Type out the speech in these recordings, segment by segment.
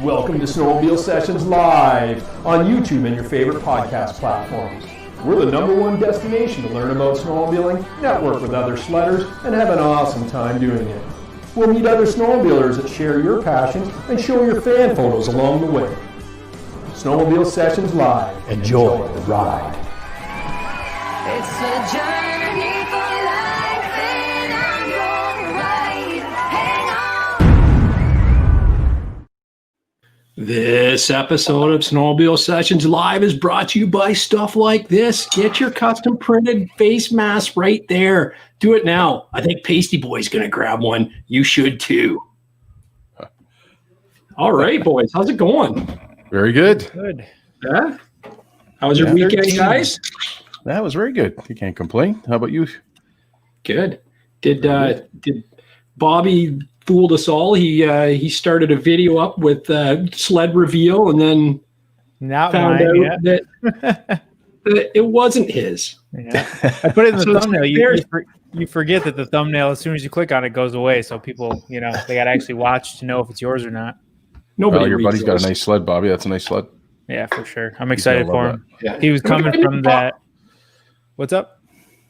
Welcome to Snowmobile Sessions Live on YouTube and your favorite podcast platforms. We're the #1 destination to learn about snowmobiling, network with other sledders, and have an awesome time doing it. We'll meet other snowmobilers that share your passions and show your fan photos along the way. Snowmobile Sessions Live. Enjoy the ride. It's a journey for life and I'm your ride. Hang on. This episode of Snowmobile Sessions Live is brought to you by stuff like this. Get your custom printed face mask right there. Do it now. I think Paisteboy's going to grab one. You should too. All right, boys. How's it going? Very good. Good. Yeah? How was your weekend, guys? That was very good. You can't complain. How about you? Good. Did Bobby fooled us all? He started a video up with sled reveal and then Not found mine, out that it wasn't his. Yeah. I put it in the So thumbnail. there's- You forget that the thumbnail, as soon as you click on it, goes away. So people, they got to actually watch to know if it's yours or not. Nobody. Oh, your reads buddy's got those. a nice sled, Bobby. That's a nice sled. Yeah, for sure. I'm excited gonna for love him. Yeah. He was coming from that. What's up?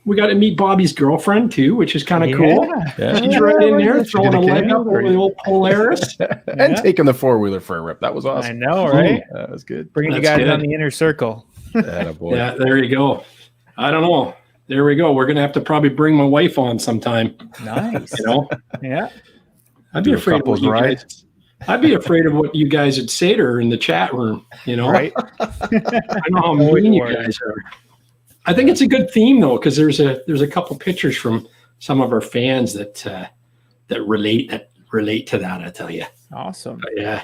We got to meet Bobby's girlfriend too, which is kind of cool. Yeah. She's right in there She throwing did a a leg cameo, up over the old Polaris. And taking the four-wheeler for a rip. That was I awesome. know, right? That was good. Bringing you That's guys good. on the inner circle. Attaboy. Yeah, there you go. I don't know. There we go. We're gonna have to probably bring my wife on sometime. Nice. I'd Yeah. be Do a afraid of what couples you ride. guys. I'd be afraid of what you guys would say to her in the chat room. Right. I know how Always mean you worry. guys are. I think it's a good theme though, because there's a couple pictures from some of our fans that relate to that. I tell you. Awesome. But yeah.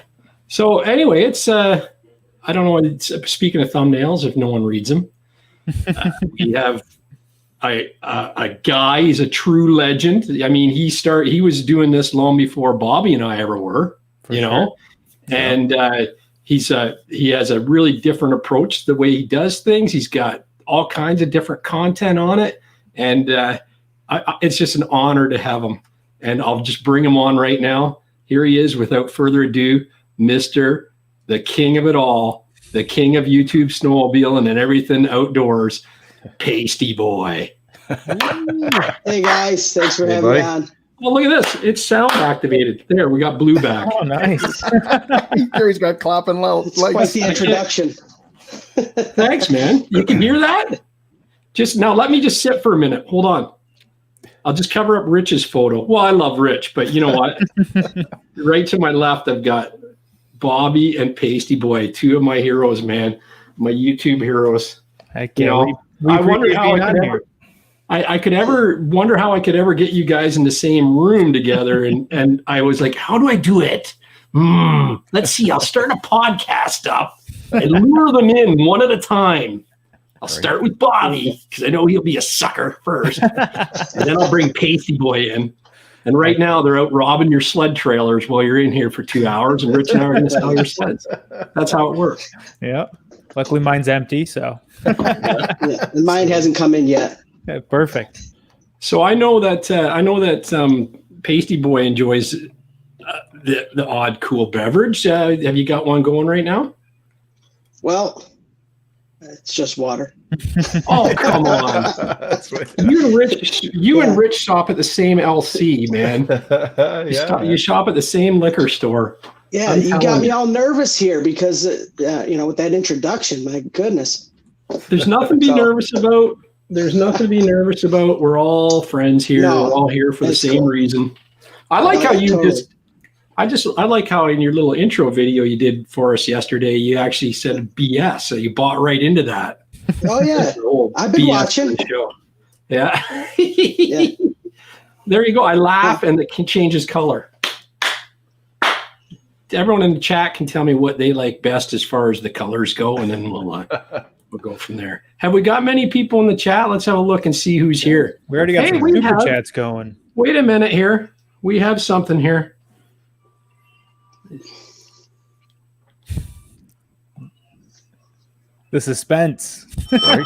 So anyway, it's I don't know. It's, speaking of thumbnails, if no one reads them, we have a guy. He's a true legend. I mean, he was doing this long before Bobby and I ever were. For you sure. know, and he has a really different approach to the way he does things. He's got all kinds of different content on it, and it's just an honor to have him. And I'll just bring him on right now. Here he is, without further ado, Mr. the king of it all, the king of YouTube snowmobiling and everything outdoors, Paisteboy. Hey guys, thanks for Hey, having buddy. me on. Well, look at this. It's sound activated. There, we got blue back. Oh, nice. He's got clapping loud. It's quite the introduction. Thanks, man. You can hear that? Just now, let me just sit for a minute. Hold on. I'll just cover up Rich's photo. Well, I love Rich, but you know what? Right to my left, I've got Bobby and Paisteboy, two of my heroes, man. My YouTube heroes. Heck You yeah. know, we I wonder appreciate how being I on could here. ever. I could ever wonder how I could ever get you guys in the same room together, and I was like, how do I do it? Let's see. I'll start a podcast up and lure them in one at a time. I'll start with Bobby because I know he'll be a sucker first, and then I'll bring Paisteboy in. And right now they're out robbing your sled trailers while you're in here for 2 hours, and Rich and I are going to sell your sleds. That's how it works. Yeah. Luckily, mine's empty, so Yeah, and mine hasn't come in yet. yeah, perfect. So I know that Paisteboy enjoys the odd cool beverage. Have you got one going right now? Well, it's just water. Oh, come on! That's what, You and Rich shop at the same LC, man. You shop at the same liquor store. Yeah, I'm you telling got me you. all nervous here because, with that introduction, my goodness. There's nothing to be So- nervous about. There's nothing to be nervous about. We're all friends here. No, We're all here for the that's same cool. reason. I like how you Totally. I like how in your little intro video you did for us yesterday, you actually said BS. So you bought right into that. Oh, yeah. The whole I've been BS watching. of the show. Yeah. Yeah. There you go. I laugh and it can change his color. Everyone in the chat can tell me what they like best as far as the colors go, and then we'll go from there. Have we got many people in the chat? Let's have a look and see who's here. We already got Hey, some we super have- chats going. Wait a minute here. We have something here. The suspense. Right?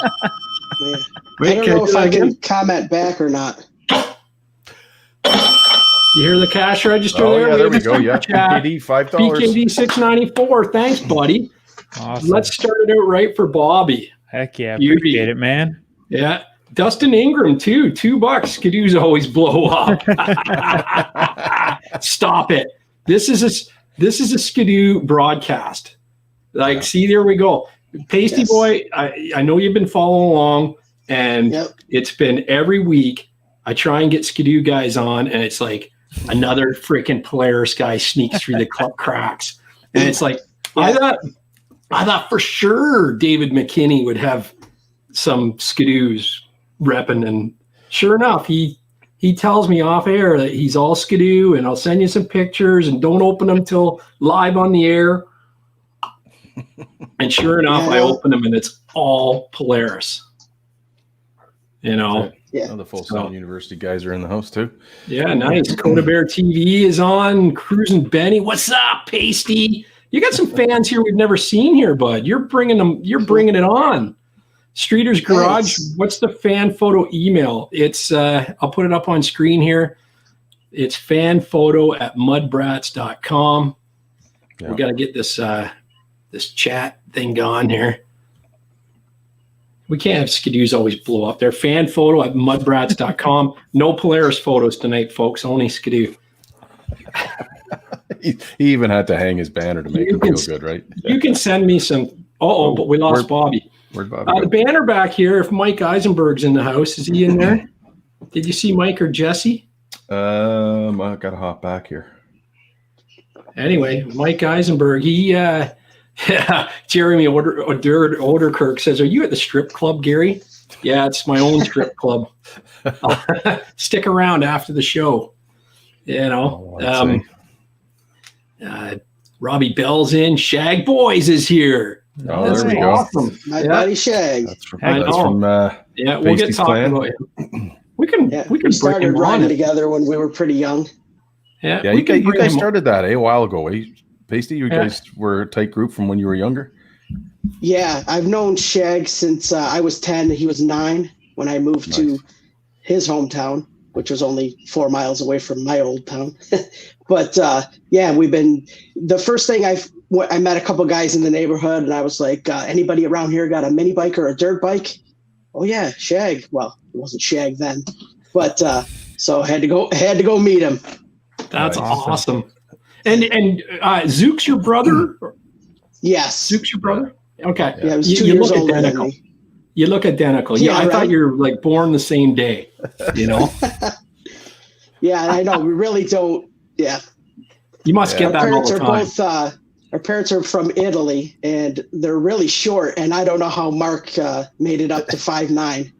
Man. Wait, I don't can I know do if that I can again? comment back or not. You hear the cash register Oh there? yeah, there we have a go. Yeah, super chat. PKD $5. PKD $6.94. Thanks, buddy. Awesome. Let's start it out right for Bobby. Heck yeah. Beauty. Appreciate it, man. Yeah. Dustin Ingram, too. $2. Skidoos always blow up. Stop it. This is a Skidoo broadcast. Like, see, there we go. Paisteboy, I know you've been following along, and it's been every week. I try and get Skidoo guys on, and it's like another freaking Polaris guy sneaks through the cracks. And it's like, I thought for sure David McKinney would have some Skidoos repping, and sure enough, he tells me off air that he's all Skidoo, and I'll send you some pictures, and don't open them till live on the air. And sure enough, I open them, and it's all Polaris. You know, The Full Sail University guys are in the house too. Yeah, nice. Coda Bear TV is on. Cruising Benny, what's up, Pasty? You got some fans here we've never seen here, bud. You're bringing it on. Streeter's Garage. What's the fan photo email? It's I'll put it up on screen here. It's fanphoto@mudbrats.com. We got to get this chat thing going here. We can't have Skidoos always blow up there. Fanphoto@mudbrats.com. No Polaris photos tonight, folks. Only Skidoo. He even had to hang his banner to make him feel good, right? You can send me some. But we lost Bobby. Where'd Bobby the banner back here, if Mike Eisenberg's in the house, is he in there? Did you see Mike or Jesse? I got to hop back here. Anyway, Mike Eisenberg, he Jeremy Oderkirk says, "Are you at the strip club, Gary?" Yeah, it's my own strip club. Stick around after the show. You know, Robbie Bell's in. Shag Boys is here. Oh, That's there we awesome. go. My buddy Shag. That's from we'll get talking about him. We can started riding together when we were pretty young. Yeah, you guys started that a while ago, eh? Pasty, you guys were a tight group from when you were younger? Yeah, I've known Shag since I was 10. He was 9 when I moved to his hometown, which was only 4 miles away from my old town. But we've been the first thing I met a couple guys in the neighborhood, and I was like, anybody around here got a mini bike or a dirt bike? Oh yeah, Shag. Well, it wasn't Shag then, but so I had to go meet him. That's awesome. And Zook's your brother? Yes. Zook's your brother? Okay. Yeah, he was 2 years older than me. You look identical. Yeah, I thought you were like born the same day, you know? Yeah, I know. We really don't. Yeah. You must get that all the time. Our parents are from Italy, and they're really short, and I don't know how Mark made it up to 5'9".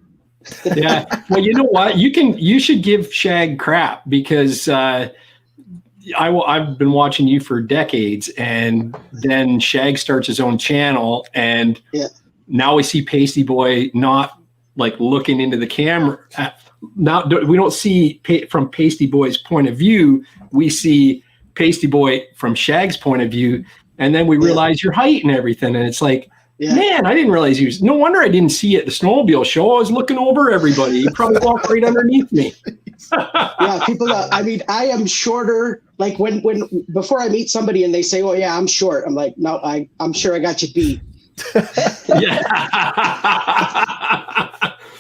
Yeah. Well, you know what? You should give Shag crap, because I've been watching you for decades, and then Shag starts his own channel, and now we see Paisteboy not like looking into the camera. Now we don't see from Paisteboy's point of view. We see Paisteboy from Shag's point of view, and then we realize your height and everything, and it's like, man, I didn't realize he was. No wonder I didn't see it at the Snowmobile show. I was looking over everybody. He probably walked right underneath me. Yeah, people. I mean, I am shorter. Like when before I meet somebody and they say, "Oh yeah, I'm short," I'm like, "No, I'm sure I got you beat." Yeah.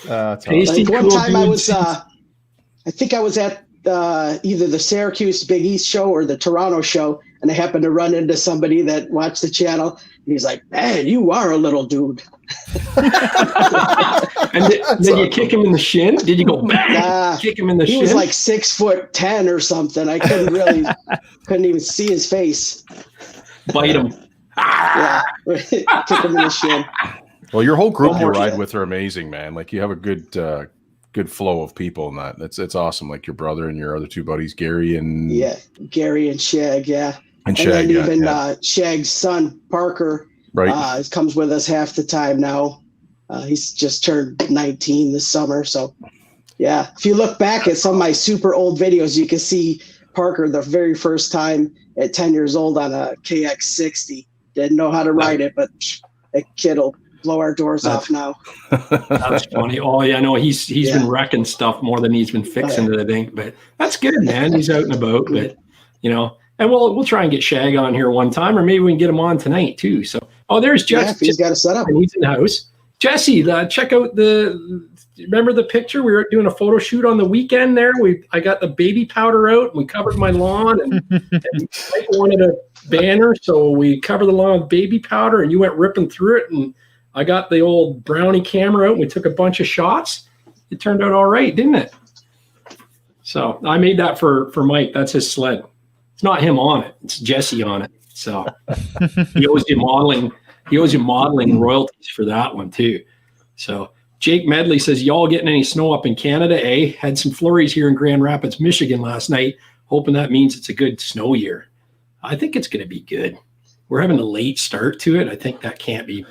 Like one time I was, I think I was at either the Syracuse Big East show or the Toronto show, and I happened to run into somebody that watched the channel. And he's like, "Man, you are a little dude." And did you kick him in the shin? Did you go bang? Kick him in the shin? He was like 6'10" or something. I couldn't even see his face. Bite him. Yeah, kick him in the shin. Well, your whole group you ride with are amazing, man. Like, you have a good flow of people in that. It's awesome. Like your brother and your other two buddies, Gary and Shag, and Shag, then even Shag's son Parker, comes with us half the time now. He's just turned 19 this summer, so if you look back at some of my super old videos, you can see Parker the very first time at 10 years old on a KX60. Didn't know how to ride it, but that kid'll blow our doors off now. That's funny. Oh yeah, no, he's been wrecking stuff more than he's been fixing it, I think. But that's good, man. He's out and about. But and we'll try and get Shag on here one time, or maybe we can get him on tonight too. So there's Jesse. Yeah, if he's got a setup. He's in the house. Jesse, check out remember the picture? We were doing a photo shoot on the weekend there. I got the baby powder out and we covered my lawn and Mike wanted a banner, so we covered the lawn with baby powder and you went ripping through it, and I got the old brownie camera out and we took a bunch of shots. It turned out all right, didn't it? So I made that for Mike. That's his sled. It's not him on it. It's Jesse on it. So he owes you modeling royalties for that one too. So Jake Medley says, y'all getting any snow up in Canada, eh? Had some flurries here in Grand Rapids, Michigan last night. Hoping that means it's a good snow year. I think it's going to be good. We're having a late start to it. I think that can't be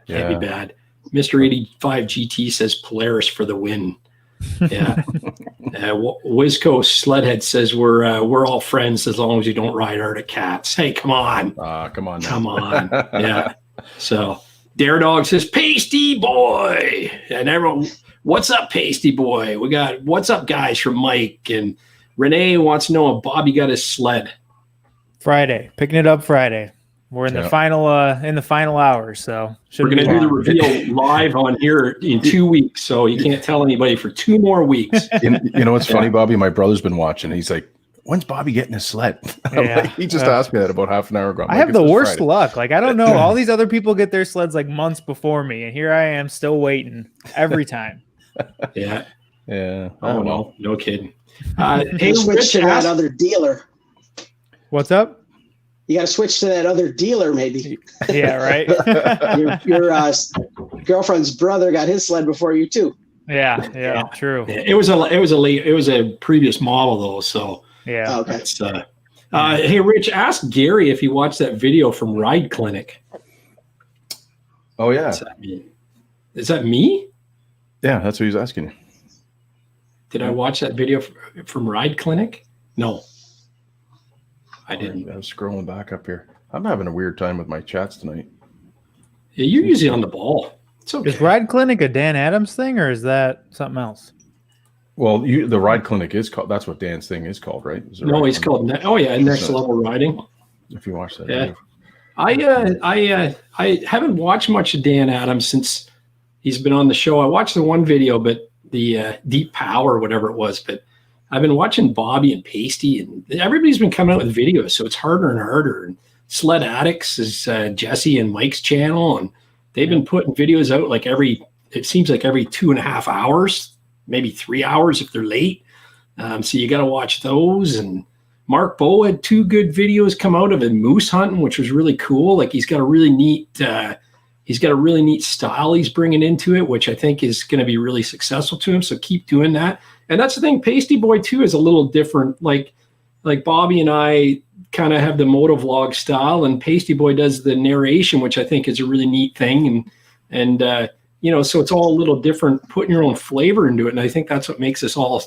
bad. Mr. 85 GT says Polaris for the win. Yeah. Wizco Sledhead says we're all friends as long as you don't ride Arctic Cats. Hey, come on. Come on. Come on. Yeah. So Dare Dog says Paisteboy. And everyone, what's up, Paisteboy? We got what's up, guys, from Mike. And Renee wants to know if Bobby got his sled. Friday. Picking it up Friday. We're in the final hours, so we're going to do the reveal live on here in 2 weeks, so you can't tell anybody for 2 more weeks. You know what's funny, Bobby? My brother's been watching. He's like, "When's Bobby getting his sled?" He just asked me that about half an hour ago. I have the worst luck. Like, I don't know. All these other people get their sleds like months before me, and here I am still waiting every time. Yeah. Oh no kidding. Hey, switch to that other dealer. What's up? You got to switch to that other dealer, maybe. Yeah, right. Your girlfriend's brother got his sled before you too. Yeah, true. Yeah, it was a previous model though, so yeah. Okay. Hey, Rich, ask Gary if he watched that video from Ride Clinic. Oh yeah. Is that me? Yeah, that's what he's asking. Did I watch that video from Ride Clinic? No. I didn't. I was scrolling back up here. I'm having a weird time with my chats tonight. Yeah, you're usually on the ball. It's okay. Is Ride Clinic a Dan Adams thing, or is that something else? Well, the Ride Clinic is called. That's what Dan's thing is called, right? No, he's called. Next Level Riding. If you watch that, video. I haven't watched much of Dan Adams since he's been on the show. I watched the one video, but the Deep Power, whatever it was, but. I've been watching Bobby and Pasty, and everybody's been coming out with videos, so it's harder and harder. And Sled Addicts is Jesse and Mike's channel, and they've been putting videos out like it seems like every 2.5 hours, maybe 3 hours if they're late. So you got to watch those. And Mark Bow had 2 good videos come out of him moose hunting, which was really cool. Like he's got a really neat style he's bringing into it, which I think is going to be really successful to him. So keep doing that. And that's the thing. Paisteboy too is a little different. Like Bobby and I kind of have the motovlog style, and Paisteboy does the narration, which I think is a really neat thing. And so it's all a little different, putting your own flavor into it. And I think that's what makes us all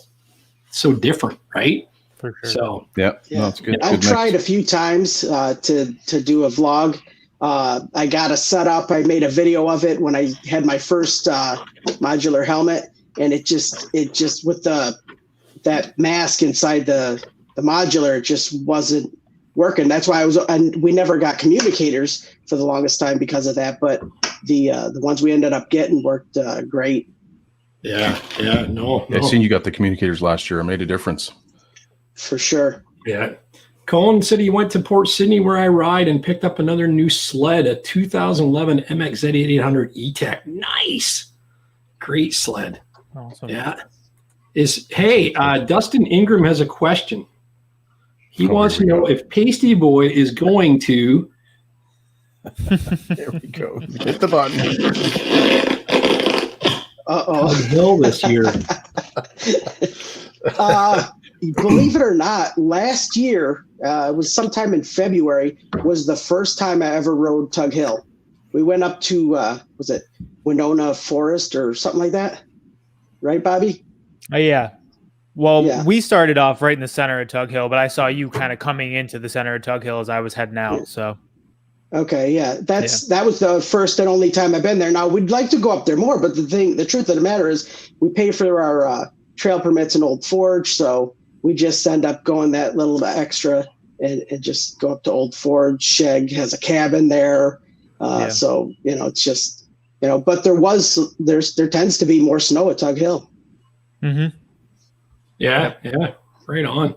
so different, right? For sure. So yeah. No, it's good. I've tried a few times to do a vlog. I got a setup. I made a video of it when I had my first modular helmet. And it just with that mask inside the modular, it just wasn't working. That's why we never got communicators for the longest time because of that. But the ones we ended up getting worked great. Yeah. No. I seen you got the communicators last year. It made a difference. For sure. Yeah. Colin said he went to Port Sydney where I ride and picked up another new sled, a 2011 MXZ 8800 E-Tech. Nice. Great sled. Awesome. Yeah. Dustin Ingram has a question. He wants to know if Paisteboy is going to. There we go. Hit the button. Hill this year. Believe it or not, last year, it was sometime in February, was the first time I ever rode Tug Hill. We went up to, was it Winona Forest or something like that? Right, Bobby? Yeah. Well, we started off right in the center of Tug Hill, but I saw you kind of coming into the center of Tug Hill as I was heading out. So, Okay, yeah, that was the first and only time I've been there. Now we'd like to go up there more, but the truth of the matter is, we pay for our trail permits in Old Forge, so we just end up going that little extra and just go up to Old Forge. Sheg has a cabin there, so it's just But there tends to be more snow at Tug Hill. Mm-hmm. Yeah, right on.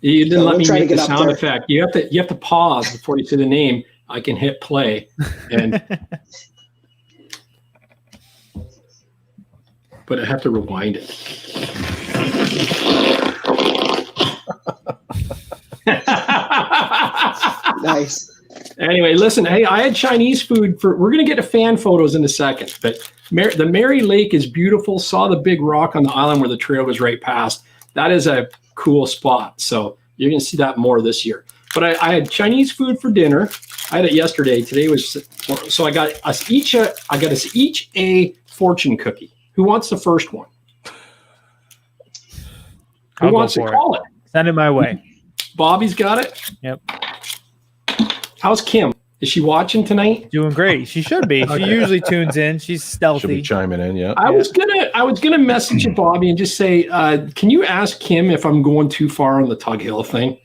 You didn't let me make the sound effect. You have to pause before you say the name. I can hit play, but I have to rewind it. Nice. Anyway, listen. Hey, I had Chinese food we're gonna get to fan photos in a second, but the Mary Lake is beautiful. Saw the big rock on the island where the trail was right past. That is a cool spot. So you're gonna see that more this year. But I had Chinese food for dinner. I had it yesterday. Today was so I got us each a fortune cookie. Who wants the first one? Who wants to call it? Send it my way. Bobby's got it. Yep. How's Kim? Is she watching tonight? Doing great. She should be. She usually tunes in. She's stealthy. She'll be chiming in. Yeah. I was gonna message you, Bobby, and just say, can you ask Kim if I'm going too far on the Tug Hill thing?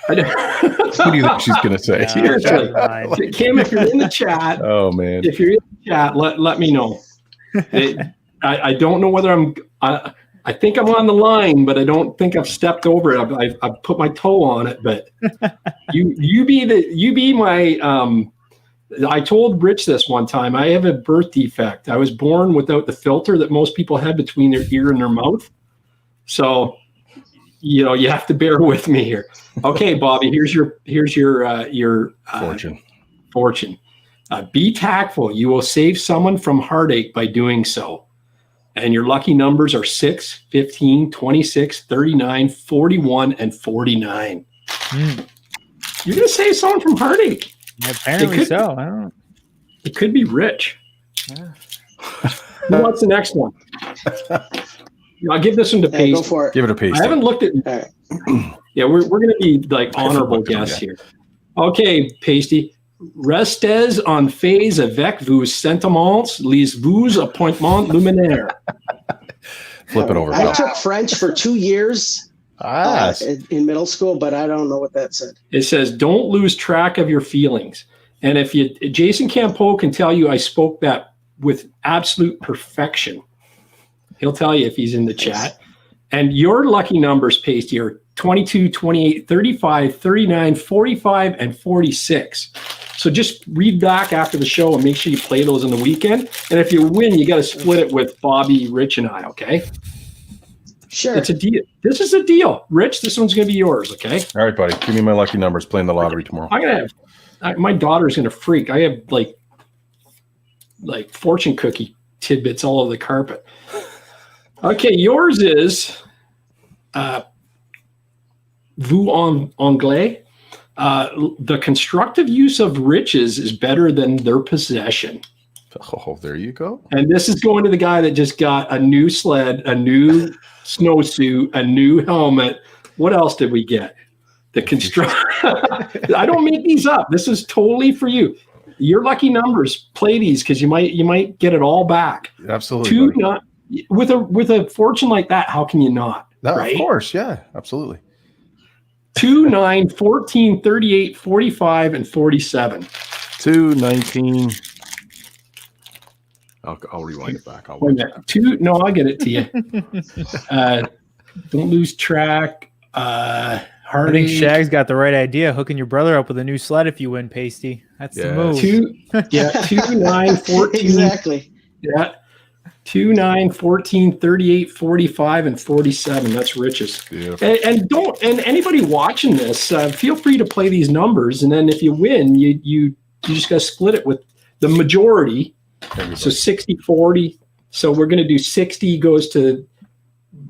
What do you think she's going to say? Seriously. Kim, if you're in the chat, if you're in the chat, let me know. I don't know whether I think I'm on the line, but I don't think I've stepped over it. I've put my toe on it, but you be my. I told Rich this one time. I have a birth defect. I was born without the filter that most people have between their ear and their mouth. So, you have to bear with me here. Okay, Bobby, here's your fortune. Be tactful. You will save someone from heartache by doing so. And your lucky numbers are 6, 15, 26, 39, 41, and 49. You're going to save someone from heartache. Apparently so. I don't know. It could be Rich. Yeah. Who wants the next one? I'll give this one to Pace. Go for it. Give it a Pace. I haven't looked at. Yeah, we're going to be like honorable guests here. Okay, Pasty. Restez en phase avec vos sentiments, vos appointements luminaires. Flip it over. I took French for 2 years in middle school, but I don't know what that said. It says, don't lose track of your feelings. And Jason Campo can tell you I spoke that with absolute perfection. He'll tell you if he's in the chat. And your lucky numbers, Pasty, are 22, 28, 35, 39, 45, and 46. So just read back after the show and make sure you play those on the weekend. And if you win, you got to split it with Bobby, Rich, and I, okay? Sure. It's a deal. This is a deal. Rich, this one's going to be yours, okay? All right, buddy. Give me my lucky numbers. Playing the lottery tomorrow. I'm going to have, my daughter's going to freak. I have like fortune cookie tidbits all over the carpet. Okay, yours is vous anglais. The constructive use of riches is better than their possession. Oh, there you go. And this is going to the guy that just got a new sled, a new snowsuit, a new helmet. What else did we get? The construct. I don't make these up. This is totally for you. Your lucky numbers. Play these because you might get it all back. Absolutely. With a fortune like that, how can you not? Right? Of course, yeah, absolutely. 2, 9, 14, 38, 45, and 47. 2, 19. I'll rewind it back. I'll get it to you. Don't lose track. I think Shag's got the right idea. Hooking your brother up with a new sled if you win, Pasty. That's the move. 2, 9, 14. Exactly. Yeah. 2, 9, 14, 38, 45, and 47. That's Rich's. And anybody watching this, feel free to play these numbers. And then if you win, you just got to split it with the majority. So 60, 40. So we're going to do 60 goes to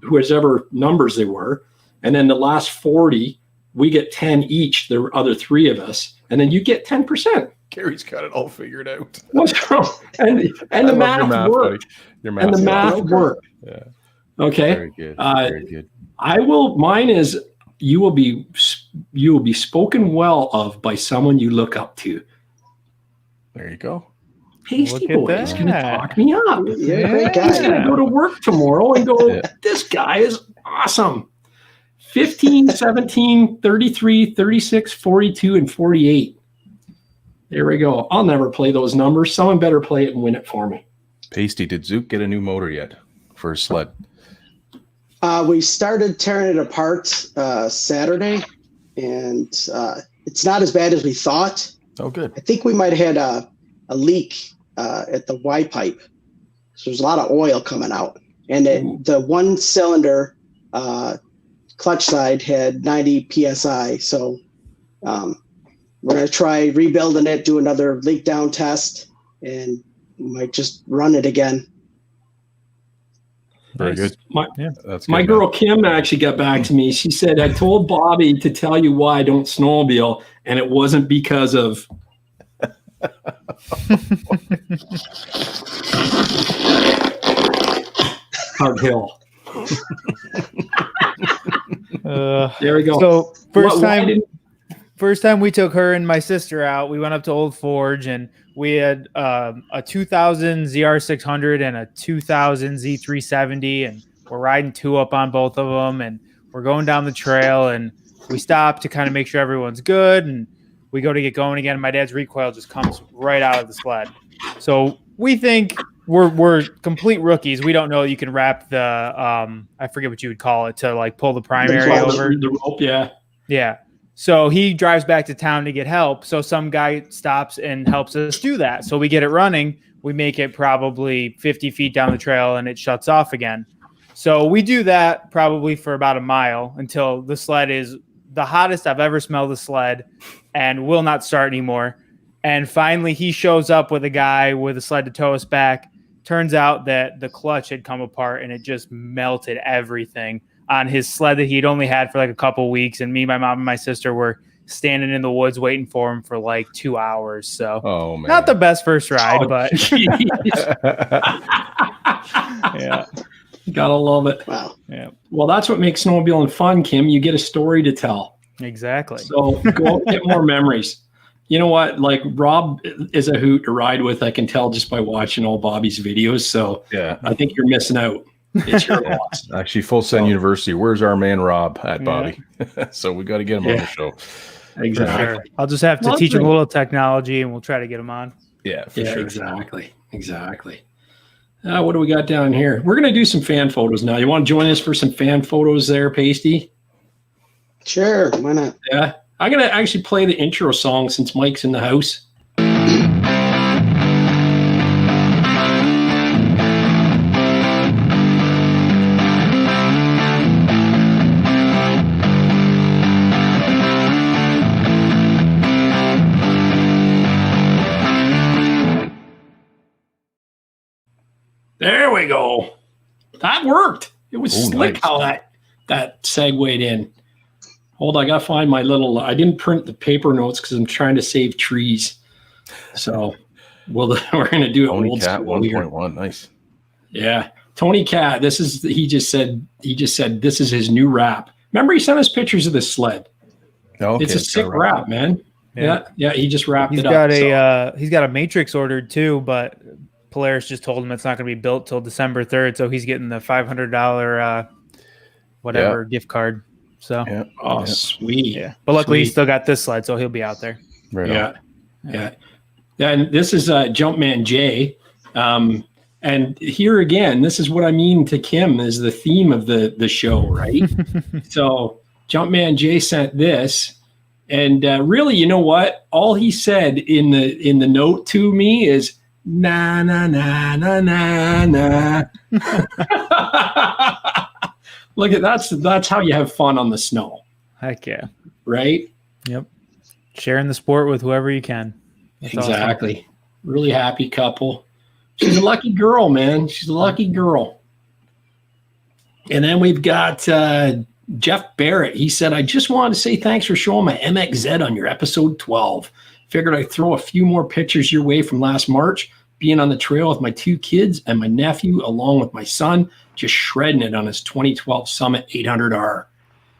whoever numbers they were. And then the last 40, we get 10 each, the other three of us. And then you get 10%. Gary's got it all figured out. What's wrong? And the math worked. And the math worked. Yeah. Okay. Very good. Very good. Mine is you will be spoken well of by someone you look up to. There you go. Paisteboy is going to talk me up. You're a great He's going to guy. go to work tomorrow and go, this guy is awesome. 15, 17, 33, 36, 42, and 48. There we go. I'll never play those numbers. Someone better play it and win it for me. Pasty, did Zook get a new motor yet for his sled? We started tearing it apart Saturday, and it's not as bad as we thought. Oh, good. I think we might have had a leak at the Y pipe. So there's a lot of oil coming out. And the one cylinder clutch side had 90 PSI. So we're going to try rebuilding it, do another leak down test, and we might just run it again. Very good. That's good, My girl Kim actually got back to me. She said, I told Bobby to tell you why I don't snowmobile, and it wasn't because of Hard Hill. There we go. So first time we took her and my sister out, we went up to Old Forge and we had a 2000 ZR600 and a 2000 Z370, and we're riding two up on both of them, and we're going down the trail, and we stop to kind of make sure everyone's good, and we go to get going again. My dad's recoil just comes right out of the sled. So we think we're complete rookies. We don't know you can wrap the I forget what you would call it, to like pull the primary over the rope. Yeah. So he drives back to town to get help. So some guy stops and helps us do that. So we get it running. We make it probably 50 feet down the trail and it shuts off again. So we do that probably for about a mile until the sled is the hottest I've ever smelled the sled and will not start anymore. And finally he shows up with a guy with a sled to tow us back. Turns out that the clutch had come apart and it just melted everything on his sled that he'd only had for like a couple weeks. And me, my mom, and my sister were standing in the woods waiting for him for like 2 hours. So not the best first ride, but yeah, gotta love it. Wow. Yeah. Well, that's what makes snowmobiling fun, Kim. You get a story to tell. Exactly. So go out and get more memories. You know what? Like, Rob is a hoot to ride with. I can tell just by watching all Bobby's videos. So yeah, I think you're missing out. It's your loss. Actually, Full Send University. Where's our man Rob at, Bobby? So we got to get him on the show. Exactly. Sure. I'll just have to teach him a little technology, and we'll try to get him on. Yeah, for sure. Exactly. What do we got down here? We're going to do some fan photos now. You want to join us for some fan photos there, Pasty? Sure, why not? Yeah. I'm going to actually play the intro song since Mike's in the house. There we go. That worked. It was slick nice. how that segued in. Hold on, I gotta find my little. I didn't print the paper notes because I'm trying to save trees. So, we're gonna do it. Tony Cat 1.1, nice. Yeah, Tony Cat. This is. He just said this is his new wrap. Remember, he sent us pictures of this sled. Okay, it's a sick wrap, man. Yeah. He just wrapped it up. He's got a Matrix ordered too, but Polaris just told him it's not going to be built till December 3rd, so he's getting the $500 gift card. So sweet. Yeah. But luckily he's still got this sled, so he'll be out there. Right. Yeah. And this is Jumpman Jay. And here again, this is what I mean to Kim is the theme of the show, right? So Jumpman Jay sent this. And really, you know what? All he said in the note to me is na na na na na na. Look at that's how you have fun on the snow. Heck yeah. Right? Yep. Sharing the sport with whoever you can. That's exactly. Awesome. Really happy couple. She's a lucky girl, man. She's a lucky girl. And then we've got Jeff Barrett. He said, I just wanted to say thanks for showing my MXZ on your episode 12. Figured I'd throw a few more pictures your way from last March, being on the trail with my 2 kids and my nephew, along with my son, just shredding it on his 2012 Summit 800R.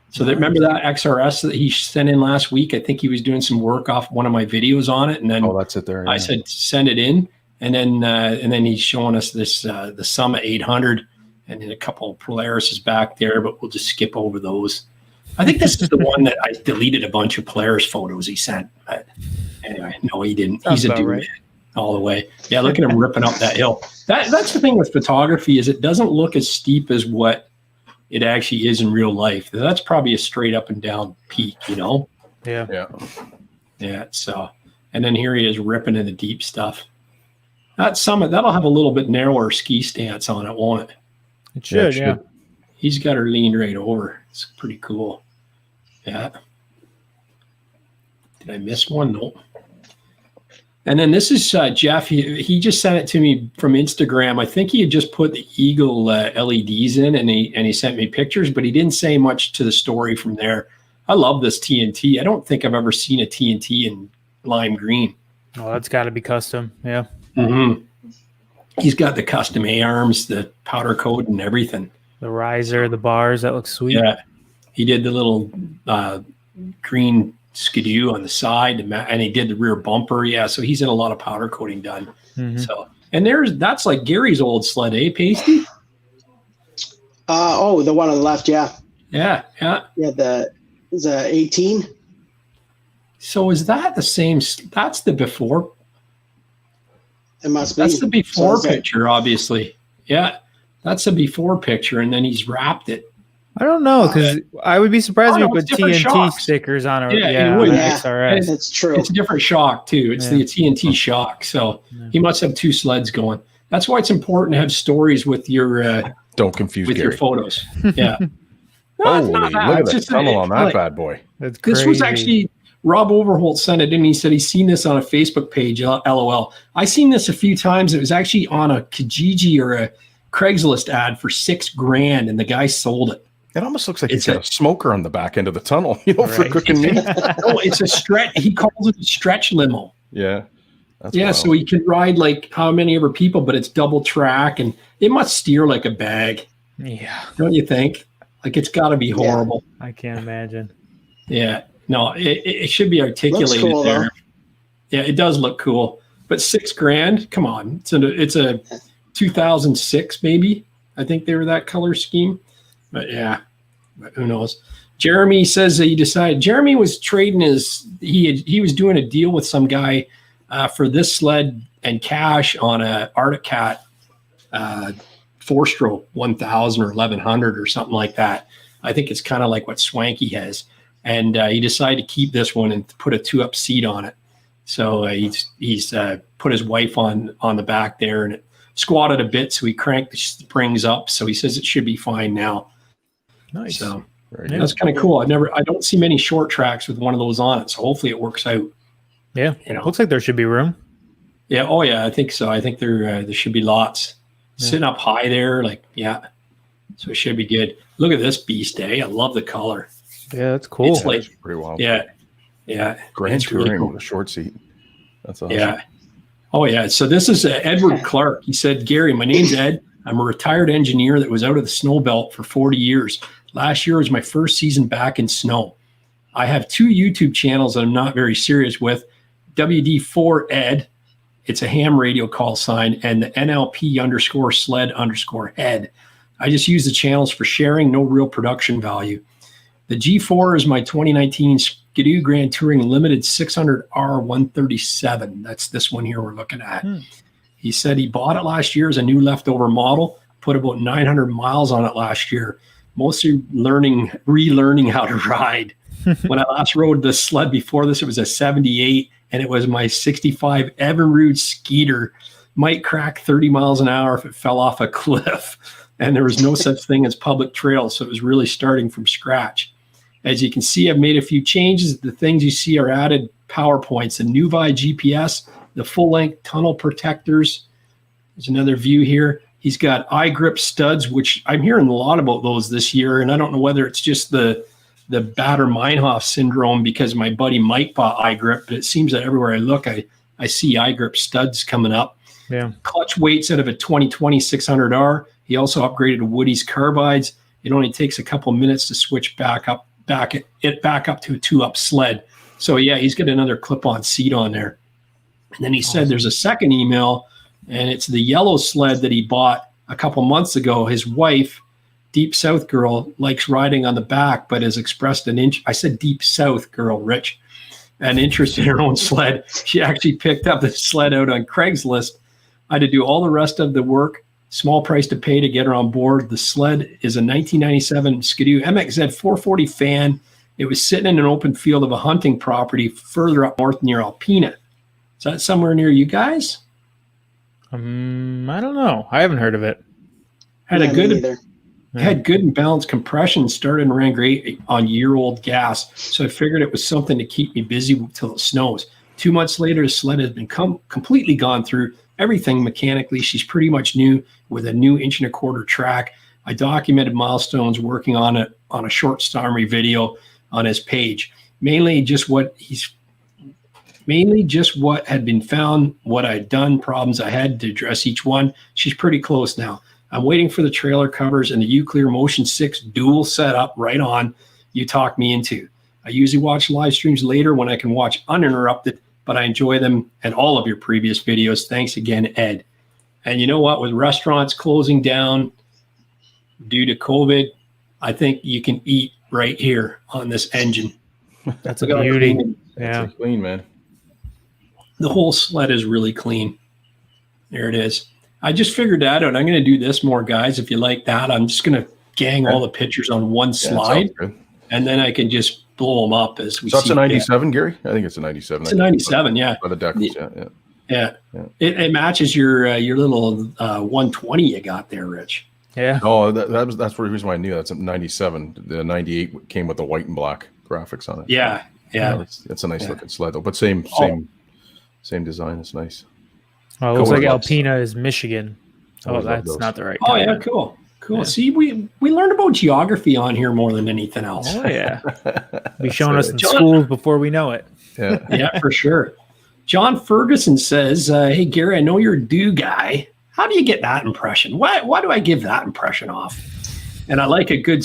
So remember that XRS that he sent in last week? I think he was doing some work off one of my videos on it, and then that's it there. Yeah. I said send it in, and then he's showing us this the Summit 800, and then a couple of Polaris is back there, but we'll just skip over those. I think this is the one that I deleted a bunch of Polaris photos he sent. But anyway, no, he didn't. Sounds He's a dude right. all the way. Yeah, look at him ripping up that hill. That's the thing with photography is it doesn't look as steep as what it actually is in real life. That's probably a straight up and down peak, you know? Yeah. Yeah. So, and then here he is ripping in the deep stuff. That Summit, that'll have a little bit narrower ski stance on it, won't it? It should, yeah. He's got her leaned right over. It's pretty cool. Yeah. Did I miss one? No. And then this is Jeff. He just sent it to me from Instagram. I think he had just put the Eagle LEDs in, and he sent me pictures, but he didn't say much to the story from there. I love this TNT. I don't think I've ever seen a TNT in lime green. Oh, that's got to be custom. Yeah. Mm-hmm. He's got the custom A-arms, the powder coat, and everything. The riser, the bars, that looks sweet. Yeah. He did the little green SkiDoo on the side, and he did the rear bumper. Yeah, so he's in a lot of powder coating done. Mm-hmm. So, and that's like Gary's old sled, Pasty? The one on the left, yeah. Yeah. The 18. So is that the same? That's the before. It must be. That's the before picture, obviously. Yeah, that's the before picture, and then he's wrapped it. I don't know, because I would be surprised if you put different TNT shocks. stickers on it. Yeah, it would. XRS. That's true. It's a different shock too. It's the TNT shock. So he must have two sleds going. That's why it's important to have stories with your don't confuse with Gary. your photos. Yeah. No, it's not that. Look at It's the just tunnel on that like, bad boy. That's This crazy. was actually Rob Overholt sent it in. He said he's seen this on a Facebook page. LOL. I seen this a few times. It was actually on a Kijiji or a Craigslist ad for $6,000, and the guy sold it. It almost looks like he's got a smoker on the back end of the tunnel, for cooking meat. No, it's a stretch. He calls it a stretch limo. Yeah. That's Yeah, wild. so he can ride like how many ever people, but it's double track, and it must steer like a bag. Yeah. Don't you think? Like it's got to be horrible. I can't imagine. Yeah. No, it should be articulated Looks cool, there. though. Yeah, it does look cool. But $6,000, come on. It's a 2006 maybe. I think they were that color scheme. But yeah, but who knows? Jeremy says that he decided. Jeremy was trading he was doing a deal with some guy for this sled and cash on a Arctic Cat 4-stroke 1000 or 1100 or something like that. I think it's kind of like what Swanky has. And he decided to keep this one and put a 2-up seat on it. So he's put his wife on the back there, and it squatted a bit, so he cranked the springs up. So he says it should be fine now. Nice. So Very that's kind of cool. I don't see many short tracks with one of those on it. So hopefully it works out. Yeah. You know. Looks like there should be room. Yeah. Oh yeah. I think so. I think there should be lots sitting up high there. Like, yeah. So it should be good. Look at this beast, eh? I love the color. Yeah, that's cool. It's like, pretty wild. yeah. Yeah. Grand It's really touring cool. with a short seat. That's awesome. Yeah. Oh, yeah. So this is Edward Clark. He said, Gary, my name's Ed. I'm a retired engineer that was out of the snow belt for 40 years. Last year was my first season back in snow. I have 2 YouTube channels that I'm not very serious with. WD4Ed, it's a ham radio call sign, and the NLP_sled_head. I just use the channels for sharing, no real production value. The G4 is my 2019 SkiDoo Grand Touring Limited 600R 137. That's this one here we're looking at. He said he bought it last year as a new leftover model, put about 900 miles on it last year, mostly relearning how to ride. When I last rode the sled before this, it was a 78, and it was my 65 Evinrude Skeeter. Might crack 30 miles an hour if it fell off a cliff. And there was no such thing as public trails, so it was really starting from scratch. As you can see, I've made a few changes. The things you see are added PowerPoints, the Nuvi GPS, the full-length tunnel protectors. There's another view here. He's got iGrip studs, which I'm hearing a lot about those this year, and I don't know whether it's just the Bader-Meinhof syndrome because my buddy Mike bought iGrip, but it seems that everywhere I look, I see iGrip studs coming up. Yeah. Clutch weights out of a 2020 600R. He also upgraded to Woody's carbides. It only takes a couple minutes to switch back up back up to a 2-up sled. So yeah, he's got another clip-on seat on there. And then he said there's a second email, and it's the yellow sled that he bought a couple months ago. His wife, Deep South Girl, likes riding on the back, but has expressed I said Deep South Girl, Rich, an interest in her own sled. She actually picked up the sled out on Craigslist. I had to do all the rest of the work. Small price to pay to get her on board. The sled is a 1997 SkiDoo MXZ 440 fan. It was sitting in an open field of a hunting property further up north near Alpena. Is that somewhere near you guys? I don't know. I haven't heard of it. Had good and balanced compression, started and ran great on year-old gas. So I figured it was something to keep me busy until it snows. 2 months later, the sled has been completely gone through everything mechanically. She's pretty much new with a new 1.25-inch track. I documented milestones working on it on a short summary video on his page. Mainly just what had been found, what I'd done, problems I had to address each one. She's pretty close now. I'm waiting for the trailer covers and the Uclear Motion 6 dual setup right on you talked me into. I usually watch live streams later when I can watch uninterrupted, but I enjoy them and all of your previous videos. Thanks again, Ed. And you know what? With restaurants closing down due to COVID, I think you can eat right here on this engine. That's a beauty. Yeah. It's clean, man. The whole sled is really clean. There it is. I just figured that out. I'm going to do this more, guys. If you like that, I'm just going to gang all the pictures on one slide, and then I can just blow them up as we see. So it's a 97, Gary? I think it's a 97. It's a 97, yeah. By the decals, yeah. It matches your little 120 you got there, Rich. Yeah. Oh, that's the reason why I knew that's a 97. The 98 came with the white and black graphics on it. Yeah. It's a nice looking sled though, but same design. It's nice. Oh, it looks like Alpena is Michigan. Oh, that's not the right. Oh, yeah, cool. Yeah. See, we learned about geography on here more than anything else. Oh, yeah. Be showing us in schools before we know it. Yeah. Yeah, for sure. John Ferguson says, hey, Gary, I know you're a do guy. How do you get that impression? Why do I give that impression off? And I like a good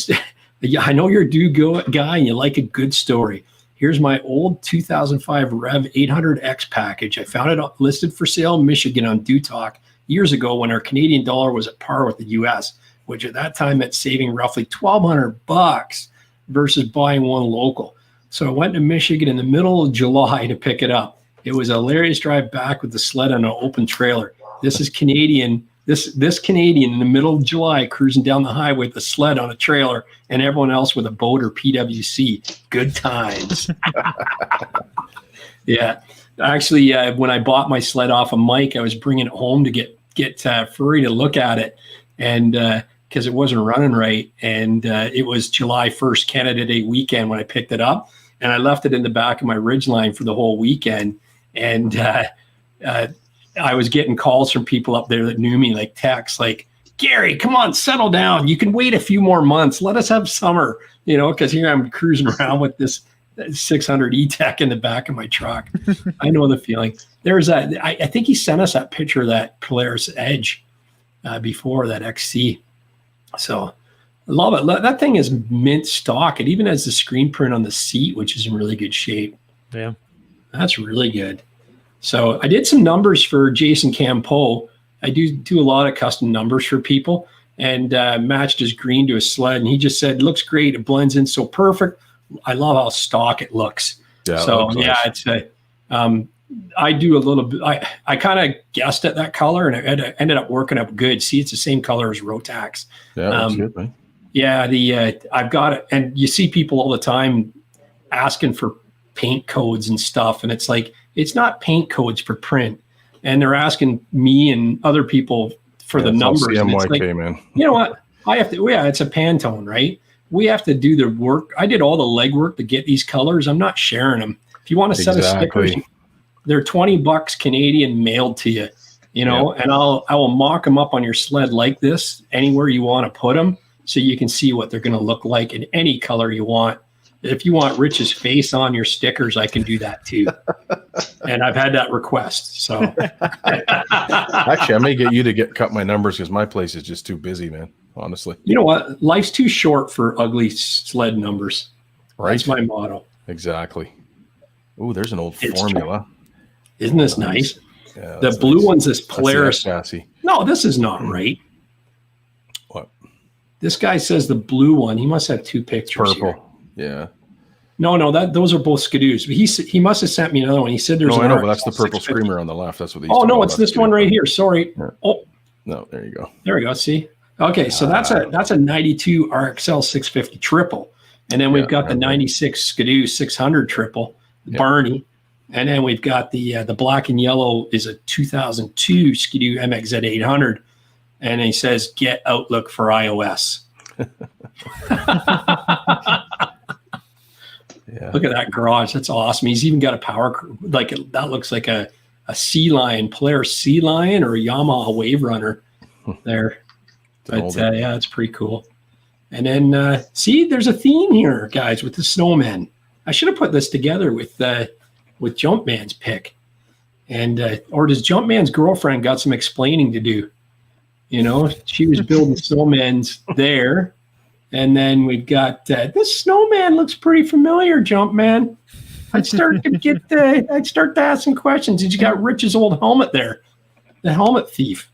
I know you're a do guy and you like a good story. Here's my old 2005 Rev 800X package. I found it listed for sale in Michigan on Do Talk years ago when our Canadian dollar was at par with the US, which at that time meant saving roughly $1,200 versus buying one local. So I went to Michigan in the middle of July to pick it up. It was a hilarious drive back with the sled on an open trailer. This is Canadian. This Canadian in the middle of July cruising down the highway with a sled on a trailer and everyone else with a boat or PWC. Good times. Yeah. Actually, when I bought my sled off of Mike, I was bringing it home to get Furry to look at it, and because it wasn't running right. And it was July 1st, Canada Day weekend when I picked it up, and I left it in the back of my Ridgeline for the whole weekend. And I was getting calls from people up there that knew me, like texts, like, Gary, come on, settle down. You can wait a few more months. Let us have summer, because here I'm cruising around with this 600 E-Tech in the back of my truck. I know the feeling. There's I think he sent us that picture of that Polaris Edge before, that XC. So I love it. That thing is mint stock. It even has the screen print on the seat, which is in really good shape. Yeah. That's really good. So I did some numbers for Jason Campo. I do a lot of custom numbers for people, and matched his green to his sled. And he just said, it looks great. It blends in so perfect. I love how stock it looks. Yeah. So yeah, nice. I do a little bit. I kind of guessed at that color, and it ended up working up good. See, it's the same color as Rotax. Yeah, that's good, man. Yeah, I've got it, and you see people all the time asking for paint codes and stuff, and it's like, it's not paint codes for print, and they're asking me and other people for the numbers. CMYK, like, man. You know what? I have to. Yeah, it's a Pantone, right? We have to do the work. I did all the legwork to get these colors. I'm not sharing them. If you want a set of stickers, they're $20 Canadian mailed to you. And I will mock them up on your sled like this anywhere you want to put them, so you can see what they're going to look like in any color you want. If you want Rich's face on your stickers, I can do that too. And I've had that request. So actually, I may get you to cut my numbers, because my place is just too busy, man. Honestly, you know what? Life's too short for ugly sled numbers. Right. That's my motto. Exactly. Ooh, there's an old Formula. Isn't this nice? Yeah, The blue nice. one's this That's the Polaris. chassis. No, this is not right. What? This guy says the blue one. He must have two pictures. Purple. Yeah. No, those are both Skidoos. But he must have sent me another one. He said there's. No, an I know, but RXL that's the purple 650. Screamer on the left. That's what these. Oh no, it's this one right here. Sorry. Yeah. Oh, no, there you go. there we go. See. Okay, so that's a 92 RXL 650 triple, and then we've got the 96 Skidoo 600 triple, Barney, and then we've got the black and yellow is a 2002 Skidoo MXZ 800, and he says get Outlook for iOS. Yeah. Look at that garage. That's awesome. He's even got a power that looks like a Sea Lion, Polaris Sea Lion, or a Yamaha Wave Runner there. But yeah, it's pretty cool. And then see, there's a theme here, guys, with the snowmen. I should have put this together with Jumpman's pick. And or does Jumpman's girlfriend got some explaining to do? You know, she was building snowmen's there. And then we've got this snowman looks pretty familiar, Jumpman. I'd start to ask some questions. Did you got Rich's old helmet there? The helmet thief.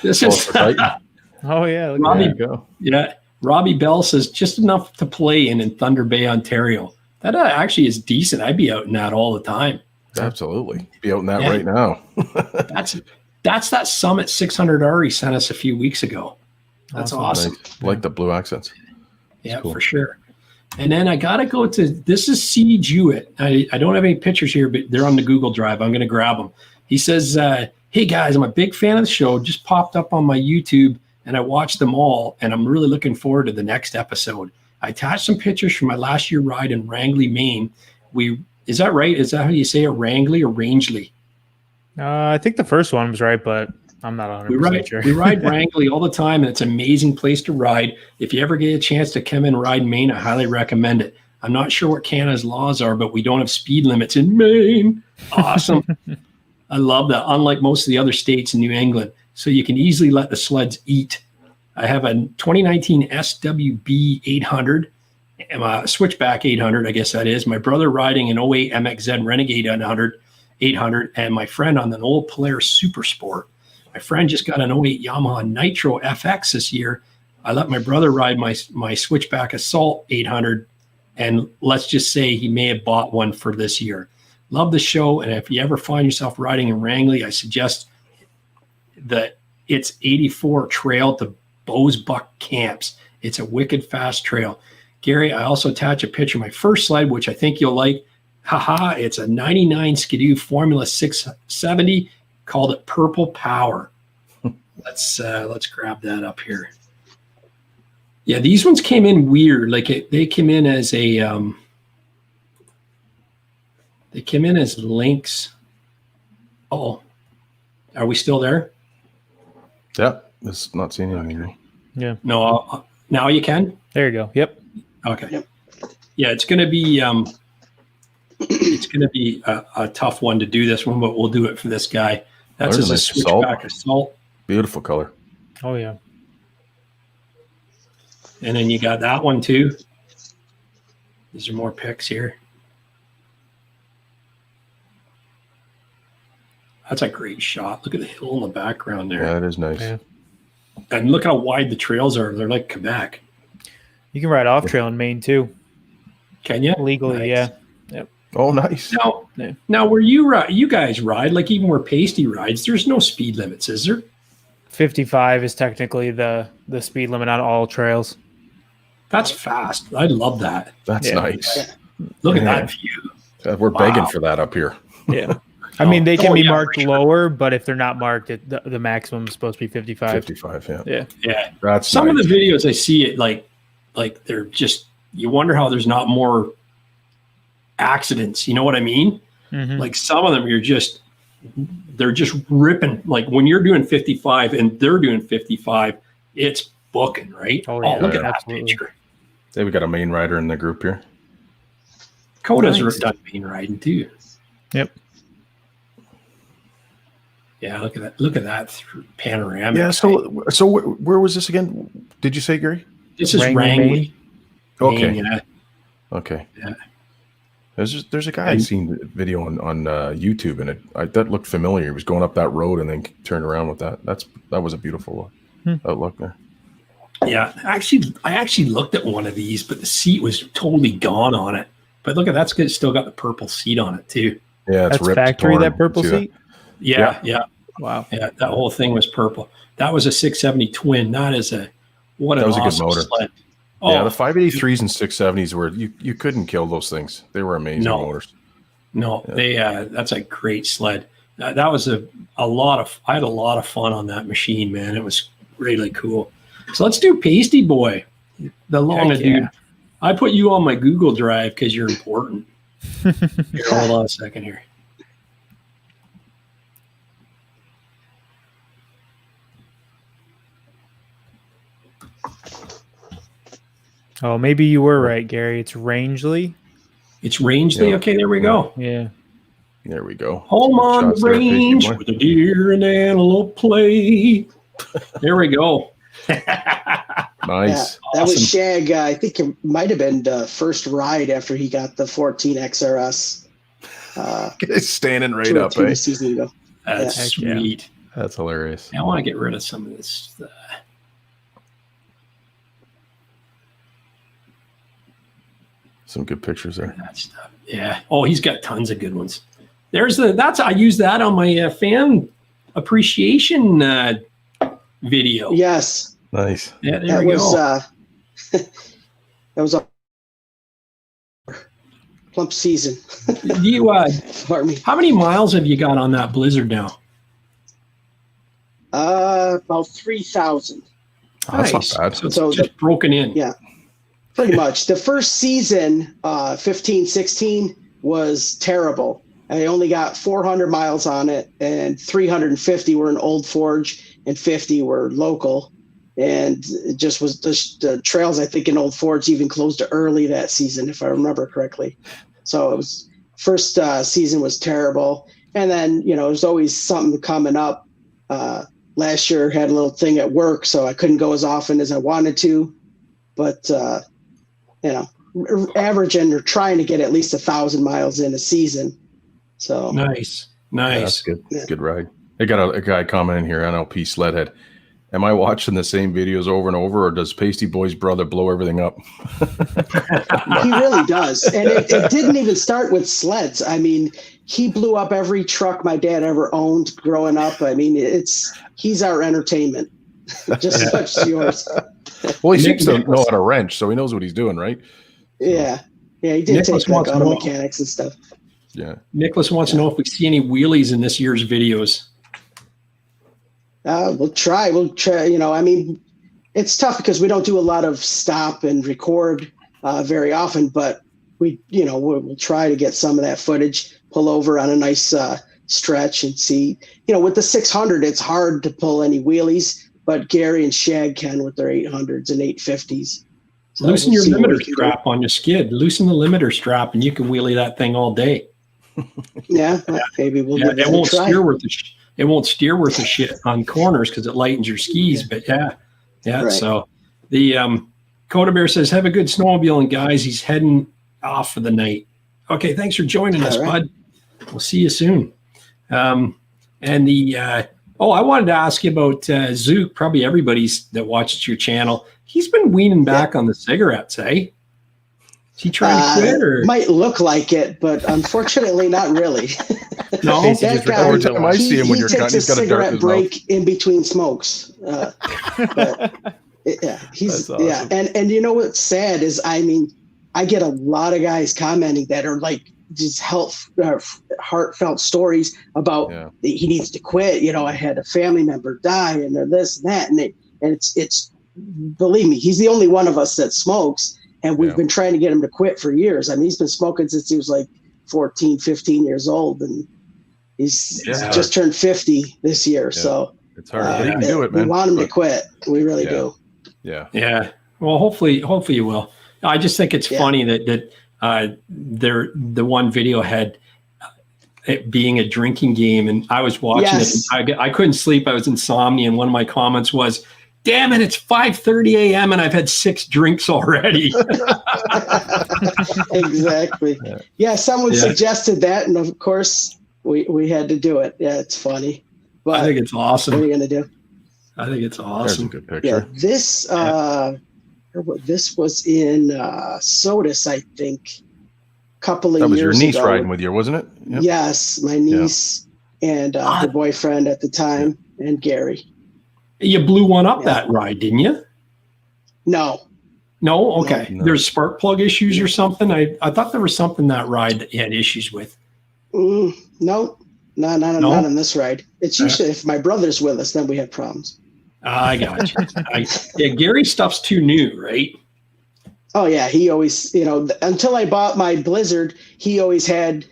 This is oh yeah, Robbie, go. Yeah, Robbie Bell says just enough to play in Thunder Bay, Ontario. That actually is decent. I'd be out in that all the time. Absolutely, be out in that right now. that's that Summit 600R he sent us a few weeks ago. That's awesome. Like the blue accents. Yeah, cool. for sure. And then I got to go to, this is C. Jewett. I don't have any pictures here, but they're on the Google Drive. I'm going to grab them. He says, hey guys, I'm a big fan of the show. Just popped up on my YouTube and I watched them all. And I'm really looking forward to the next episode. I attached some pictures from my last year ride in Rangeley, Maine. Is that right? Is that how you say it? Rangeley or Rangeley? I think the first one was right, but I'm not 100% sure. We ride Rangeley all the time, and it's an amazing place to ride. If you ever get a chance to come and ride Maine, I highly recommend it. I'm not sure what Canada's laws are, but we don't have speed limits in Maine. Awesome. I love that, unlike most of the other states in New England. So you can easily let the sleds eat. I have a 2019 SWB 800, Switchback 800, I guess that is. My brother riding an 08 MXZ Renegade 800, and my friend on an old Polaris Super Sport. My friend just got an 08 Yamaha Nitro FX this year. I let my brother ride my Switchback Assault 800, and let's just say he may have bought one for this year. Love the show, and if you ever find yourself riding in Rangeley, I suggest that it's 84 trail to Bosebuck Camps. It's a wicked fast trail. Gary, I also attach a picture of my first sled, which I think you'll like. Haha, it's a 99 Skidoo Formula 670. Called it Purple Power. Let's grab that up here. Yeah, these ones came in weird. Like they came in as a they came in as links. Oh, are we still there? Yeah, it's not seeing anything. Yeah. No, now you can. There you go. Yep. Okay. Yep. Yeah, it's gonna be a tough one to do this one, but we'll do it for this guy. That's a Switchback Assault. Beautiful color. Oh, yeah. And then you got that one, too. These are more pics here. That's a great shot. Look at the hill in the background there. Yeah, that is nice. Yeah. And look how wide the trails are. They're like Quebec. You can ride off trail in Maine, too. Can you? Legally, nice. Yeah. Yep. Oh, nice. Now where you guys ride, like even where Pasty rides, there's no speed limits, is there? 55 is technically the speed limit on all trails. That's fast. I love that. That's nice. Look at that view. We're begging for that up here. Yeah. I mean, they can be marked lower, but if they're not marked, the maximum is supposed to be 55. 55, yeah. Yeah. That's some nice. of the videos I see it like they're just, you wonder how there's not more accidents. You know what I mean? Mm-hmm. Like some of them they're just ripping. Like when you're doing 55 and they're doing 55, it's booking, right? Oh, yeah, look at absolutely. that picture. Hey, we got a main rider in the group here. Coda's done main riding too. Yep. Yeah, look at that through panoramic. Yeah, so where was this again? Did you say, Gary? This is Rangeley, Rangeley. Okay. Maine, Okay. Yeah. There's a guy I seen a video on YouTube, and that looked familiar. He was going up that road and then turned around with that. That was a beautiful outlook there. Yeah, I actually looked at one of these, but the seat was totally gone on it. But look at that's good. It's still got the purple seat on it too. Yeah, it's That's ripped, factory, torn. that purple seat? Yeah. Wow. Yeah, that whole thing was purple. That was a 670 twin. That was a good awesome motor. sled. Yeah, the 583s and 670s were you couldn't kill those things. They were amazing motors. No, that's a great sled. That was I had a lot of fun on that machine, man. It was really cool. So let's do Paisteboy, the Longa dude. I put you on my Google Drive because you're important. Here, hold on a second here. Oh, maybe you were right, Gary. It's Rangeley. It's Rangeley. Yeah. Okay, there we go. Yeah. There we go. Home on Shots the there, range Paisteboy. with a deer and antelope play. There we go. Nice. That was Shag. I think it might have been the first ride after he got the 14 XRS. It's standing right up, two eh? seasons ago. That's sweet. That's hilarious. I want to get rid of some of this. Some good pictures there. That stuff. Yeah. Oh, he's got tons of good ones. I use that on my fan appreciation video. Yes. Nice. Yeah, there we go. That was a plump season. You Pardon me. how many miles have you got on that Blizzard now? About 3,000. Oh, that's not bad. So it's just broken in. Yeah. Pretty much. The first season, 15, 16, was terrible. I only got 400 miles on it, and 350 were in Old Forge, and 50 were local. And it just was the trails, I think, in Old Forge even closed early that season, if I remember correctly. So it was first season was terrible. And then, there's always something coming up. Last year had a little thing at work, so I couldn't go as often as I wanted to. But averaging or trying to get at least 1,000 miles in a season. So Nice. Yeah, that's good. Yeah. Good ride. I got a guy commenting here, NLP Sledhead. Am I watching the same videos over and over, or does Paisteboy's brother blow everything up? He really does. And it didn't even start with sleds. I mean, he blew up every truck my dad ever owned growing up. I mean, he's our entertainment, just as much as yours. Well, he seems to know how to wrench, so he knows what he's doing, right? Yeah. Yeah, he did Nicholas take auto wants mechanics and stuff. Yeah. Nicholas wants to know if we see any wheelies in this year's videos. We'll try. I mean, it's tough because we don't do a lot of stop and record very often, but we'll try to get some of that footage, pull over on a nice stretch and see. With the 600, it's hard to pull any wheelies, but Gary and Shag can with their 800s and 850s. So Loosen your limiter strap on your skid. Loosen the limiter strap, and you can wheelie that thing all day. Yeah, maybe we'll give it won't a try. steer worth it won't steer worth a shit on corners because it lightens your skis. But yeah. Right. So the Coda Bear says, "Have a good snowmobiling, guys." He's heading off for the night. Okay, thanks for joining us, bud. We'll see you soon. And I wanted to ask you about Zook. Probably everybody's that watches your channel. He's been weaning back on the cigarettes, eh? Is he trying to quit, or might look like it, but unfortunately, not really. No, that guy, every time I see him when you're he cutting, takes he's a got a dart in cigarette his break in between smokes. He's awesome. yeah, and you know what's sad is, I mean, I get a lot of guys commenting that are like just heartfelt stories about he needs to quit. I had a family member die, and this and that, and it's believe me, he's the only one of us that smokes. And we've been trying to get him to quit for years. I mean, he's been smoking since he was like 14, 15 years old. And he's just turned 50 this year. Yeah. So it's hard. But he can do it, man. We want him to quit. We really do. Yeah. Yeah. Well, hopefully you will. I just think it's funny that the one video had it being a drinking game. And I was watching it. And I couldn't sleep. I was insomnia. And one of my comments was, damn it, it's 5:30 a.m. and I've had 6 drinks already. Exactly. Yeah, someone suggested that, and of course we had to do it. Yeah, it's funny. But I think it's awesome. what are you gonna do? I think it's There's a awesome. good Yeah, picture. this was in Sodus, I think, a couple of That was years your niece ago. riding with you, wasn't it? Yep. Yes, my niece and her boyfriend at the time, and Gary. You blew one up that ride, didn't you? No, No? Okay. No. There's spark plug issues or something? I thought there was something that ride that you had issues with. no, not on this ride. It's usually if my brother's with us, then we have problems. I got you. Gary's stuff's too new, right? Oh yeah, he always, until I bought my Blizzard, he always had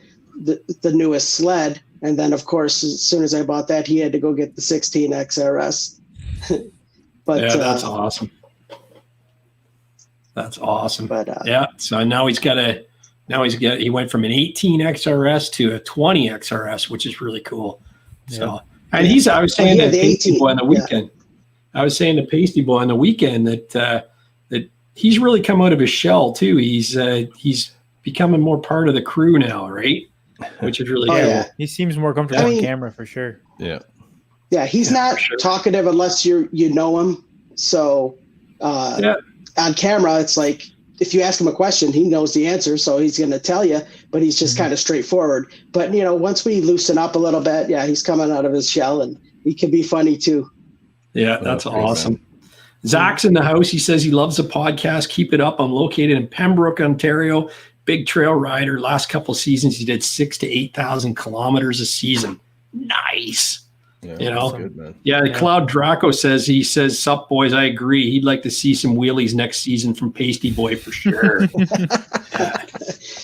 the newest sled, and then of course, as soon as I bought that, he had to go get the 16 XRS. But Yeah, that's awesome. That's awesome. But yeah, so now he went from an 18 XRS to a 20 XRS, which is really cool. So, and I was saying to Paisteboy on the weekend. I was saying to Paisteboy on the weekend that he's really come out of his shell too. He's becoming more part of the crew now, right? Which is really cool. Yeah. He seems more comfortable on camera for sure. Yeah. Yeah, he's not talkative unless you know him. So on camera, it's like if you ask him a question, he knows the answer, so he's going to tell you. But he's just kind of straightforward. But once we loosen up a little bit, he's coming out of his shell, and he can be funny too. Yeah, that's awesome. Zach's in the house. He says he loves the podcast. Keep it up. I'm located in Pembroke, Ontario. Big trail rider. Last couple of seasons, he did 6,000 to 8,000 kilometers a season. Nice. Yeah, that's good, man. Yeah, Cloud Draco says, sup boys, I agree. He'd like to see some wheelies next season from Paisteboy for sure.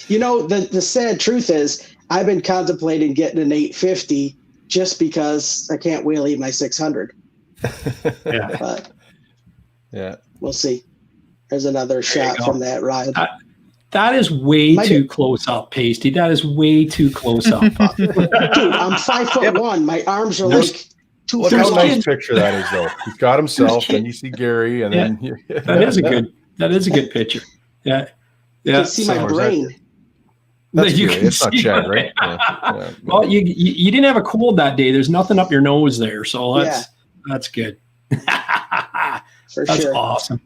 The sad truth is I've been contemplating getting an 850 just because I can't wheelie my 600. But we'll see. There's another shot from that ride. That is way too close up, Pasty. That is way too close up. Dude, I'm 5'1". My arms are like 2 Look feet how long. nice picture that is, though. He's got himself, and you see Gary, and then that is a good picture. Yeah, You can see my brain. It's not Chad, right? Yeah. Well, you didn't have a cold that day. There's nothing up your nose there, so that's good. That's sure. awesome.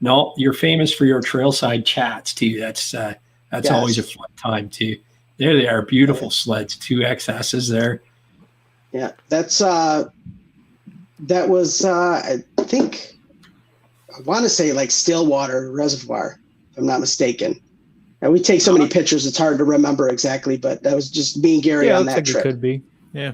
No, you're famous for your trailside chats too. That's always a fun time too. There they are, beautiful sleds, 2 XSs there. Yeah, that was I think I want to say like Stillwater Reservoir, if I'm not mistaken. And we take so many pictures, it's hard to remember exactly, but that was just me and Gary on that trip. It could be. Yeah.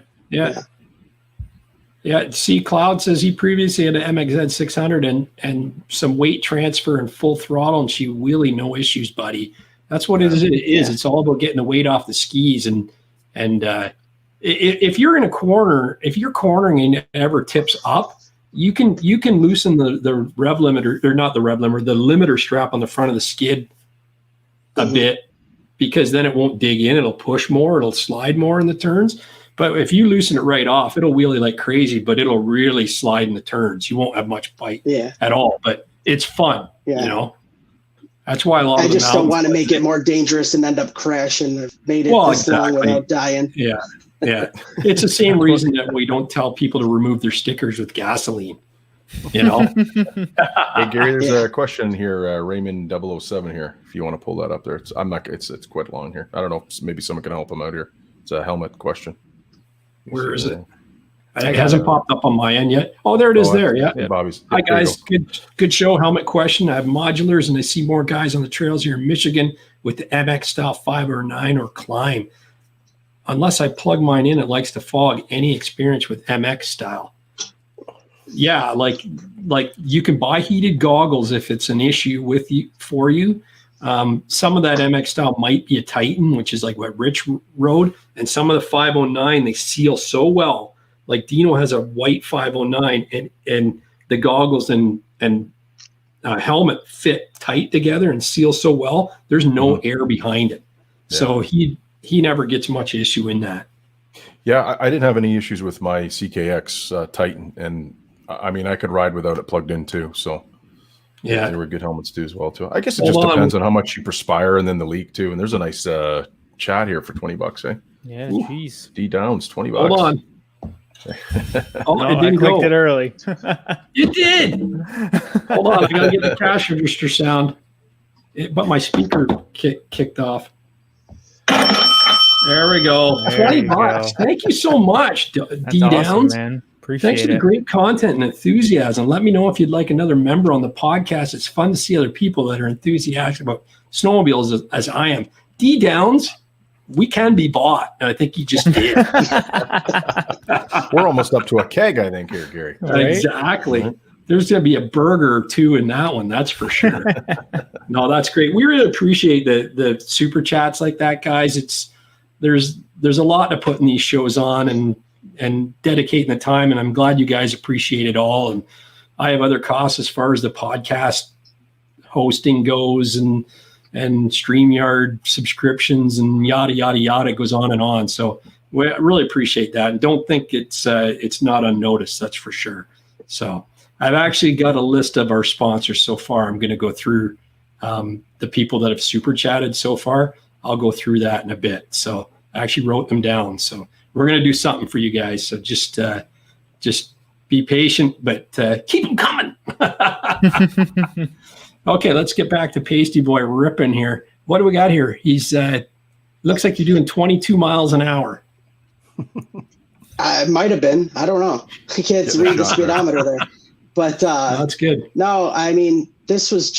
See, Cloud says he previously had an MXZ 600 and some weight transfer and full throttle, and she wheelie no issues, buddy. That's what it is. It's all about getting the weight off the skis, and if you're in a corner, if you're cornering and it ever tips up, you can loosen the rev limiter, or not the rev limiter, the limiter strap on the front of the skid a bit, because then it won't dig in. It'll push more. It'll slide more in the turns. But if you loosen it right off, it'll wheelie like crazy, but it'll really slide in the turns. You won't have much bite at all, but it's fun. That's why a lot of I just don't want to make it more dangerous and end up crashing. I've made it this long without dying. Yeah. It's the same reason that we don't tell people to remove their stickers with gasoline. Hey Gary, there's a question here, Raymond 007 here. If you want to pull that up there, it's quite long here. I don't know. Maybe someone can help him out here. It's a helmet question. Where is it? It hasn't popped up on my end yet. Oh, there it is. There, yeah. Bobby's. Hi guys, good show. Helmet question. I have modulars, and I see more guys on the trails here in Michigan with the MX style 5 or 9 or Climb. Unless I plug mine in, it likes to fog. Any experience with MX style? Yeah, like you can buy heated goggles if it's an issue for you. Some of that MX style might be a Titan, which is like what Rich rode, and some of the 509 they seal so well. Like Dino has a white 509, and the goggles and helmet fit tight together and seal so well. There's no air behind it, so he never gets much issue in that. Yeah, I didn't have any issues with my CKX Titan, and I mean, I could ride without it plugged in too. So Yeah. they were good helmets too as well too. I guess it Hold just on. depends on how much you perspire and then the leak too. And there's a nice chat here for $20, eh? Yeah, jeez. D Downs, $20. Hold on. Oh, No, it I didn't clicked go. it early. It did. Hold on, I gotta get the cash register sound. But my speaker kicked off. There we go. There you $20. go. Thank you so much, D That's Downs. awesome, man. Appreciate Thanks for the it. great content and enthusiasm. Let me know if you'd like another member on the podcast. It's fun to see other people that are enthusiastic about snowmobiles as I am. D Downs, we can be bought. And I think he just did. We're almost up to a keg, I think, here, Gary. Right? Exactly. There's going to be a burger or two in that one. That's for sure. No, that's great. We really appreciate the super chats like that, guys. There's a lot to put in these shows on and dedicating the time. And I'm glad you guys appreciate it all. And I have other costs as far as the podcast hosting goes and StreamYard subscriptions and yada, yada, yada. It goes on and on. So we really appreciate that. And don't think it's not unnoticed. That's for sure. So I've actually got a list of our sponsors so far. I'm going to go through the people that have super chatted so far. I'll go through that in a bit. So I actually wrote them down. So we're going to do something for you guys. So just be patient, but keep them coming. Okay, let's get back to Paisteboy ripping here. What do we got here? He's looks like you're doing 22 miles an hour. I might have been. I don't know. I can't read the speedometer there. But No, that's good. no, I mean, this was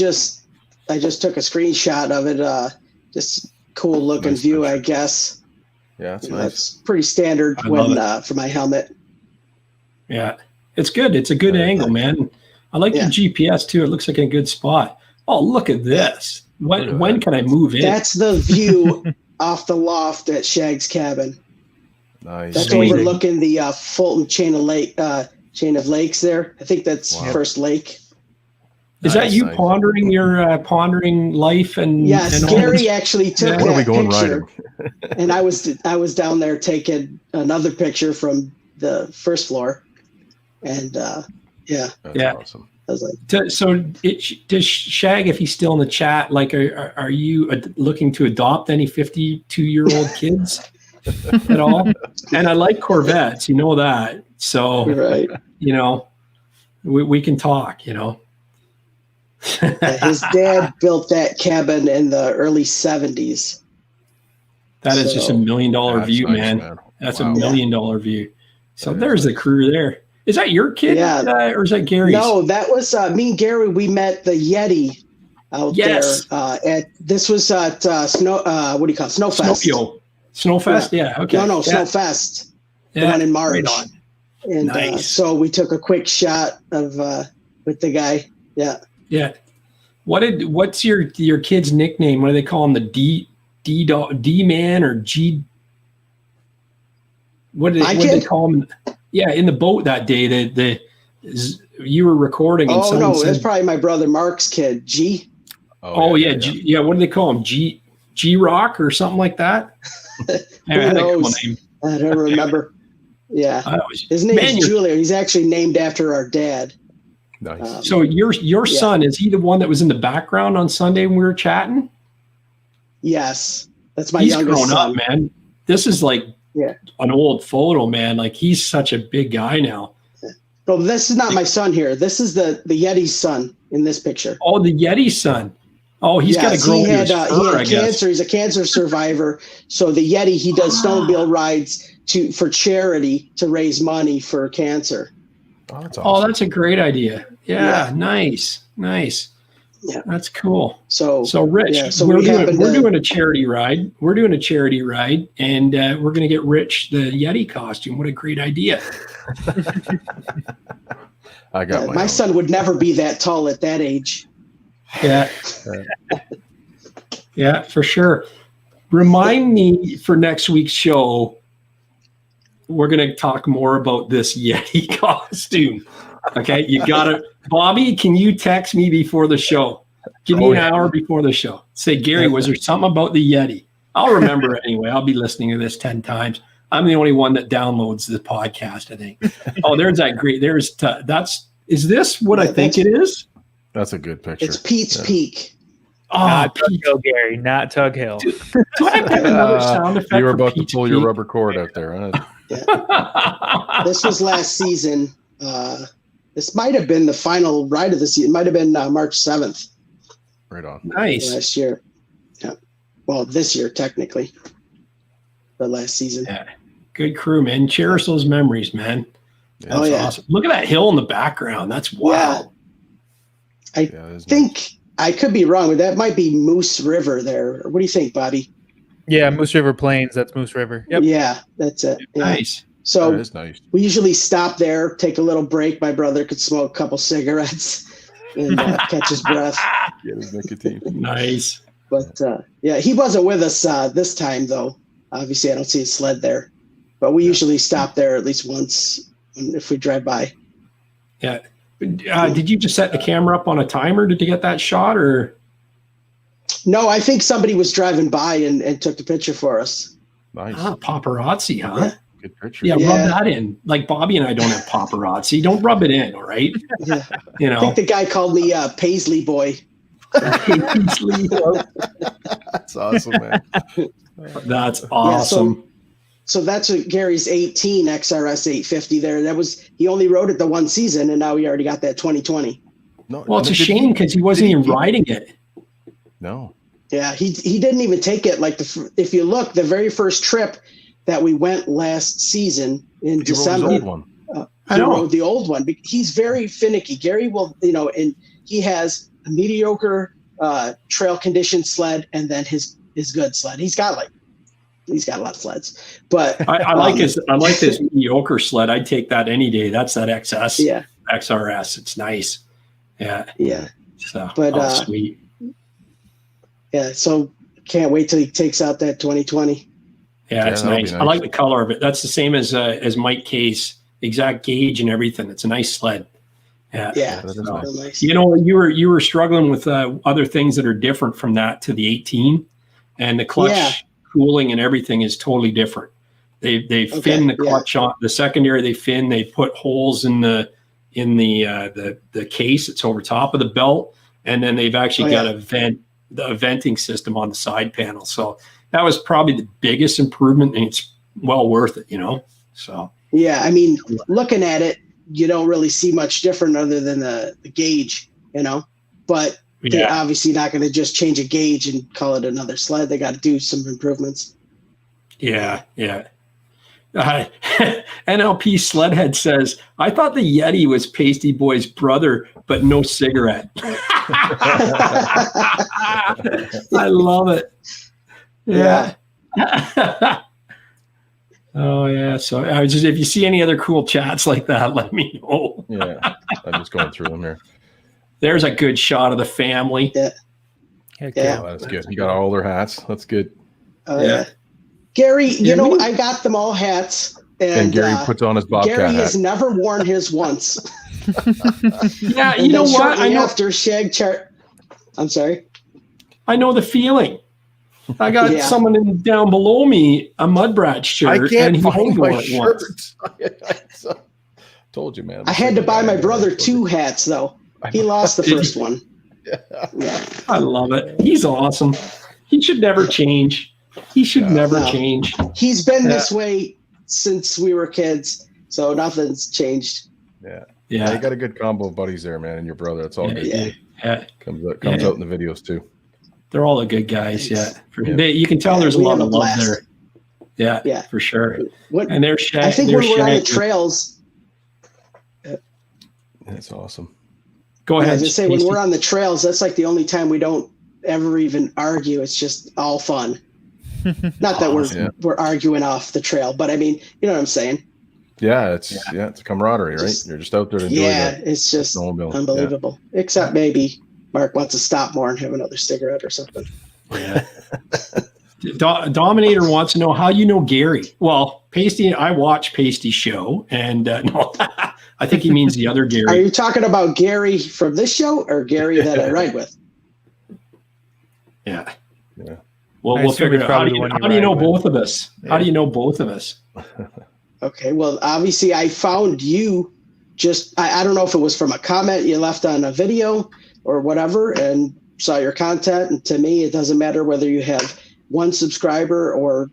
I just took a screenshot of it. Just cool looking Nice view, picture. I guess. Yeah, that's You know, nice. it's pretty standard I love when for my helmet. Yeah, it's good. It's a good Very angle, man. I like Yeah. the GPS too. It looks like a good spot. Oh, look at this. When can I move in? That's the view off the loft at Shag's cabin. Nice. That's Amazing. overlooking the Fulton chain of lakes there. I think that's Wow. First Lake. Is that you Nice. pondering your pondering life and Yes, and all Gary this? actually took Yeah. When are we that going picture, riding? and I was down there taking another picture from the first floor, and yeah, That's Yeah. awesome. I was like, So does Shag, if he's still in the chat, like are you looking to adopt any 52-year-old kids at all? And I like Corvettes, you know that. So right. you know, we can talk. You know. His dad built that cabin in the early 70s. That is just $1 million That's view, nice, man. That's Wow. $1 million view. So That is there's the crew there. Is that your kid, Yeah. or is that Gary's? No, that was me and Gary. We met the Yeti out Yes. there. This was at what do you call it? Snowfest. Snowfest. Yeah. Okay. No, yeah. Snowfest. Yeah. The one in March. Right on. And Nice. so we took a quick shot of with the guy. Yeah. Yeah. What's your kid's nickname? What do they call him? The D man or G? What do they call him? Yeah, in the boat that day, you were recording. And Oh someone no, said, that's probably my brother Mark's kid, G. Oh yeah. G, what do they call him? G Rock or something like that. Who had a cool knows? name. I don't remember. Yeah. His name Man, is Julio. He's actually named after our dad. Nice. So your son, is he the one that was in the background on Sunday when we were chatting? Yes. That's my He's youngest grown son. up, man. This is like Yeah. an old photo, man. Like he's such a big guy now. No, this is not my son here. This is the Yeti's son in this picture. Oh, the Yeti son. Oh, he's got to Yes, grow he his had, fur, he I had guess. cancer. He's a cancer survivor. So the Yeti, he does snowmobile rides for charity to raise money for cancer. Oh, that's Oh, awesome. that's a great idea. Yeah, Yeah. Nice. Yeah. That's cool. So Rich, yeah, so we're we happened to- doing a charity ride. We're doing a charity ride, and we're going to get Rich the Yeti costume. What a great idea! I got my own. son would never be that tall at that age. Yeah, yeah, for sure. Remind me for next week's show. We're going to talk more about this Yeti costume. Okay, you got it, Bobby. Can you text me before the show? Give me an hour before the show. Say, Gary, was there something about the Yeti? I'll remember it anyway. I'll be listening to this 10 times. I'm the only one that downloads the podcast, I think. Oh, there's that great. Is this what I think it is? That's a good picture. It's Pete's Peak. Oh, Not Tug Hill, Gary. Not Tug Hill. do I have to have another sound effect? You were for about to Pete's pull your Peak? rubber cord out there, huh? Yeah. This was last season. This might have been the final ride of the season. It might have been March 7th Right on. Nice. last year. Yeah. Well, this year, technically. The last season. Yeah. Good crew, man. Cherish those memories, man. Yeah, That's Oh, yeah. awesome. Look at that hill in the background. That's wild. I yeah, it is think I could be wrong, but that might be Moose River there. What do you think, Bobby? Yeah, Moose River Plains. That's Moose River. Yep. Yeah, that's it. Yeah. Nice. That So is nice. we usually stop there, take a little break. My brother could smoke a couple cigarettes and catch his breath. Get his nicotine. Nice. But yeah, he wasn't with us this time, though. Obviously, I don't see his sled there. But we usually stop there at least once if we drive by. Yeah. Did you just set the camera up on a timer to get that shot, or? No, I think somebody was driving by and took the picture for us. Nice. Paparazzi, huh? Yeah. Good picture. Yeah, Yeah. rub that in. Like Bobby and I don't have paparazzi. Don't rub it in, all right? Yeah. You I know. think the guy called me Paisley Boy. That's awesome, man. That's awesome. So that's what Gary's 18 XRS 850 there. He only rode it the one season, and now he already got that 2020. No, Well, it's a did he- shame because he wasn't did he- even riding it. No. Yeah, he didn't even take it. Like if you look, the very first trip that we went last season in He rode his December, old one. I he know. rode the old one. He's very finicky. Gary will, and he has a mediocre trail condition sled, and then his good sled. He's got a lot of sleds, but I like his mediocre sled. I'd take that any day. That's that XS. Yeah. XRS. It's nice. Yeah. Yeah. So But, sweet. Yeah. So can't wait till he takes out that 2020. Yeah, it's that'll be nice. I nice. like the color of it. That's the same as Mike K's exact gauge and everything. It's a nice sled. Yeah. Yeah. that is So, nice. Real nice. You know, you were struggling with other things that are different from that to the 18, and the clutch Yeah. cooling and everything is totally different. They fin the clutch on the secondary. They fin. They put holes in the case. It's over top of the belt, and then they've actually got a venting system on the side panel. So that was probably the biggest improvement, and it's well worth it. You know. So Yeah. I mean, looking at it, you don't really see much different other than the gauge, but they're obviously not going to just change a gauge and call it another sled. They got to do some improvements. yeah. NLP Sledhead says, I thought the Yeti was Paisteboy's brother, but no cigarette. I love it. Yeah. Oh, yeah. So if you see any other cool chats like that, let me know. Yeah. I'm just going through them here. There's a good shot of the family. Yeah. Heck Yeah. Oh, that's good. You got all their hats. That's good. Yeah. Gary, I got them all hats. And Gary puts on his Bobcat Gary hat. has never worn his once. Yeah, And you know then what? shortly I know. after Shag Chart. I'm sorry. I know the feeling. I got Yeah. someone down below me a MUDBRATS shirt. I can't and he find wore my it shirt. once. Told you, man. I had to buy my brother 2 hats, though. He lost the first one. Yeah. I love it. He's awesome. He should never change. He should never No. change. He's been this way since we were kids, so nothing's changed. Yeah. Yeah. You got a good combo of buddies there, man, and your brother. That's all good. Yeah. Yeah. Comes out Yeah. in the videos too. They're all the good guys. Yeah. Yeah. You can tell there's a we lot have of a love blast. there. Yeah. Yeah. For sure. What, And they're I think when we're on the Shag- trails, That's awesome. Go I ahead. was just say when Casey. we're on the trails, that's like the only time we don't ever even argue. It's just all fun. Not that Yeah. we're arguing off the trail, but I mean, you know what I'm saying? Yeah, it's a camaraderie, right? Just- You're just out there to enjoy Yeah, that. it's just Snowmobile. unbelievable. Except maybe Mark wants to stop more and have another cigarette or something. Yeah. Dominator wants to know how you know Gary. Well, Pasty, I watch Pasty's show, and no, I think he means the other Are Gary. you talking about Gary from this show or Gary that I ride with? Yeah. Yeah. Well, I we'll assume figure it's it out. probably the one How do you ride know with. both of us? How do you know both of us? Okay, well, obviously I found you just, I don't know if it was from a comment you left on a video or whatever, and saw your content. And to me, it doesn't matter whether you have 1 subscriber or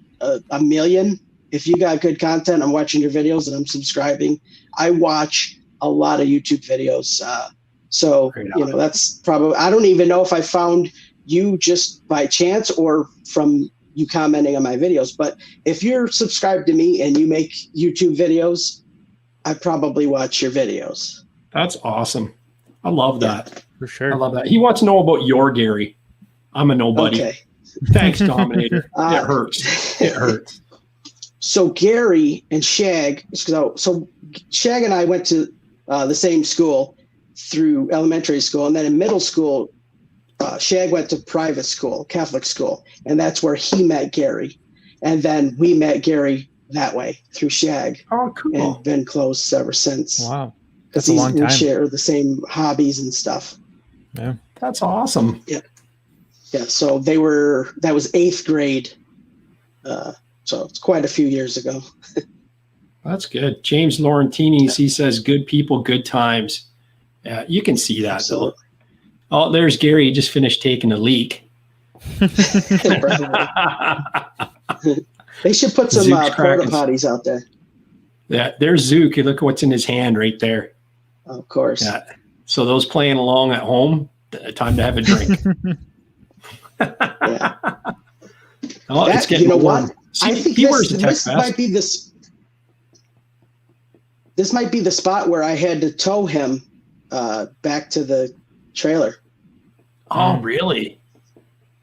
a million. If you got good content, I'm watching your videos and I'm subscribing. I watch a lot of YouTube videos. So, that's probably, I don't even know if I found you just by chance or from you commenting on my videos. But if you're subscribed to me and you make YouTube videos, I probably watch your videos. That's awesome. I love that. For sure. I love that. He wants to know about your Gary. I'm a nobody. Okay. Thanks, Dominator. It hurts. It hurts. So Gary and Shag, so Shag and I went to the same school through elementary school, and then in middle school, Shag went to private school, Catholic school, and that's where he met Gary. And then we met Gary that way through Shag. Oh, cool. And been close ever since. Wow. Because That's a long we time. share the same hobbies and stuff. Yeah. That's awesome. Yeah. So that was 8th grade. So it's quite a few years ago. That's good. James Laurentini, he says, good people, good times. Yeah, you can see that. Absolutely. Though. Oh, there's Gary. He just finished taking a leak. They should put some Zook's porta cracking. potties out there. Yeah, there's Zook. Look what's in his hand right there. Of course. Yeah. So those playing along at home, time to have a drink. Yeah. Oh, it's getting you know warm. what? See, I think he wears a tech this vest. might be this might be the spot where I had to tow him back to the trailer. Oh, really?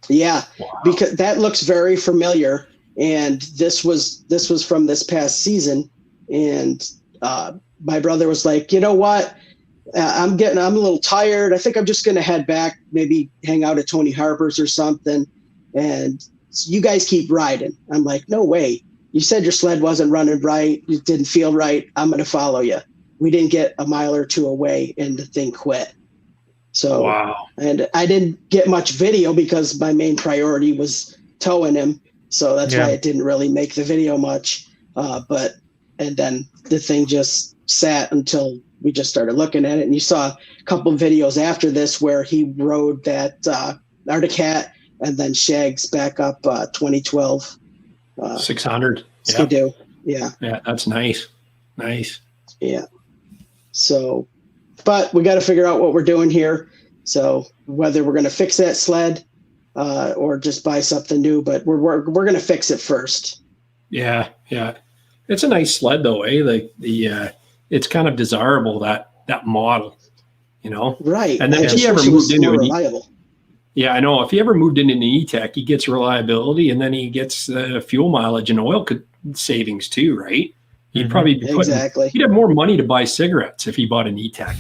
Yeah, Wow. because that looks very familiar. And this was from this past season. And my brother was like, you know what? I'm a little tired. I think I'm just going to head back, maybe hang out at Tony Harper's or something. And you guys keep riding. I'm like, no way. You said your sled wasn't running right. It didn't feel right. I'm going to follow you. We didn't get a mile or two away and the thing quit. So, Wow. and I didn't get much video because my main priority was towing him. So that's why it didn't really make the video much. And then the thing just sat until we just started looking at it. And you saw a couple of videos after this where he rode that Arctic Hat and then Shag's back up 2012. 600. Yeah. SkiDoo. Yeah. Yeah, that's nice. Nice. Yeah. So, but we got to figure out what we're doing here. So whether we're going to fix that sled or just buy something new, but we're going to fix it first. Yeah, yeah. It's a nice sled though, eh? Like it's kind of desirable that model, you know. Right. And then I if just he ever wish it moved was into more an reliable. yeah, I know. If he ever moved into an E-Tech, he gets reliability, and then he gets fuel mileage and oil savings too, right? He'd probably be Exactly. He'd have more money to buy cigarettes if he bought an E-Tech.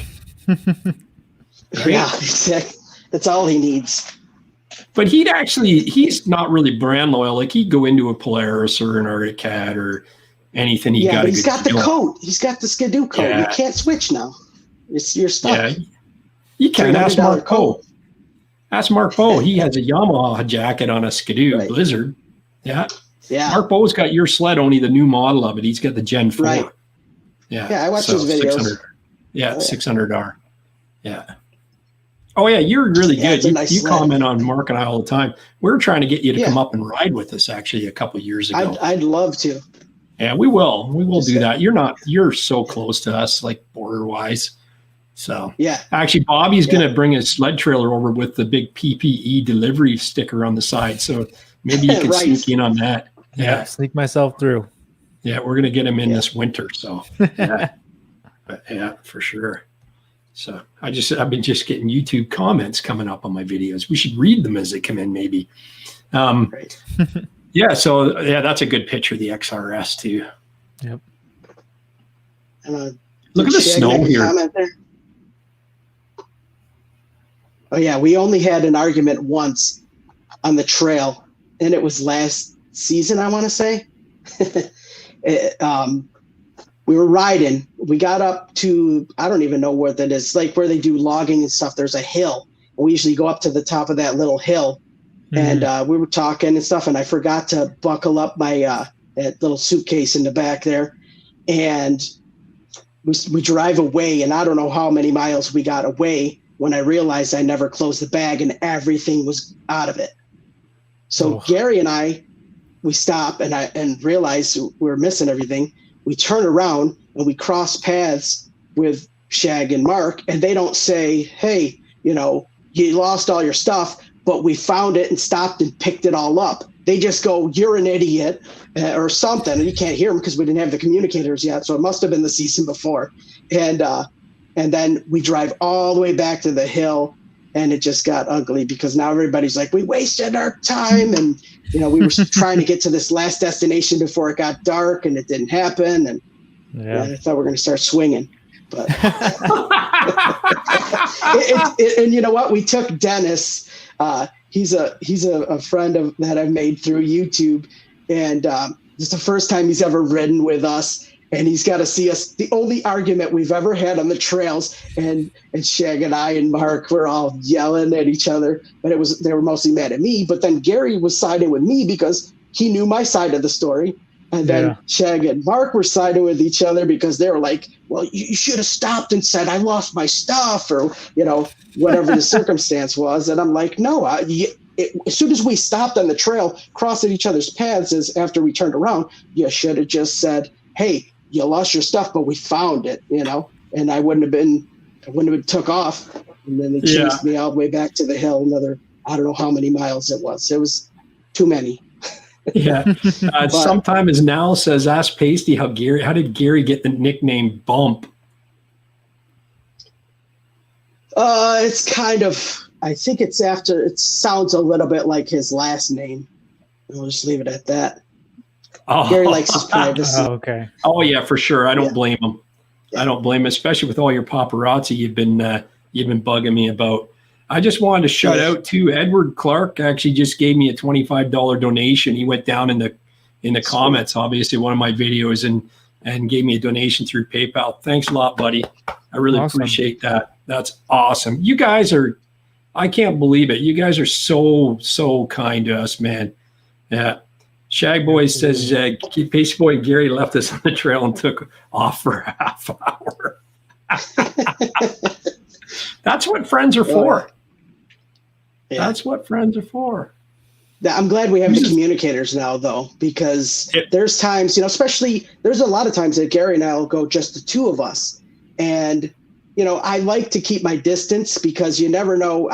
Yeah, exactly. That's all he needs. But he's not really brand loyal. Like he'd go into a Polaris or an Arctic Cat or anything. Yeah, but a he's good got the deal on. coat. He's got the SkiDoo coat. Yeah. You can't switch now. You're stuck. Yeah, you can ask $300 Mark Poe. coat. Ask Mark Poe. He has a Yamaha jacket on a SkiDoo Right. Blizzard. Yeah. Yeah. Mark Poe's got your sled, only the new model of it. He's got the Gen 4. Right. Yeah. Yeah, I watch his videos. 600. Yeah, Oh, yeah. 600R. Yeah. Oh, yeah, you're really Yeah, good. it's a You, nice you sled. comment on Mark and I all the time. We were trying to get you to Yeah. come up and ride with us actually a couple years ago. I'd love to. Yeah, we will. We will Just do that- that. You're so close to us, like border wise. So Yeah. actually, Bobby's going to bring his sled trailer over with the big PPE delivery sticker on the side. So maybe you can Right. sneak in on that. Yeah. Sneak myself through. Yeah. We're going to get him in Yeah. this winter. So yeah, but, yeah, for sure. So I've been just getting YouTube comments coming up on my videos. We should read them as they come in, maybe. Right. Yeah. So yeah, that's a good picture of the XRS too. Yep. Look at the did Shag snow make a here. comment there? Oh yeah, we only had an argument once on the trail, and it was last season, I want to say. We were riding. We got up to, I don't even know where that is, like where they do logging and stuff. There's a hill. We usually go up to the top of that little hill, and we were talking and stuff, and I forgot to buckle up my that little suitcase in the back there, and we drive away, and I don't know how many miles we got away when I realized I never closed the bag and everything was out of it. So Gary and we stop and realize we're missing everything. We turn around and we cross paths with Shag and Mark, and they don't say, hey, you lost all your stuff, but we found it and stopped and picked it all up. They just go, you're an idiot or something. And you can't hear them because we didn't have the communicators yet. So it must have been the season before. And then we drive all the way back to the hill, and it just got ugly because now everybody's like, we wasted our time. And, we were trying to get to this last destination before it got dark, and it didn't happen. And I thought we were going to start swinging. But and you know what? We took Dennis. He's a friend that I've made through YouTube, and it's the first time he's ever ridden with us, and he's got to see us. The only argument we've ever had on the trails, and Shag and I and Mark were all yelling at each other, but they were mostly mad at me. But then Gary was siding with me because he knew my side of the story. And then Shag and Mark were siding with each other because they were like, well, you should have stopped and said, I lost my stuff, or, whatever the circumstance was. And I'm like, no, as soon as we stopped on the trail, crossing each other's paths after we turned around, you should have just said, hey, you lost your stuff, but we found it, and I wouldn't have been took off. And then they chased me all the way back to the hill, another, I don't know how many miles it was. It was too many. Sometime as now says, ask Pasty how did Gary get the nickname Bump? It's kind of, I think it sounds a little bit like his last name. We'll just leave it at that. Gary likes his privacy. Okay. Oh yeah, for sure. I don't blame him. I don't blame him, especially with all your paparazzi you've been bugging me about. I just wanted to shout out to Edward Clark. Actually, just gave me a $25 donation. He went down in the comments, obviously one of my videos, and gave me a donation through PayPal. Thanks a lot, buddy. I really appreciate that. That's awesome. You guys are, I can't believe it. You guys are so kind to us, man. Yeah. Shag Boy says, Paisteboy Gary left us on the trail and took off for a half hour. That's what friends are for. Yeah. That's what friends are for. I'm glad we have the communicators now, though, because there's times, especially there's a lot of times that Gary and I will go just the two of us. And, I like to keep my distance because you never know.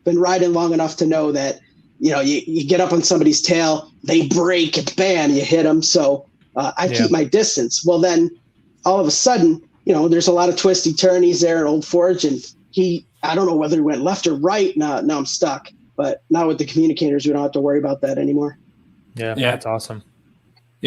Been riding long enough to know that, you get up on somebody's tail, they break, and bam, you hit them. So I keep my distance. Well, then all of a sudden, there's a lot of twisty turnies there at Old Forge, and I don't know whether he went left or right. Now I'm stuck. But now with the communicators, we don't have to worry about that anymore. Yeah, that's awesome.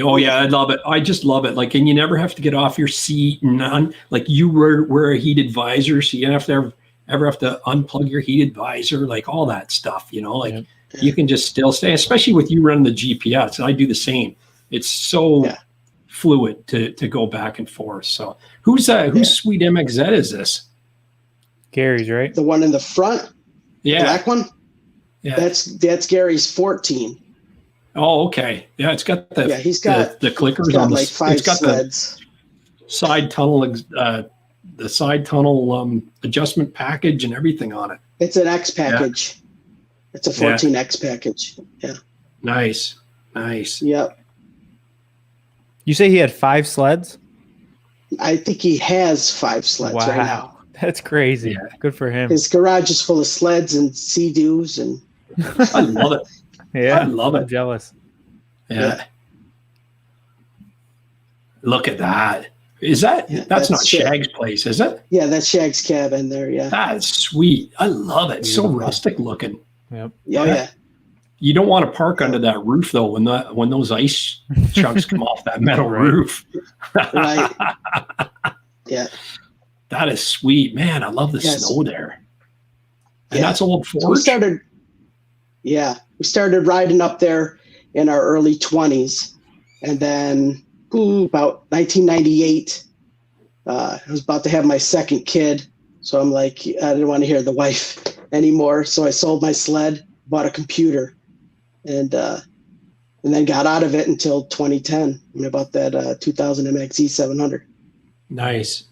Oh yeah, I love it. I just love it. Like, and you never have to get off your seat, and like you wear a heated visor, so you don't have to ever have to unplug your heated visor, like all that stuff. You can just still stay, especially with you running the GPS. I do the same. It's so fluid to go back and forth. So whose sweet MXZ is this? Gary's, right? The one in the front? Yeah. Black one? Yeah. That's Gary's 14. Oh, okay. Yeah, it's got he's got the clickers he's got on like 5 sleds. The side tunnel adjustment package and everything on it. It's an X package. Yeah. It's a 14X package. Yeah. Nice. Yep. You say he had 5 sleds? I think he has 5 sleds right now. That's crazy. Yeah. Good for him. His garage is full of sleds and SkiDoos, and I love it. Yeah, I love it. I'm jealous. Yeah. Look at that. Is that that's not Shag's place, is it? Yeah, that's Shag's cabin there. Yeah. That's sweet. I love it. So rustic looking. Yep. Yeah. You don't want to park under that roof though when those ice chunks come off that metal roof. Right. Yeah. That is sweet, man. I love the snow there. And that's Old Forge. So we started riding up there in our early 20s, and then about 1998, I was about to have my second kid. So I'm like, I didn't want to hear the wife anymore. So I sold my sled bought a computer, and then got out of it until 2010 when I bought that 2000 MXE 700. Nice.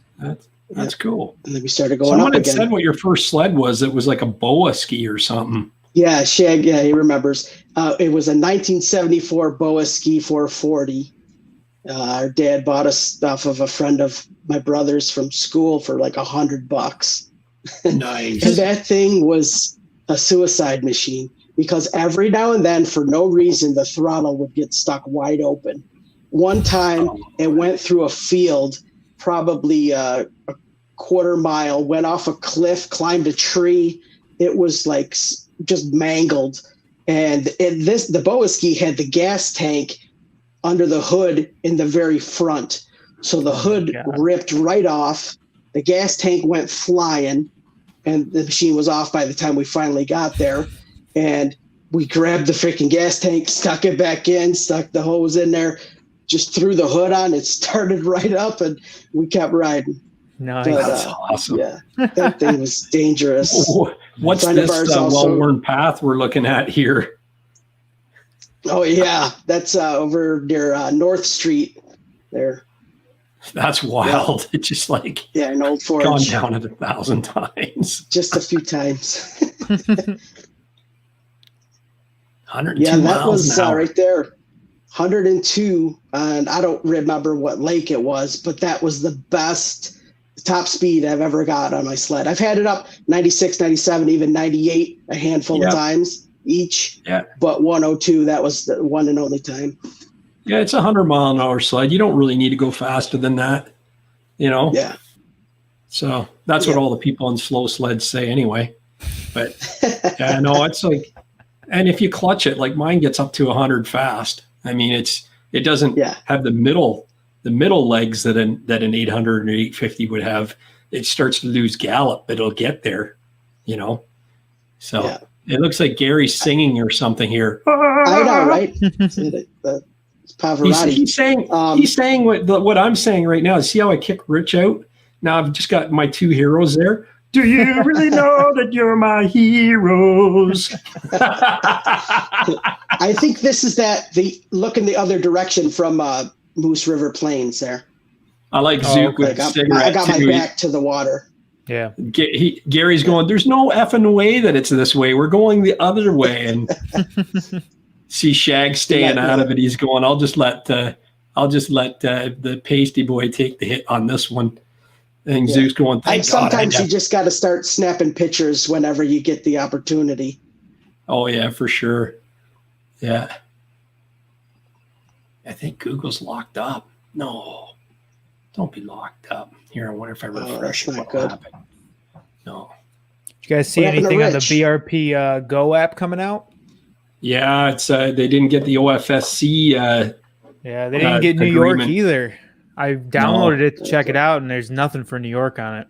That's cool. And then we started going Someone up had again. said what your first sled was. It was like a boa ski or something. Yeah, Shag. Yeah, he remembers. It was a 1974 Boa Ski 440. Our dad bought us off of a friend of my brother's from school for like $100. Nice. And that thing was a suicide machine because every now and then, for no reason, the throttle would get stuck wide open. One time, it went through a field, probably a quarter mile, went off a cliff, climbed a tree. It was like just mangled. And the Boa ski had the gas tank under the hood in the very front. So the hood ripped right off. The gas tank went flying, and the machine was off by the time we finally got there. And we grabbed the freaking gas tank, stuck it back in, stuck the hose in there, just threw the hood on. It started right up, and we kept riding. Nice. But, That's awesome. Yeah, that thing was dangerous. What's Friend of this ours also- well-worn path we're looking at here? Oh yeah, that's over near North Street there. That's wild. It's just like Yeah, an old Forge. gone down it 1,000 times. Just a few times. 102 Yeah, that miles was an hour. right there. 102, and I don't remember what lake it was, but that was the best top speed I've ever got on my sled. I've had it up 96, 97, even 98 a handful of times each. Yeah. But 102, that was the one and only time. Yeah, it's a 100-mile-an-hour sled. You don't really need to go faster than that, you know? Yeah. So that's what all the people on slow sleds say anyway. But yeah, no, it's like, and if you clutch it, like mine gets up to 100 fast. I mean, it doesn't have the middle legs that an 800 or 850 would have. It starts to lose gallop, but it'll get there, you know? So it looks like Gary's singing or something here. I know, right? It's Pavarotti. He's saying what I'm saying right now. See how I kick Rich out? Now I've just got my two heroes there. Do you really know that you're my heroes? I think this is the look in the other direction from Moose River Plains there. I like Zook with a cigarette. I got my back to the water. Yeah. Gary's going, there's no effing way that it's this way. We're going the other way. And see Shag staying out of it. He's going, I'll just let the Paisteboy take the hit on this one. And Zook's going, thank God. Sometimes you just got to start snapping pictures whenever you get the opportunity. Oh, yeah, for sure. Yeah. I think Google's locked up. No, don't be locked up. Here, I wonder if I refresh it, what'll happen. No. Did you guys see anything on the BRP Go app coming out? Yeah, it's they didn't get the OFSC. Yeah, they didn't get New York either. I downloaded it to check it out, and there's nothing for New York on it.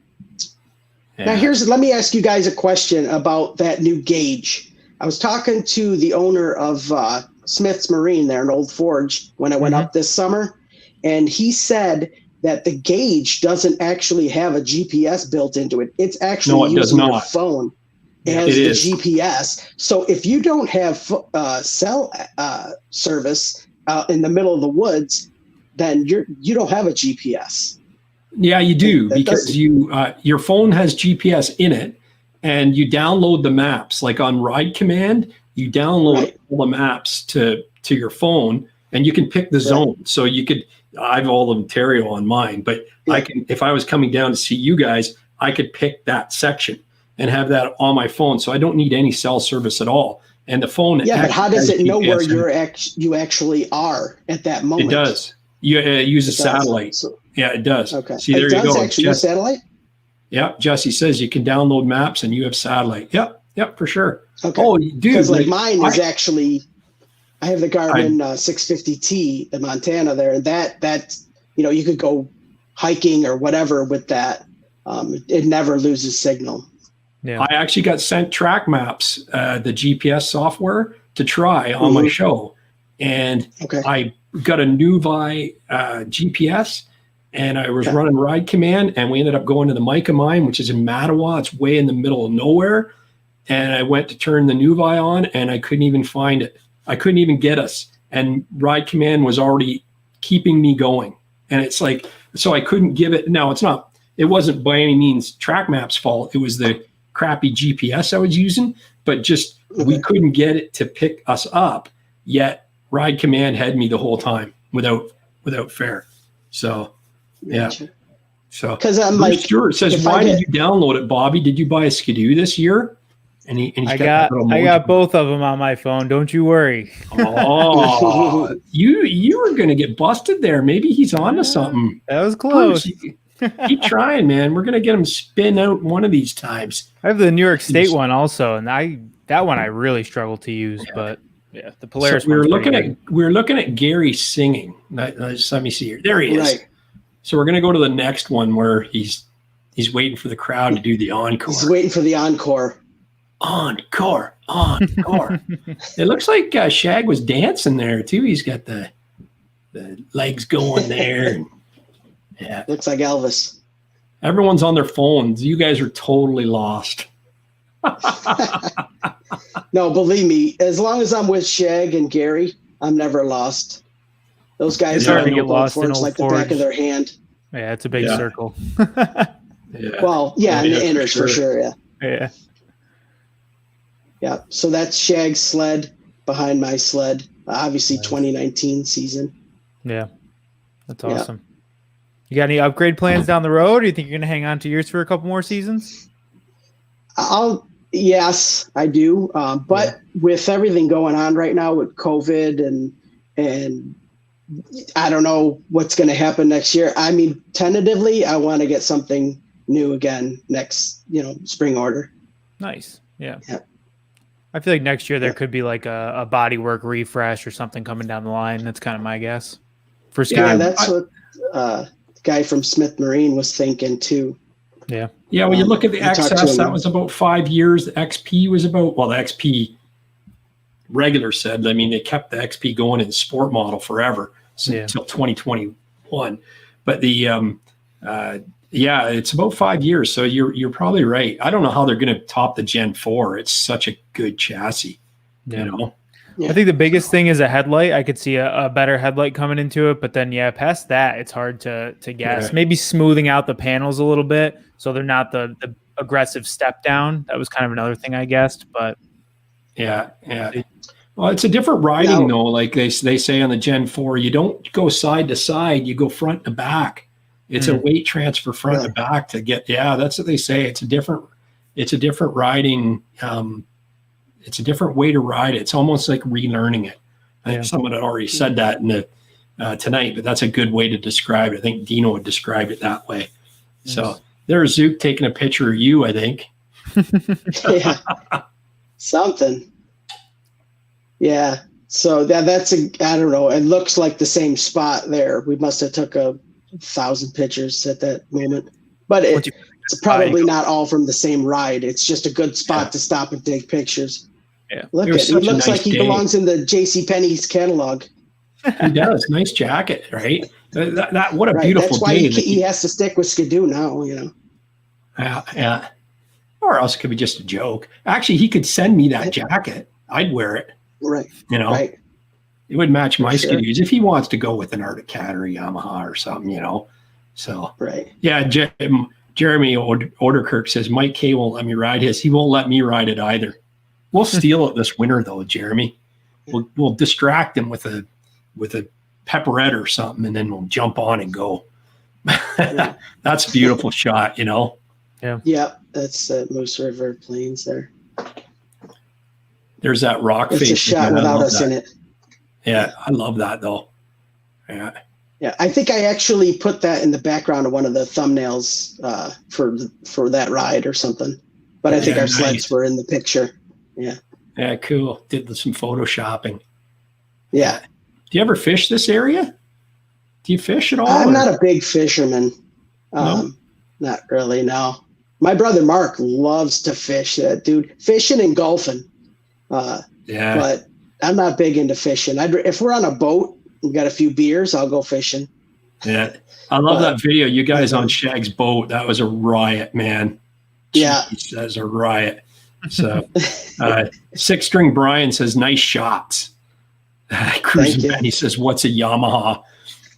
Yeah. Now, let me ask you guys a question about that new gauge. I was talking to the owner of Smith's Marine there in Old Forge when I went up this summer, and he said that the gauge doesn't actually have a GPS built into it. It's actually using your phone as the GPS. So if you don't have cell service in the middle of the woods, then you don't have a GPS. Yeah, you do, because your phone has GPS in it, and you download the maps. Like on Ride Command, you download all the maps to your phone, and you can pick the zone. So you could, I have all of Ontario on mine, but I can, if I was coming down to see you guys, I could pick that section and have that on my phone. So I don't need any cell service at all. And the phone, but how does it know where you actually are at that moment? It does. You use a satellite. Yeah, it does. Okay. See, there you go. It does actually use satellite? Yeah, Jesse says you can download maps and you have satellite. Yep, for sure. Okay. Oh, dude. Because mine is actually, I have the Garmin 650T in Montana there. And that you could go hiking or whatever with that. It never loses signal. Yeah. I actually got sent track maps, the GPS software, to try on my show. And I got a Nuvi GPS, and I was running Ride Command, and we ended up going to the Mica mine, which is in Mattawa. It's way in the middle of nowhere. and I went to turn the Nuvei on, and I couldn't even find it. I couldn't even get us. And Ride Command was already keeping me going. And it's like, so I couldn't give it. Now, it wasn't by any means TrackMap's fault. It was the crappy GPS I was using, but just we couldn't get it to pick us up. Yet Ride Command had me the whole time without fare. So, yeah. Gotcha. So, because I'm like, sure. It says, why did you download it, Bobby? Did you buy a SkiDoo this year? And I got both of them on my phone. Don't you worry. Oh, you were going to get busted there. Maybe he's on to something. That was close. Keep trying, man. We're going to get him spin out one of these times. I have the New York State one also, and that one I really struggle to use. Yeah. But yeah, the Polaris. So we were looking at Gary singing. Let me see here. There he is. Right. So we're going to go to the next one where he's waiting for the crowd to do the encore. He's waiting for the encore. Encore. It looks like Shag was dancing there too. He's got the legs going there. Yeah, looks like Elvis. Everyone's on their phones. You guys are totally lost. No, believe me. As long as I'm with Shag and Gary, I'm never lost. Those guys are get lost in like the back of their hand. Yeah, it's a big circle. Yeah. Well, yeah, and the inners for sure. Yeah. Yeah. Yeah, so that's Shag's sled behind my sled. Obviously, 2019 season. Yeah, that's awesome. Yeah. You got any upgrade plans down the road? Or do you think you're going to hang on to yours for a couple more seasons? Yes, I do. But with everything going on right now with COVID and I don't know what's going to happen next year. I mean, tentatively, I want to get something new again next, spring order. Nice. Yeah. I feel like next year there could be like a bodywork refresh or something coming down the line. That's kind of my guess. For Sky. Yeah, that's what the guy from Smith Marine was thinking too. Yeah. Yeah, when you look at the XS, that was about 5 years. The XP was about, the XP regular said, I mean, they kept the XP going in sport model forever until 2021. But the it's about 5 years. So you're probably right. I don't know how they're going to top the Gen 4. It's such a good chassis, Yeah. I think the biggest thing is a headlight. I could see a better headlight coming into it, but then past that, it's hard to guess. Yeah. Maybe smoothing out the panels a little bit so they're not the aggressive step down. That was kind of another thing I guessed, but yeah. Well, it's a different riding though. Like they say on the Gen 4, you don't go side to side, you go front to back. It's a weight transfer front to back to get. Yeah, that's what they say. It's a different riding. It's a different way to ride it. It's almost like relearning it. I think someone had already said that in the tonight, but that's a good way to describe it. I think Dino would describe it that way. Yes. So there's Zook taking a picture of you, I think. Yeah, something. Yeah. So that's I don't know. It looks like the same spot there. We must have took 1,000 pictures at that moment, but it's probably not all from the same ride. It's just a good spot to stop and take pictures. Yeah, look at it. It looks like he belongs in the JCPenney's catalog. He does. Nice jacket, right? That what a beautiful That's why day. He has to stick with SkiDoo now, Yeah. Or else it could be just a joke. Actually, he could send me that jacket. I'd wear it. Right. Right. It would match my SkiDoos if he wants to go with an Arctic Cat or a Yamaha or something, So right. Yeah, Jeremy Orderkirk says Mike K won't let me ride his. He won't let me ride it either. We'll steal it this winter though, Jeremy. We'll distract him with a pepperette or something, and then we'll jump on and go. That's a beautiful shot, Yeah. Yeah, that's Moose River Plains there. There's that rock face. It's a shot without us in it. Yeah, I love that though. Yeah. Yeah, I think I actually put that in the background of one of the thumbnails for that ride or something. But I think our sleds were in the picture. Yeah. Yeah, cool. Did some photoshopping. Yeah. Do you ever fish this area? Do you fish at all? I'm not a big fisherman. No? Not really, no. My brother Mark loves to fish. Dude, fishing and golfing. But I'm not big into fishing. If we're on a boat, we got a few beers, I'll go fishing. Yeah. I love that video. You guys on Shag's boat. That was a riot, man. Yeah. That was a riot. So, Six String Brian says, nice shots. Cruising Benny says, what's a Yamaha?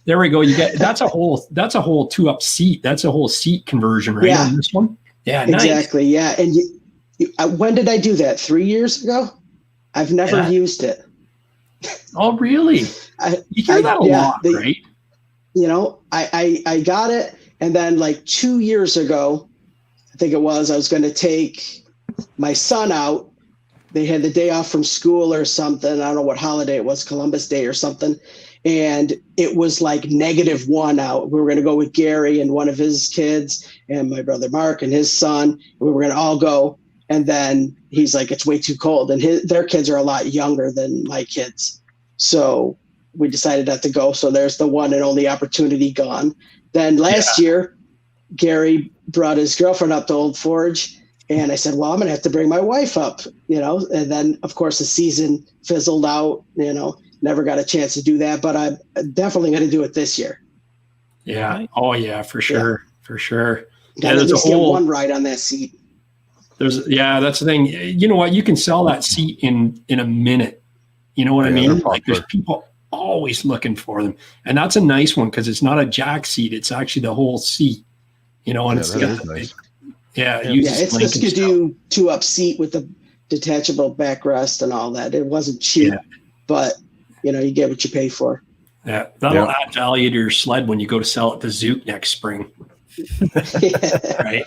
There we go. You get that's a whole 2-up seat. That's a whole seat conversion, right? Yeah. On this one. Yeah, exactly. Nice. Yeah. And when did I do that? 3 years ago? I've never used it. Oh, really? You hear that a lot, right? You know, I got it, and then like 2 years ago, I think it was, I was going to take my son out. They had the day off from school or something. I don't know what holiday it was, Columbus Day or something. And it was like -1 out. We were going to go with Gary and one of his kids and my brother Mark and his son. We were going to all go. And then he's like, it's way too cold. And their kids are a lot younger than my kids. So we decided not to go. So there's the one and only opportunity gone. Then last year, Gary brought his girlfriend up to Old Forge. And I said, well, I'm going to have to bring my wife up, you know. And then, of course, the season fizzled out, you know, never got a chance to do that. But I'm definitely going to do it this year. Yeah. Oh, yeah, for sure. Yeah. For sure. Yeah, there's a whole one ride on that seat. That's the thing. You know what? You can sell that seat in a minute. You know what I mean? Like there's people always looking for them. And that's a nice one because it's not a jack seat. It's actually the whole seat, you know, and it's nice. It's the SkiDoo 2-up seat with the detachable backrest and all that. It wasn't cheap, but you know, you get what you pay for. Yeah, that'll add value to your sled when you go to sell it to Zook next spring. Right?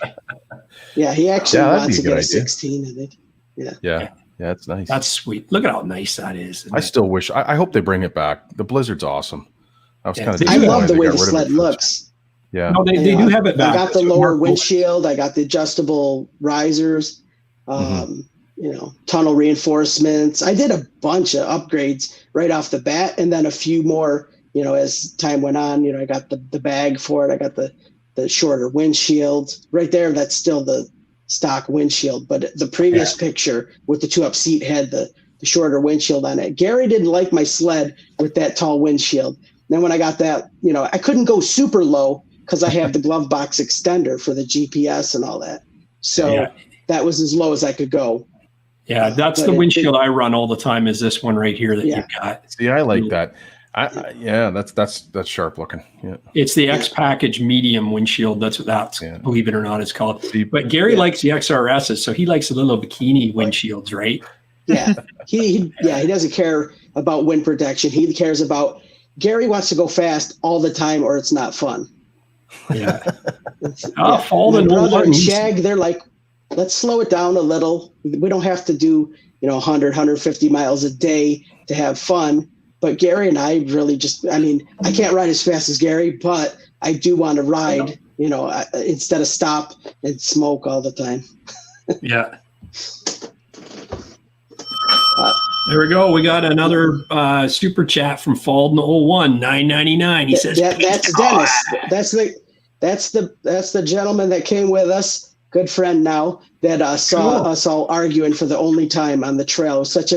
Yeah, he actually wants to get a 16, I think. Yeah, it's nice. That's sweet. Look at how nice that is. I still wish. I hope they bring it back. The Blizzard's awesome. I love the way the sled looks. Yeah. No, they do have it back. I got the lower windshield. I got the adjustable risers, you know, tunnel reinforcements. I did a bunch of upgrades right off the bat. And then a few more, you know, as time went on, you know, I got the bag for it. I got the shorter windshield right there. That's still the stock windshield. But the previous picture with the 2-up seat had the shorter windshield on it. Gary didn't like my sled with that tall windshield. Then when I got that, you know, I couldn't go super low because I have the glove box extender for the GPS and all that. So that was as low as I could go. Yeah, that's the windshield I run all the time is this one right here that you've got. See, I like that. That's sharp looking. Yeah. It's the X Package medium windshield. That's believe it or not, it's called. But Gary likes the XRSs, so he likes the little bikini windshields, right? Yeah. He doesn't care about wind protection. He cares about Gary wants to go fast all the time or it's not fun. Yeah. My brother and Shag, they're like, let's slow it down a little. We don't have to do, you know, 100, 150 miles a day to have fun. But Gary and I really I can't ride as fast as Gary, but I do want to ride, you know, instead of stop and smoke all the time. Yeah. There we go. We got another super chat from Falden01, $9.99. He says, "That's Dennis. That's the gentleman that came with us. Good friend now that saw us all arguing for the only time on the trail. It was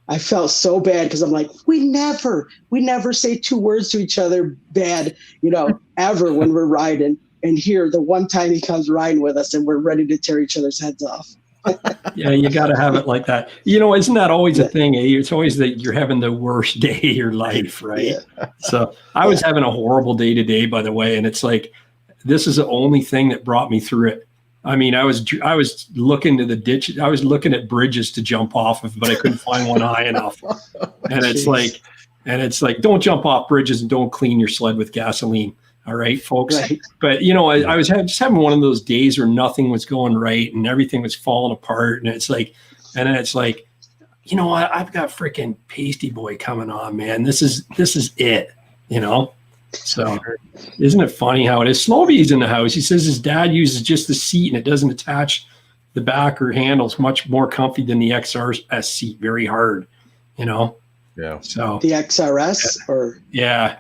I felt so bad because I'm like, we never say 2 words to each other bad, you know, ever when we're riding. And here, the one time he comes riding with us, and we're ready to tear each other's heads off." Yeah, you got to have it like that. You know, isn't that always a thing? It's always that you're having the worst day of your life, right? Yeah. So I was having a horrible day today, by the way, and it's like this is the only thing that brought me through it. I mean, I was looking to the ditch. I was looking at bridges to jump off of, but I couldn't find one high enough. And it's like, don't jump off bridges and don't clean your sled with gasoline. All right, folks. Right. But, you know, I was just having one of those days where nothing was going right and everything was falling apart. And then it's like, you know what? I've got freaking Paisteboy coming on, man. This is it, you know? So isn't it funny how it is? Snowby's in the house. He says his dad uses just the seat and it doesn't attach the back or handles. Much more comfy than the XRS seat. Very hard, you know? Yeah. So the XRS Yeah.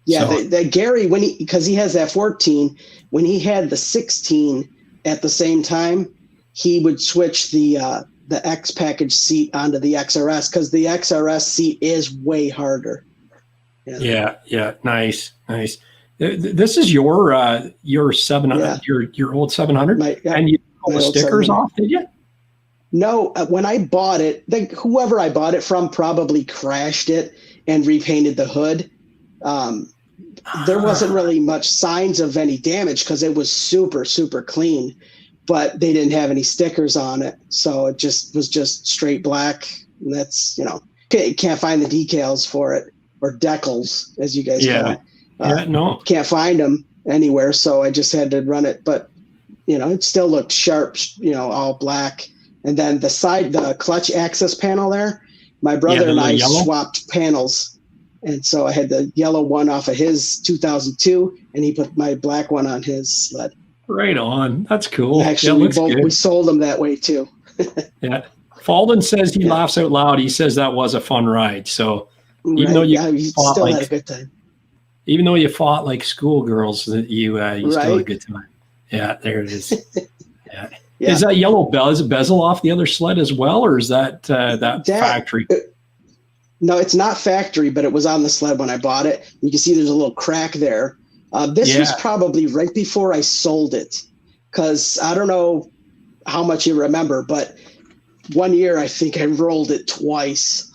Yeah, so, the Gary, because he has that 14, when he had the 16 at the same time, he would switch the X package seat onto the XRS because the XRS seat is way harder. Yeah. Nice. This is your 700, your old 700, and you pulled the stickers off, did you? No, when I bought it, whoever I bought it from probably crashed it and repainted the hood. There wasn't really much signs of any damage because it was super, super clean, but they didn't have any stickers on it. So it was just straight black. And that's, can't find the decals for it, or decals, as you guys call it. No. Can't find them anywhere. So I just had to run it. But, it still looked sharp, all black. And then the clutch access panel there, my brother and I swapped panels. And so I had the yellow one off of his 2002, and he put my black one on his sled. Right on. That's cool. Actually, we sold them that way too. Yeah. Falden says he laughs out loud. He says that was a fun ride. So even though you still had a good time. Even though you fought like schoolgirls, you still had a good time. Yeah, there it is. Yeah. Yeah. Is that yellow bezel off the other sled as well, or is that factory? No, it's not factory, but it was on the sled when I bought it. You can see there's a little crack there. This was probably right before I sold it, because I don't know how much you remember, but one year I think I rolled it twice.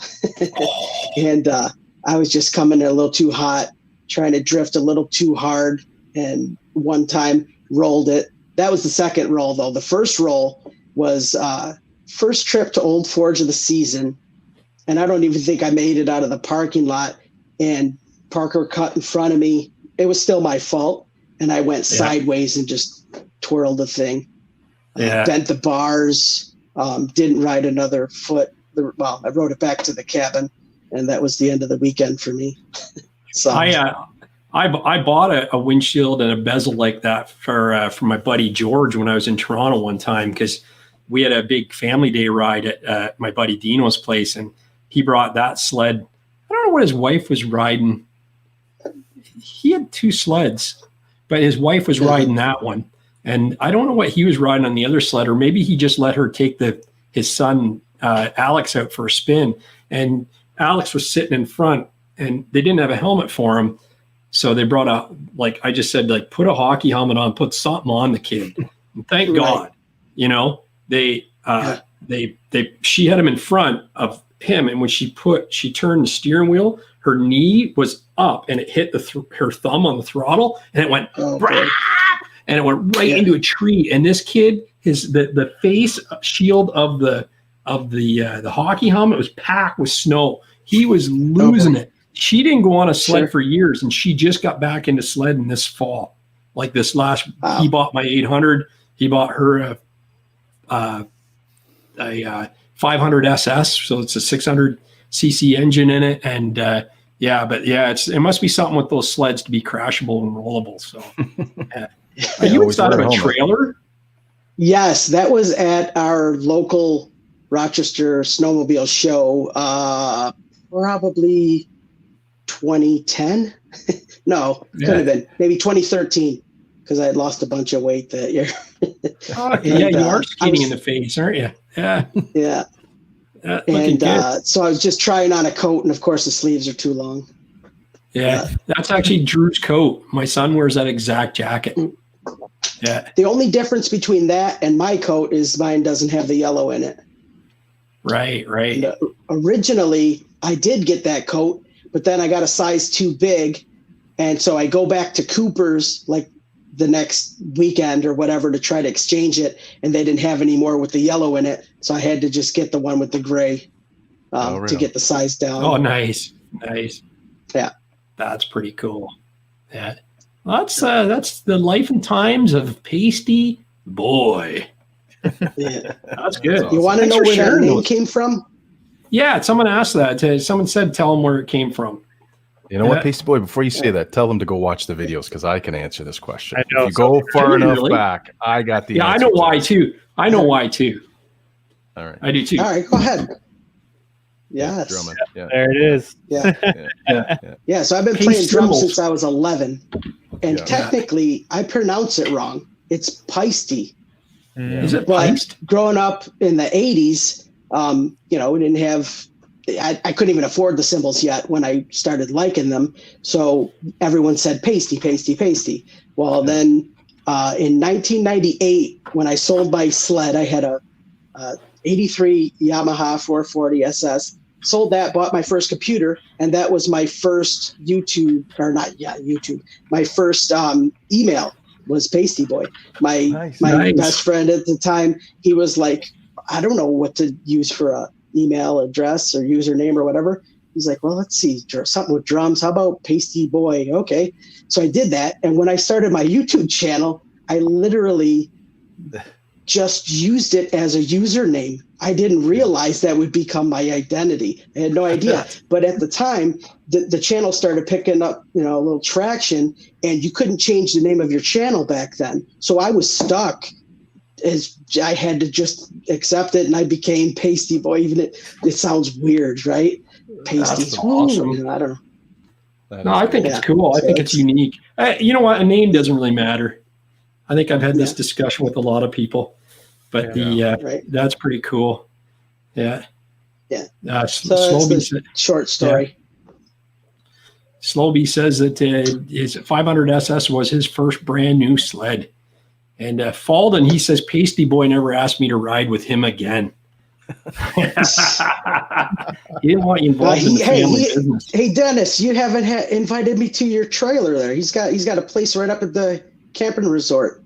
And I was just coming in a little too hot, trying to drift a little too hard, and one time rolled it. That was the second roll, though. The first roll was first trip to Old Forge of the season, and I don't even think I made it out of the parking lot, and Parker cut in front of me. It was still my fault, and I went sideways and just twirled the thing. Bent the bars, didn't ride another foot. Well, I rode it back to the cabin, and that was the end of the weekend for me. So I bought a windshield and a bezel like that for my buddy George when I was in Toronto one time, because we had a big family day ride at my buddy Dino's place, and he brought that sled. I don't know what his wife was riding. He had two sleds, but his wife was riding that one. And I don't know what he was riding on the other sled, or maybe he just let her take his son, Alex, out for a spin. And Alex was sitting in front, and they didn't have a helmet for him. So they brought I just said, put a hockey helmet on, put something on the kid. And thank God, she had him in front of him. And when she turned the steering wheel, her knee was up and it hit her thumb on the throttle, and it went, and it went right into a tree. And this kid, the face shield of the hockey helmet was packed with snow. He was losing it. She didn't go on a sled for years, and she just got back into sledding this fall. Like this last, he bought my 800. He bought her a 500 SS, so it's a 600 cc engine in it, and it must be something with those sleds to be crashable and rollable. So, are you inside of a trailer? Yes, that was at our local Rochester Snowmobile show, probably 2010. No, could have been maybe 2013, because I had lost a bunch of weight that year. You are skinny in the face, aren't you? Yeah. So I was just trying on a coat, and of course the sleeves are too long. That's actually Drew's coat. My son wears that exact jacket. Yeah. The only difference between that and my coat is mine doesn't have the yellow in it. Right. And, originally, I did get that coat, but then I got a size too big, and so I go back to Cooper's like the next weekend or whatever to try to exchange it, and they didn't have any more with the yellow in it, so I had to just get the one with the gray to get the size down. Oh, nice. Yeah, that's pretty cool. Yeah, that's the life and times of Paisteboy. Yeah, that's good. Awesome. You want to know where that name came from? Yeah, someone asked that. Someone said, "Tell them where it came from." You know what, Paisteboy? Before you say that, tell them to go watch the videos, because I can answer this question. I know, if you go far enough back, I got the answer. I know why too. All right, I do too. All right, go ahead. Yes. Drumming. Yeah. There it is. Yeah. So I've been playing drums since I was 11, and technically I pronounce it wrong. It's Paisty. Is it Paist? But growing up in the 80s, we didn't have. I couldn't even afford the cymbals yet when I started liking them. So everyone said pasty. Well, then in 1998, when I sold my sled, I had a 83 Yamaha 440 SS. Sold that, bought my first computer, and that was my first my first email was Paisteboy. My best friend at the time, he was like, I don't know what to use for a email address or username or whatever. He's like, well, let's see, something with drums. How about Paisteboy? Okay. So I did that. And when I started my YouTube channel, I literally just used it as a username. I didn't realize that would become my identity. I had no idea. But at the time, the channel started picking up, a little traction, and you couldn't change the name of your channel back then. So I was stuck. As I had to just accept it, and I became Paisteboy. Even it sounds weird, right? That's awesome. I don't know. No, I think it's cool. I think it's unique. You know what? A name doesn't really matter. I think I've had this discussion with a lot of people, but that's pretty cool. Yeah. Yeah. So that's the short story. Yeah. Slowby says that his 500 SS was his first brand new sled. And Falden, he says, Paisteboy never asked me to ride with him again. He didn't want you involved in the family business. Hey, Dennis, you haven't invited me to your trailer there. He's got a place right up at the camping resort.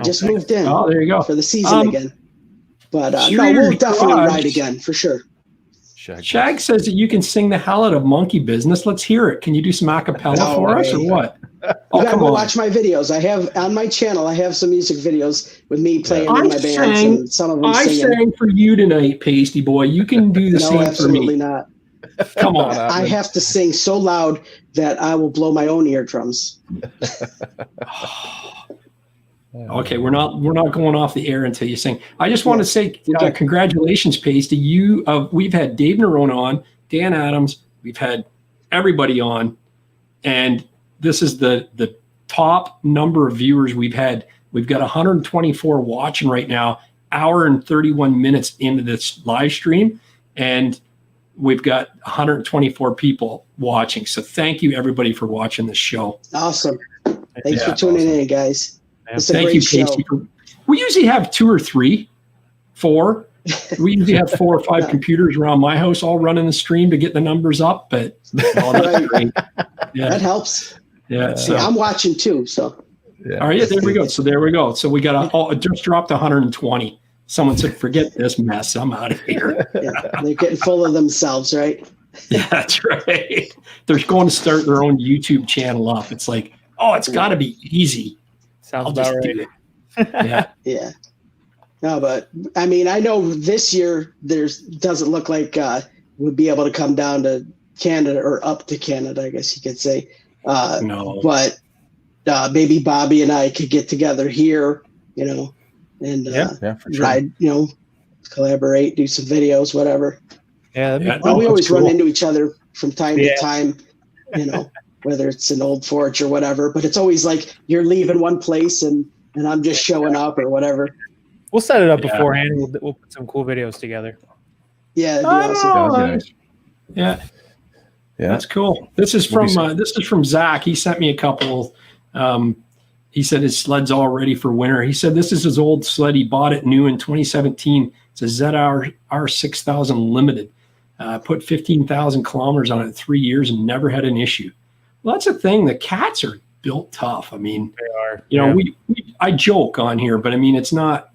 Just moved in. Oh, there you go. For the season again. But no, we'll definitely ride again for sure. Shag says that you can sing the hell out of Monkey Business. Let's hear it. Can you do some acapella for us or what? You gotta go watch my videos. I have on my channel. I have some music videos with me playing in my bands, and some of them singing. I sang for you tonight, Paisteboy. You can do the same for me. Absolutely not. Come on. I have to sing so loud that I will blow my own eardrums. Okay, we're not going off the air until you sing. I just want to say congratulations, Paisty. We've had Dave Nerone on, Dan Adams. We've had everybody on, and this is the top number of viewers we've had. We've got 124 watching right now, hour and 31 minutes into this live stream, and we've got 124 people watching. So thank you, everybody, for watching this show. Awesome. Thanks for tuning in, guys. It's a Thank great you, show. Casey. We usually have 2 or 3, 4. We usually have 4 or 5 computers around my house all running the stream to get the numbers up, but that's great. Yeah. That helps. Yeah, so I'm watching too. So, all right, there we go. So there we go. So we got it just dropped 120. Someone said, "Forget this mess. I'm out of here." They're getting full of themselves, right? Yeah, that's right. They're going to start their own YouTube channel up. It's like, oh, it's got to be easy. Sounds I'll just about right. do it. Yeah. Yeah. No, but I mean, I know this year doesn't look like we'll be able to come down to Canada or up to Canada, I guess you could say. No. But maybe Bobby and I could get together here, and for sure. ride, collaborate, do some videos, whatever. Yeah, We always run into each other from time to time, whether it's an old forge or whatever. But it's always like you're leaving one place and I'm just showing up or whatever. We'll set it up beforehand. We'll put some cool videos together. Yeah, that'd be awesome. Yeah. That's cool. This is from Zach. He sent me a couple. He said his sled's all ready for winter. He said this is his old sled. He bought it new in 2017. It's a ZR 6000 Limited. Put 15,000 kilometers on it in 3 years and never had an issue. Well, that's the thing. The cats are built tough. I mean, they are. I joke on here, but I mean, it's not.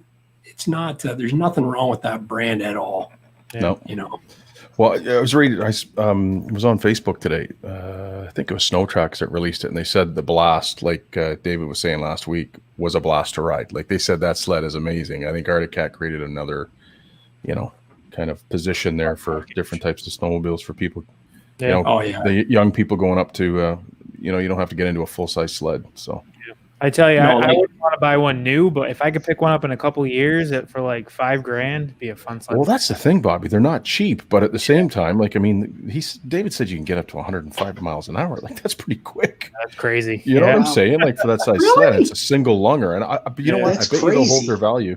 There's nothing wrong with that brand at all. No. Well, I was reading. I was on Facebook today. I think it was Snow Tracks that released it, and they said the Blast, like David was saying last week, was a blast to ride. Like they said, that sled is amazing. I think Arctic Cat created another, kind of position there for different types of snowmobiles for people. Yeah. The young people going up to, you don't have to get into a full size sled. So. I tell you, I wouldn't want to buy one new, but if I could pick one up in a couple of years for like $5,000, it'd be a fun sled. Well, that's the thing, Bobby. They're not cheap, but at the same time, David said you can get up to 105 miles an hour. Like that's pretty quick. That's crazy. You know what I'm saying? Like for that size sled, it's a single lunger, and you know what? I bet it'll hold their value.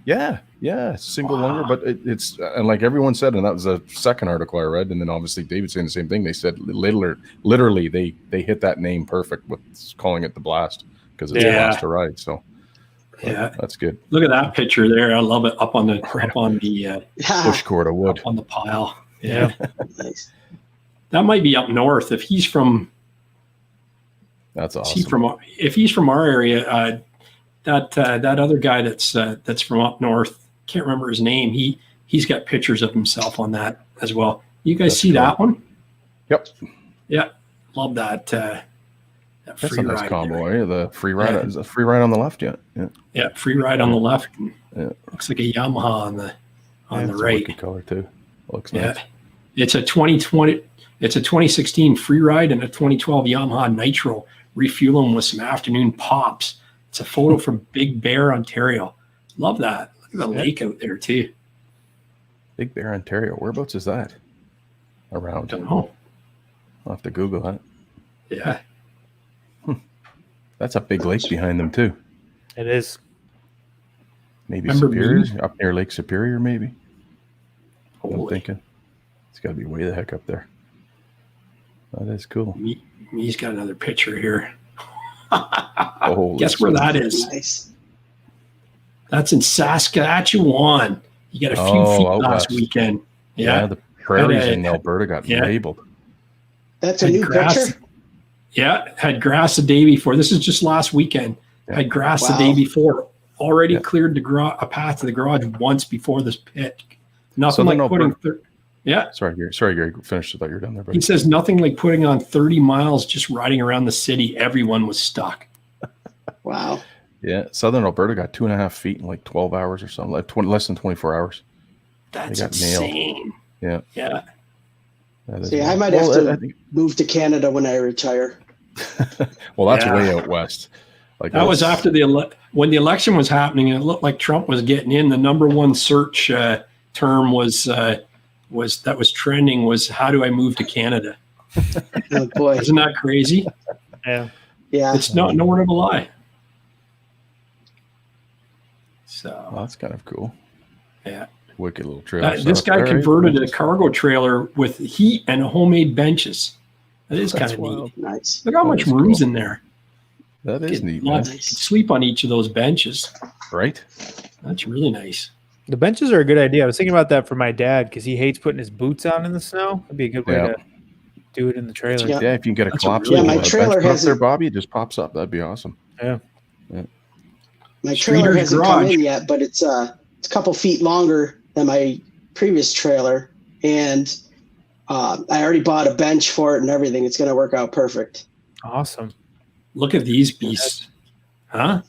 Yeah, it's a single lunger, but it's and like everyone said, and that was the second article I read, and then obviously David saying the same thing. They said literally they hit that name perfect with calling it the Blast. Because it's a blast to ride. So Yeah, That's good. look at that picture there. I love it up on the Bush cord of wood. up on the pile. Yeah, Nice. that might be up north. If he's from, That's is awesome. he from? If he's from our area, that other guy that's from up north, can't remember his name. He's got pictures of himself on that as well. You guys see that one? Yep. Yeah, love that. That's Free a nice ride combo. there. Eh? The free ride is a free ride on the left yet. Yeah. Yeah, free ride on the left. Yeah. Looks like a Yamaha on the It's a right. wicked color too. Looks Yeah, nice. it's a 2020. It's a 2016 free ride and a 2012 Yamaha Nitro. Refuel them with some afternoon pops. It's a photo from Big Bear, Ontario. Love that. Look at the lake out there too. Big Bear, Ontario. Whereabouts is that? Around. Don't know. I'll have to Google that. Yeah, That's a big lake behind them too. It is. Maybe Remember Superior, up near Lake Superior, maybe. I'm holy. thinking it's got to be way the heck up there. That is cool. He's got another picture here. Oh, Guess where that is? Nice. That's in Saskatchewan. You got a few Oh, feet out last west. weekend. Yeah, Yeah, the prairies And, in Alberta got yeah. labeled. That's a Had new grass. picture. Yeah, had grass the day before. This is just last weekend. Yeah. Had grass the Wow. day before. Already Yeah. cleared a path to the garage once before this pit. Nothing Southern like putting. Alberta- Yeah, Sorry, Gary. Finish. I thought you were done there, buddy. he says nothing like putting on 30 miles just riding around the city. Everyone was stuck. Wow. Yeah, Southern Alberta got 2.5 feet in like 12 hours or something, like less than 24 hours. That's got nailed. insane. Yeah. Yeah. That is See, I wild. might Well, have to I think- move to Canada when I retire. well, that's Yeah. way out west. Like That was that's- after when the election was happening, and it looked like Trump was getting in. The number one search term was trending was "How do I move to Canada?" Oh boy. Isn't that crazy? Yeah. Yeah. It's not no word of a lie. So Well, that's kind of cool. yeah, Wicked little trail. this guy converted a cargo trailer with heat and homemade benches. That is kind That's of wild. neat. Nice. Look how That much is room's cool. in there. That is neat, Lots- man. you could sleep on each of those benches. Right? That's really nice. The benches are a good idea. I was thinking about that for my dad because he hates putting his boots on in the snow. It'd be a good way Yeah. to do it in the trailer. Yeah. Yeah, if you can get a That's a collapsible really- Yeah, my bench trailer press has there, a- Bobby, it just pops up. That'd be awesome. My trailer Streeter's hasn't come garage. in yet, but it's a couple feet longer than my previous trailer, and I already bought a bench for it and everything. It's going to work out perfect. Awesome. Look at these beasts, huh?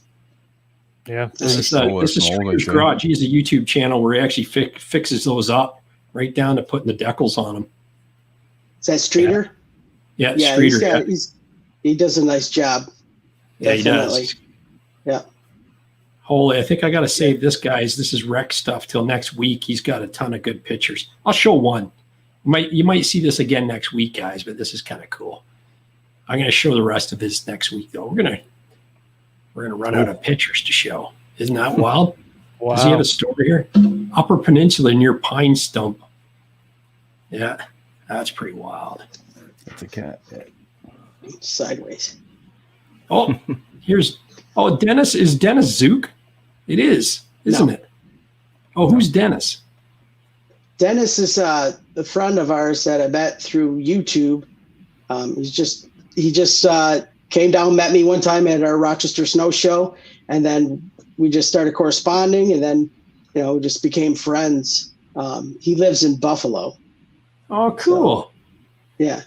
Yeah. This is Oh, this is it's molded, Streeter's yeah. Garage. He has a YouTube channel where he actually fixes those up right down to putting the decals on them. Is that Streeter? Yeah, Yeah, Streeter. he does a nice job. Yeah, he definitely. does. Yeah. Holy, I think I got to save this, guys. This is rec stuff till next week. He's got a ton of good pictures. I'll show one. You might see this again next week, guys, but this is kind of cool. I'm going to show the rest of his next week, though. We're gonna run out of pictures to show. Isn't that wild? Wow. Does he have a story here? Upper Peninsula near Pine Stump. Yeah, that's pretty wild. That's a cat. Sideways. Oh, Dennis. Is Dennis Zook? It is, isn't it? Oh, who's Dennis? Dennis is a friend of ours that I met through YouTube. He just came down, met me one time at our Rochester Snow Show, and then we just started corresponding, and then just became friends. He lives in Buffalo. Oh, cool. Yeah,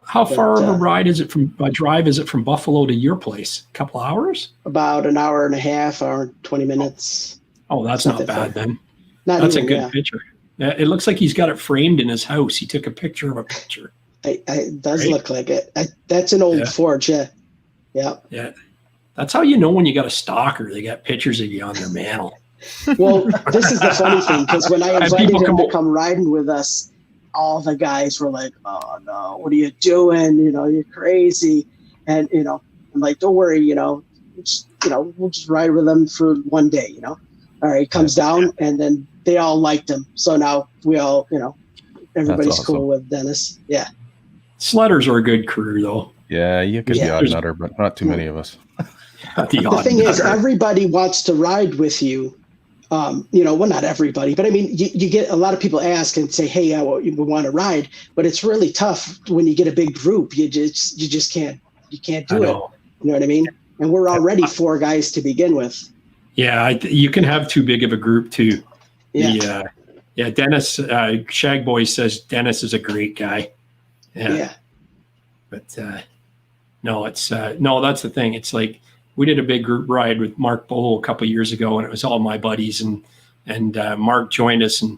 How far of a ride is it from drive? Is it from Buffalo to your place? A couple hours? about an hour and a half, hour and 20 minutes. Oh, that's not bad then. Not That's a even, good yeah. picture. Yeah, it looks like he's got it framed in his house. He took a picture of a picture. It does Right? look like it. That's an old Yeah. Ford, yeah. Yeah. Yeah, that's how you know when you got a stalker. They got pictures of you on their mantle. Well, this is the funny thing, because when I And invited people him come to come riding with us, all the guys were like, "Oh no, what are you doing? You're crazy." And I'm like, "Don't worry, we'll just ride with him for one day." All right, he comes down, and then they all liked him. So now we all, everybody's awesome. cool with Dennis. Yeah. Sledders are a good crew, though. Yeah, you could be Yeah. odd nutter, but not too many of us. The thing is, everybody wants to ride with you. Well, not everybody, but I mean, you get a lot of people ask and say, "Hey, we want to ride," but it's really tough when you get a big group. You just can't do it. You know what I mean? And we're already 4 guys to begin with. Yeah, you can have too big of a group too. Yeah. Dennis Shag Boy says Dennis is a great guy. Yeah. But no, it's no. That's the thing. It's like we did a big group ride with Mark Bowl a couple of years ago, and it was all my buddies, and Mark joined us, and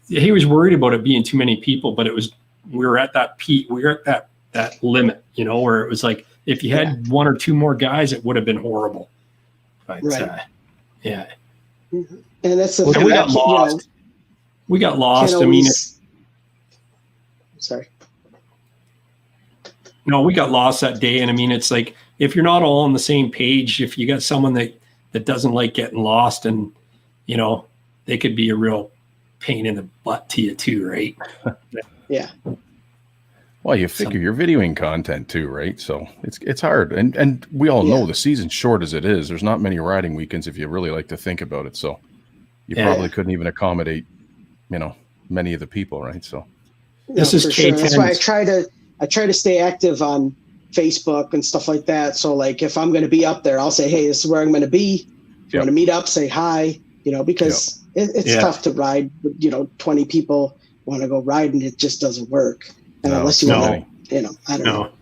he was worried about it being too many people, but we were at that peak, we were at that limit, where it was like if you had 1 or 2 more guys, it would have been horrible. But yeah. Mm-hmm. And that's the thing. We got lost. We got lost. I mean, sorry. No, we got lost that day. And I mean, it's like, if you're not all on the same page, if you got someone that doesn't like getting lost, and, they could be a real pain in the butt to you too, right? Yeah. Well, you figure you're videoing content too, right? So it's hard. And we all know the season's short as it is. There's not many riding weekends if you really like to think about it. So you probably couldn't even accommodate, many of the people, right? So this is K10. That's why I try to stay active on Facebook and stuff like that. So like if I'm going to be up there, I'll say, hey, this is where I'm going to be. If you want to meet up, say hi, because it's tough to ride. 20 people want to go ride and it just doesn't work. And unless you want to, I don't know.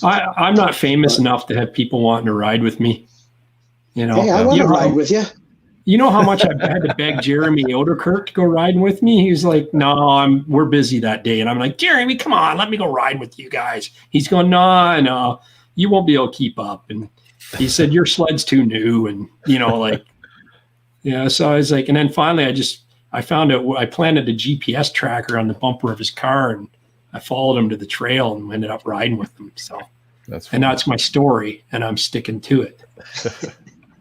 I'm not famous enough to have people wanting to ride with me. Hey, I want to ride with you. You know how much I've had to beg Jeremy Oderkirk to go riding with me? He's like, no, we're busy that day. And I'm like, Jeremy, come on, let me go ride with you guys. He's going, no, you won't be able to keep up. And he said, your sled's too new. And, so I was like, and then finally I found out, I planted a GPS tracker on the bumper of his car, and I followed him to the trail and ended up riding with him. So that's my story, and I'm sticking to it.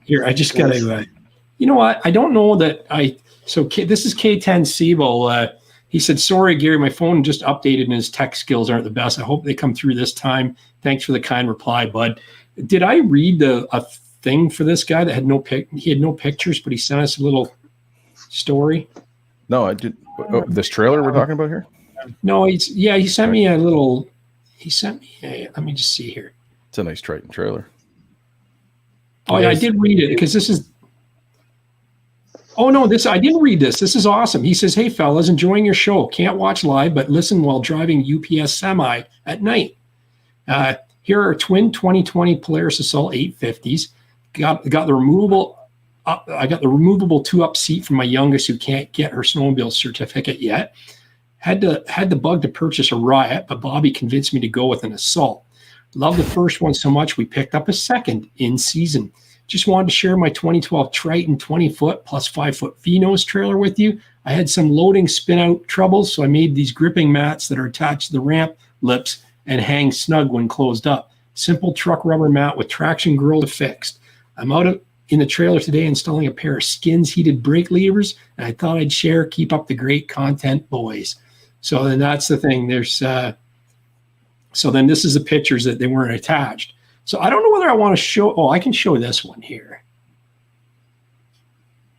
Here, I just got to, you know what? I don't know that this is K10 Siebel. He said, sorry, Gary, my phone just updated and his tech skills aren't the best. I hope they come through this time. Thanks for the kind reply, bud. Did I read a thing for this guy that had he had no pictures, but he sent us a little story? No, I did. This trailer we're talking about here? No, he sent me let me just see here. It's a nice Triton trailer. Oh, yeah, I did read it because this is. Oh, no, I didn't read this. This is awesome. He says, hey, fellas, enjoying your show. Can't watch live, but listen while driving UPS semi at night. Here are twin 2020 Polaris Assault 850s. Got the removable. I got the removable 2-up seat from my youngest who can't get her snowmobile certificate yet. Had the bug to purchase a Riot, but Bobby convinced me to go with an Assault. Love the first one so much we picked up a second in season. Just wanted to share my 2012 Triton 20-foot plus 5-foot V-nose trailer with you. I had some loading spin-out troubles, so I made these gripping mats that are attached to the ramp lips and hang snug when closed up. Simple truck rubber mat with traction grill fixed. I'm out in the trailer today installing a pair of Skins heated brake levers, and I thought I'd share. Keep up the great content, boys. So then that's the thing. There's so then this is the pictures that they weren't attached. So I don't know whether I want to show. Oh, I can show this one here.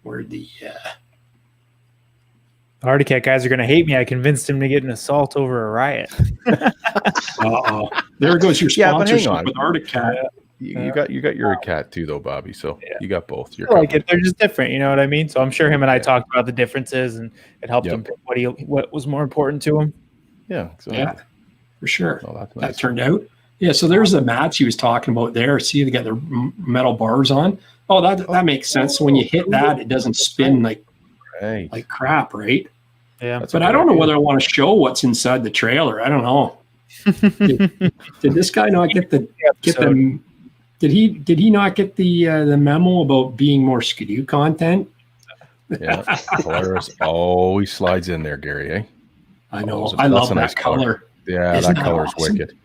Where the Arctic Cat guys are going to hate me. I convinced him to get an Assault over a Riot. There goes your sponsorship hang on. with Arctic Cat. You got your cat too, though, Bobby. So you got both. I like it. They're just different. You know what I mean? So I'm sure him and I talked about the differences, and it helped him pick what was more important to him. Yeah, exactly. Yeah, for sure. Oh, that's nice. That turned out. Yeah, so there's the mats he was talking about there. See, they got the metal bars on. Oh, that makes sense. So when you hit that, it doesn't spin like crap, right? Yeah. But I don't know whether I want to show what's inside the trailer. I don't know. Did this guy not get the Did he not get the memo about being more SkiDoo content? Yeah, Polaris always slides in there, Gary. Eh? I know. I love that nice color. Yeah, Isn't that color's awesome? wicked.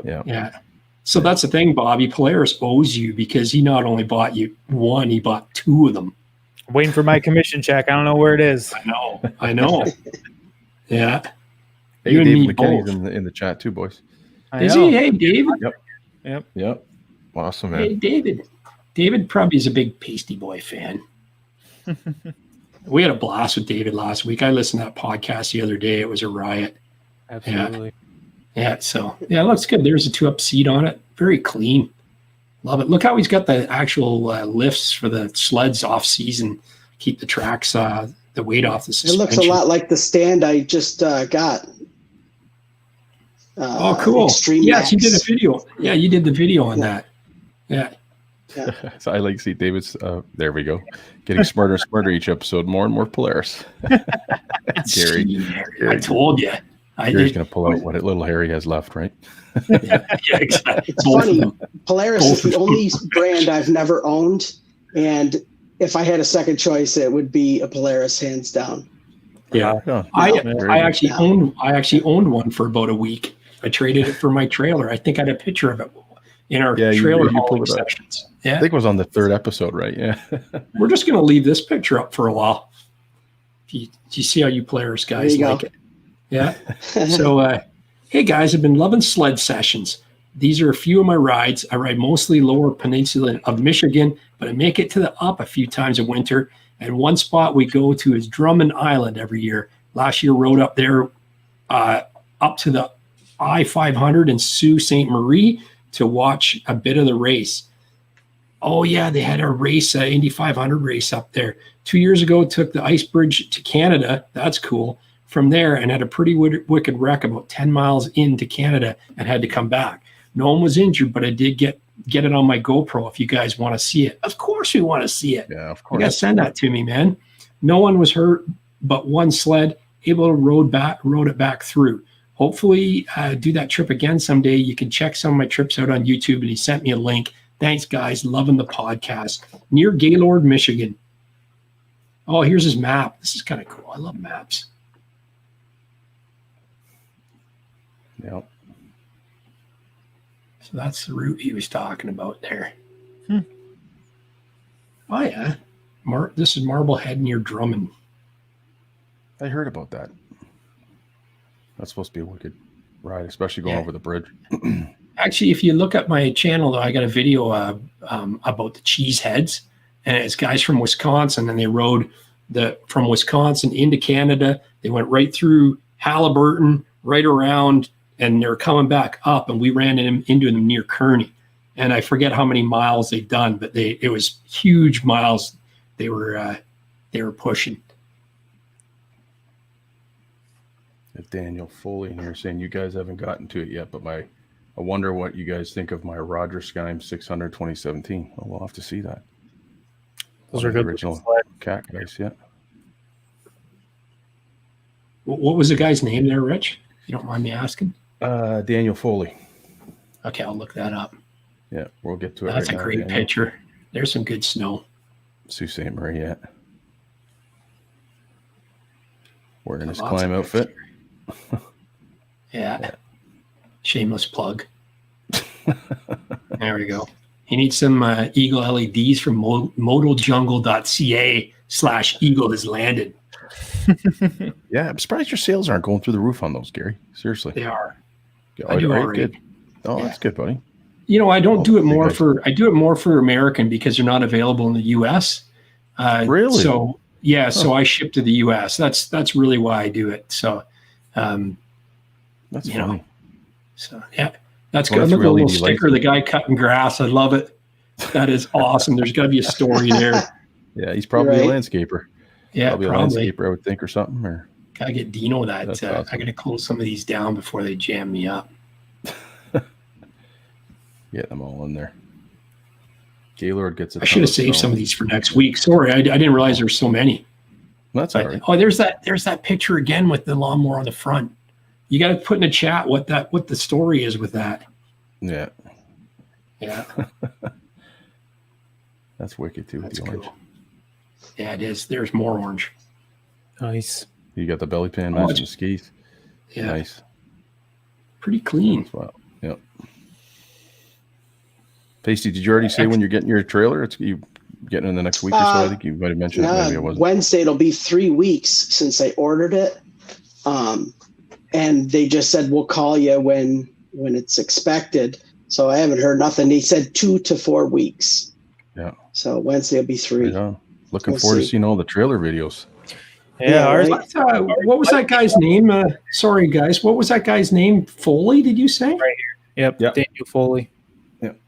Yep. Yeah. So that's the thing, Bobby. Polaris owes you because he not only bought you one, he bought 2 of them. Waiting for my commission check. I don't know where it is. I know. Yeah. Hey, You and Dave me McKinney's both. in the chat too, boys. Is he? Hey, Dave. Yep. Yep. Awesome, Hey, man. David. David probably is a big Paisteboy fan. We had a blast with David last week. I listened to that podcast the other day. It was a riot. Absolutely. Yeah. So yeah, it looks good. There's a 2-up seat on it. Very clean. Love it. Look how he's got the actual lifts for the sleds off season. Keep the tracks, the weight off the It suspension. looks a lot like the stand I just got. Oh, cool. Extreme Yes, you Max. did a video. Yeah, you did the video on that. Yeah. So I like to see David's. There we go. Getting smarter and smarter each episode. More and more Polaris. Gary. I told you. Gary's going to pull out what little Harry has left, right? Yeah, exactly. It's Both of funny. them. Polaris Both is the of them. only brand I've never owned, and if I had a second choice, it would be a Polaris, hands down. Yeah. Oh, I very actually owned one for about a week. I traded it for my trailer. I think I had a picture of it in our trailer you hauling pulled it up. sections. I Yeah. think it was on the 3rd episode, right? Yeah. We're just going to leave this picture up for a while. Do you see how you Polaris guys There you like go. it? Yeah. So, hey guys, I've been loving sled sessions. These are a few of my rides. I ride mostly lower peninsula of Michigan, but I make it to the up a few times in winter. And one spot we go to is Drummond Island every year. Last year, rode up there up to the I-500 in Sault Ste. Marie to watch a bit of the race. Oh yeah, they had a race, Indy 500 race up there. 2 years ago, took the ice bridge to Canada. That's cool. From there, and had a pretty wicked wreck about 10 miles into Canada and had to come back. No one was injured, but I did get it on my GoPro if you guys want to see it. Of course we want to see it. Yeah, of You course. got to send that to me, man. No one was hurt, but one sled able to rode it back through. Hopefully do that trip again someday. You can check some of my trips out on YouTube, and he sent me a link. Thanks, guys. Loving the podcast. Near Gaylord, Michigan. Oh, here's his map. This is kind of cool. I love maps. Yep. So that's the route he was talking about there. Oh, yeah. This is Marblehead near Drummond. I heard about that. That's supposed to be a wicked ride, especially going over the bridge. Actually, if you look at my channel, though, I got a video about the cheese heads. And it's guys from Wisconsin, and they rode from Wisconsin into Canada. They went right through Halliburton, right around, and they're coming back up, and we ran into them near Kearney. And I forget how many miles they've done, but it was huge miles they were pushing. Daniel Foley in here saying you guys haven't gotten to it yet, but I wonder what you guys think of my Roger Skyme 600 2017. Well, we'll have to see that. Those are good. Original cat guys, yeah. What was the guy's name there, Rich? You don't mind me asking? Daniel Foley. Okay, I'll look that up. Yeah, we'll get to it. That's right a now, great Daniel. picture. There's some good snow. Sault Ste. Marie, yeah. Wearing his Lots climb of outfit. Yeah. Shameless plug. There we go. He needs some Eagle LEDs from modojungle.ca/Eagle has landed. Yeah, I'm surprised your sales aren't going through the roof on those, Gary. Seriously. They are. Yeah, I do are you already. good? Oh, that's good, buddy. You know, I don't do it you more guys- I do it more for American because they're not available in the US. Really? So yeah, so I ship to the US. That's really why I do it. So That's you know. funny. So yeah, that's Well, good. that's Look at the really little sticker, the guy cutting grass. I love it. That is awesome. There's got to be a story there. Yeah, he's probably Right. a landscaper. Yeah, Probably a probably. landscaper, I would think, or something. Or Gotta get Dino that. That's awesome. I gotta close some of these down before they jam me up. get them all in there. Gaylord gets it. I should have saved some of these for next week. Sorry, I didn't realize there's so many. That's all right. Oh, there's that picture again with the lawnmower on the front. You got to put in the chat what the story is with that. Yeah, Yeah, that's wicked too. With that's the orange. cool. Yeah, it is. There's more orange. Nice. You got the belly pan Oh, matching the skis. Yeah, Nice. pretty clean. Wow. Yep. Pasty, did you already say when you're getting your trailer? It's you getting in the next week or so? I think you might have mentioned it. Maybe it wasn't. Wednesday, it'll be 3 weeks since I ordered it. And they just said, we'll call you when it's expected. So I haven't heard nothing. He said 2 to 4 weeks. Yeah. So Wednesday will be 3. Right on. Looking forward to seeing all the trailer videos. Yeah, ours, right. What was that guy's name? Sorry, guys. What was that guy's name? Foley, did you say? Right here. Yep. Daniel Foley. Yep.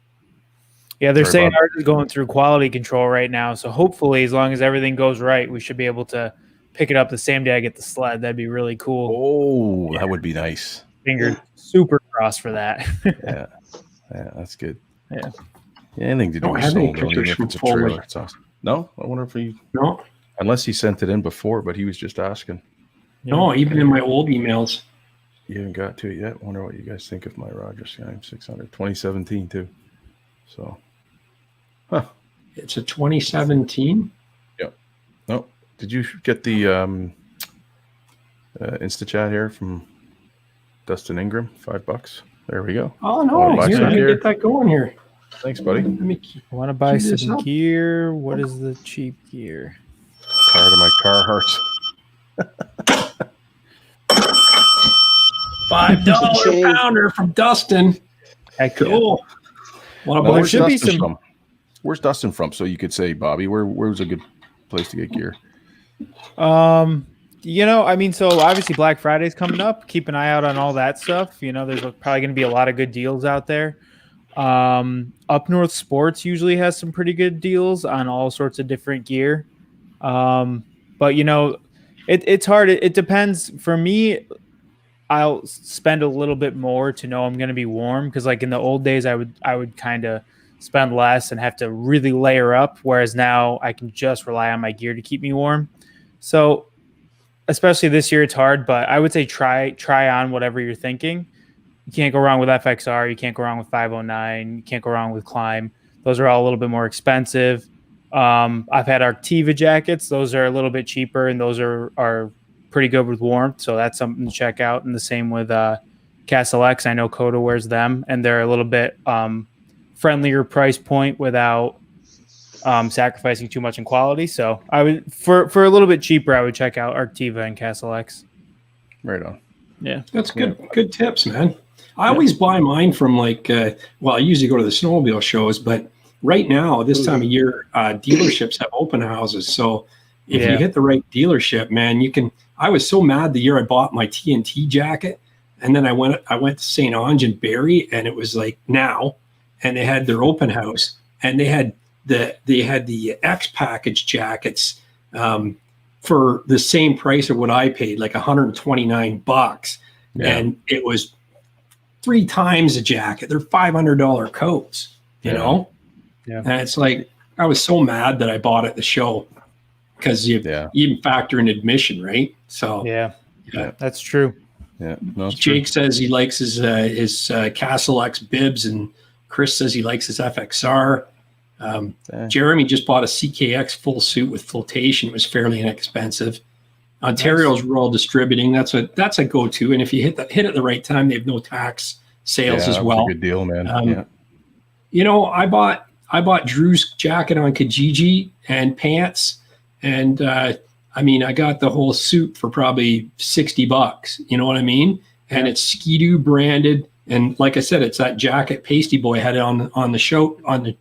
Yeah, they're Sorry, saying Bob. ours is going through quality control right now. So hopefully, as long as everything goes right, we should be able to pick it up the same day I get the sled. That'd be really cool. Oh, that would be nice. Fingered super crossed for that. Yeah. Yeah, that's good. Yeah. Anything to do Don't with have any snowmobiling, pictures even if from it's a Foley. trailer. It's awesome. No? I wonder if he... No, Unless he sent it in before, but he was just asking. no, even in my old emails. You haven't got to it yet? I wonder what you guys think of my Roger Skyme 600. 2017, too. So... Huh. It's a 2017. No. Did you get the Insta chat here from Dustin Ingram? $5. There we go. Oh no! Wanna buy Here, some let me gear? get that going here. Thanks, buddy. Let me I want to buy Cue this some up. gear. What is the cheap gear? Tired of my Carhartts. $5 pounder from Dustin. Heck yeah. Cool. What Well, about there Where's should be Dustin some- from? Where's Dustin from? So you could say, Bobby, where's a good place to get gear? So obviously Black Friday's coming up. Keep an eye out on all that stuff. There's probably going to be a lot of good deals out there. Up North Sports usually has some pretty good deals on all sorts of different gear. But it's hard. It depends. For me, I'll spend a little bit more to know I'm going to be warm, because like in the old days, I would kind of spend less and have to really layer up, whereas now I can just rely on my gear to keep me warm. So especially this year, it's hard, but I would say try on whatever you're thinking. You can't go wrong with FXR. You can't go wrong with 509. You can't go wrong with Climb. Those are all a little bit more expensive. I've had Arctiva jackets. Those are a little bit cheaper, and those are pretty good with warmth. So that's something to check out. And the same with Castle X. I know Coda wears them, and they're a little bit friendlier price point without sacrificing too much in quality. So I would, for a little bit cheaper, I would check out Arctiva and Castle X. Right on. Yeah. That's good. Good tips, man. I always buy mine from I usually go to the snowmobile shows, but right now, this time of year, dealerships have open houses. So if you hit the right dealership, man, you can. I was so mad the year I bought my TNT jacket, and then I went to St. Onge and Barrie, and it was like now, and they had their open house, and they had the X package jackets for the same price of what I paid, like $129, and it was 3 times a jacket. They're $500 coats, you know. Yeah. And it's like, I was so mad that I bought at the show, because you even factor in admission, right? So Yeah, that's true. Yeah. No, Jake says he likes his Castle X bibs, and Chris says he likes his FXR. Jeremy just bought a CKX full suit with flotation. It was fairly inexpensive. Ontario's Rural Distributing. That's a go-to. And if you hit at the right time, they have no tax sales as well. Good deal, man. I bought Drew's jacket on Kijiji and pants, and I got the whole suit for probably $60. You know what I mean? And it's SkiDoo branded, and like I said, it's that jacket Paisteboy had it on the show on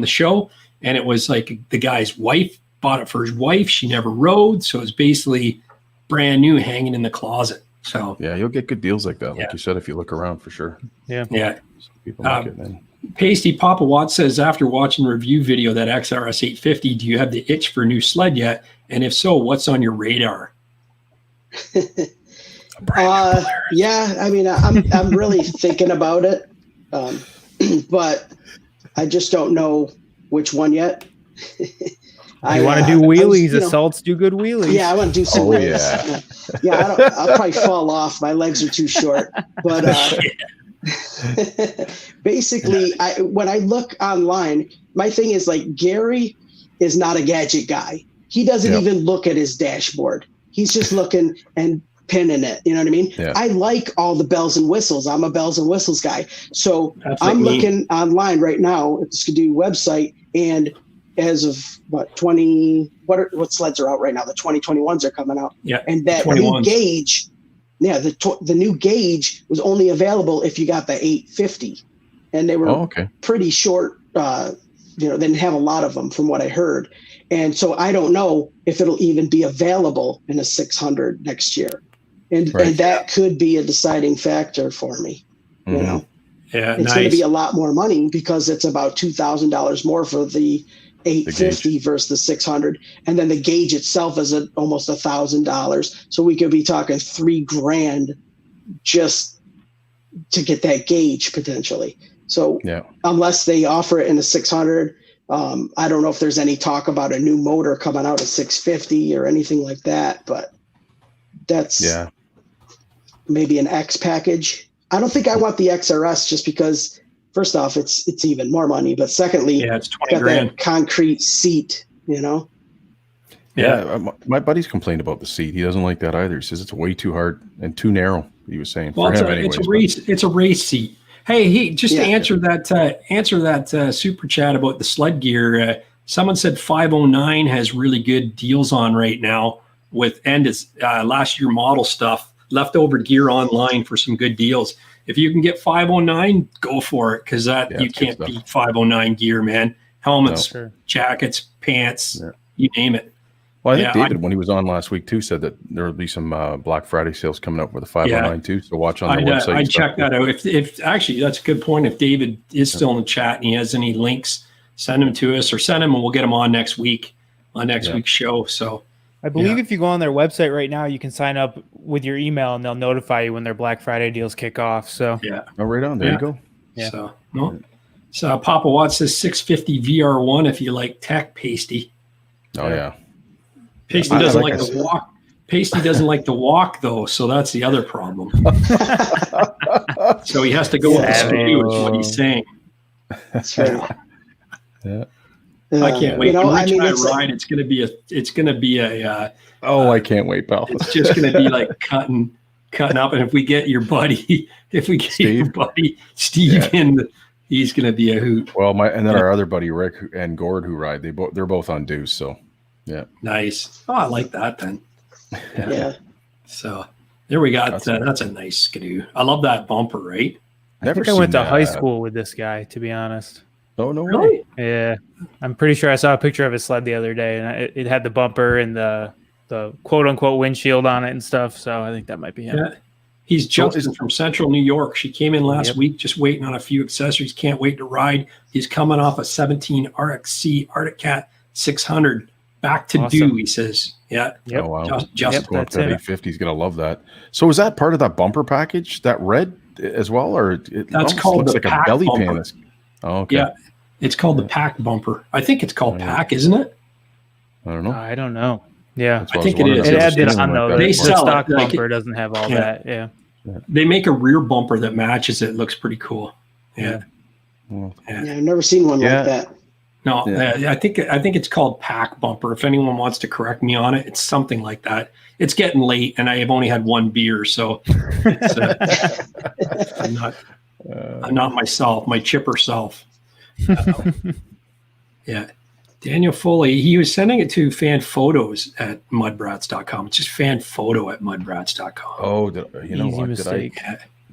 the show, and it was like the guy's wife bought it for his wife. She never rode, so it's basically brand new, hanging in the closet. So yeah, you'll get good deals like that, like you said, if you look around for sure. Yeah. Some people like it, man. Pasty Papa Watts says, after watching review video of that XRS 850, do you have the itch for a new sled yet? And if so, what's on your radar? Yeah, I'm really thinking about it, but I just don't know which one yet. You want to do wheelies? Assaults do good wheelies. Yeah, I want to do some wheelies. I'll probably fall off. My legs are too short. But basically, when I look online, my thing is like, Gary is not a gadget guy. He doesn't even look at his dashboard. He's just looking and pinning it. You know what I mean? Yeah. I like all the bells and whistles. I'm a bells and whistles guy. So I'm looking online right now at the SkiDoo website, and as of what sleds are out right now? The 2021s are coming out. Yeah. And that new gauge, the new gauge was only available if you got the 850. and they were okay. pretty short. They didn't have a lot of them from what I heard. And so I don't know if it'll even be available in a 600 next year. And that could be a deciding factor for me. You know, it's going to be a lot more money because it's about $2,000 more for the 850 versus the 600. And then the gauge itself is at almost $1,000. So we could be talking $3,000 just to get that gauge potentially. So unless they offer it in the 600, I don't know if there's any talk about a new motor coming out at 650 or anything like that, but that's maybe an X package. I don't think I want the XRS just because first off, it's even more money, but secondly, it's $20,000. That concrete seat, you know? Yeah. My buddy's complained about the seat. He doesn't like that either. He says it's way too hard and too narrow. He was saying well, for him anyways. It's a race seat. Hey, just to answer that super chat about the sled gear, someone said 509 has really good deals on right now with it's last year model stuff, leftover gear online for some good deals. If you can get 509, go for it because you can't beat 509 gear, man. Helmets, jackets, pants, you name it. Well, I think David, when he was on last week too, said that there will be some Black Friday sales coming up with the 509 too. So watch on the website. I'd check that out. If actually, that's a good point. If David is still in the chat and he has any links, send them to us or send them and we'll get them on next week on next week's show. So I believe if you go on their website right now, you can sign up with your email and they'll notify you when their Black Friday deals kick off. So right on. There you go. Yeah. So Papa Watts says 650 VR1 if you like tech, Pasty. Oh yeah. Pasty doesn't like to walk. Pasty doesn't like to walk though, so that's the other problem. So he has to go with the SkiDoo is what he's saying. That's right. I can't wait. Ride. It's gonna be a. I can't wait, pal. It's just gonna be like cutting up, and if we get your buddy, Steve in, he's gonna be a hoot. Well, our other buddy Rick and Gord who ride, they're both on dues, so. Yeah. Nice. Oh, I like that then. Yeah. So there we got. That's a nice SkiDoo. I love that bumper, right? I think I went to high school with this guy, to be honest. Oh, no really? way. Yeah. I'm pretty sure I saw a picture of his sled the other day, and it had the bumper and the quote unquote windshield on it and stuff. So I think that might be him. Yeah. He's Justin from Central New York. She came in last week, just waiting on a few accessories. Can't wait to ride. He's coming off a 17 RXC Arctic Cat 600. Back to do, he says. Yeah. Yep. Oh, wow. Just going up to 850. He's going to love that. So is that part of that bumper package, that red as well? Or that's called the like pack a belly bumper. pan. Oh, okay. Yeah. It's called the pack bumper. I think it's called pack, isn't it? I don't know. I don't know. Yeah. I think it is. It adds it on, though. They sell stock bumper doesn't have all that. Yeah. They make a rear bumper that matches it. It looks pretty cool. Yeah. I've never seen one like that. No, I think it's called pack bumper. If anyone wants to correct me on it, it's something like that. It's getting late, and I have only had one beer, so it's, I'm not myself, my chipper self. Yeah, Daniel Foley. He was sending it to fan photos at mudbrats.com. It's just fan photo at mudbrats.com. Oh, you know what? Mistake.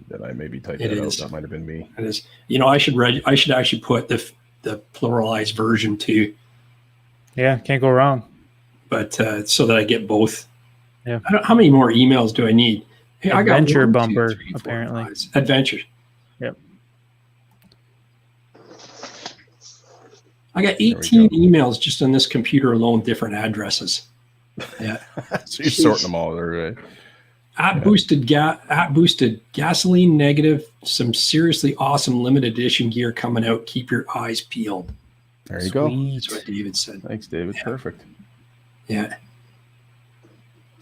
Did I maybe type that out? That might have been me. It is. I should actually put the pluralized version too. Yeah, can't go wrong. But so that I get both. Yeah. How many more emails do I need? Hey, Adventure I got bumper, apparently. Adventure. Yep. I got 18 emails just on this computer alone, different addresses. Yeah. So you're sorting them all there, right? Boosted gasoline negative, some seriously awesome limited edition gear coming out. Keep your eyes peeled. There you go. That's what David said. Thanks, David. Yeah. Perfect. Yeah.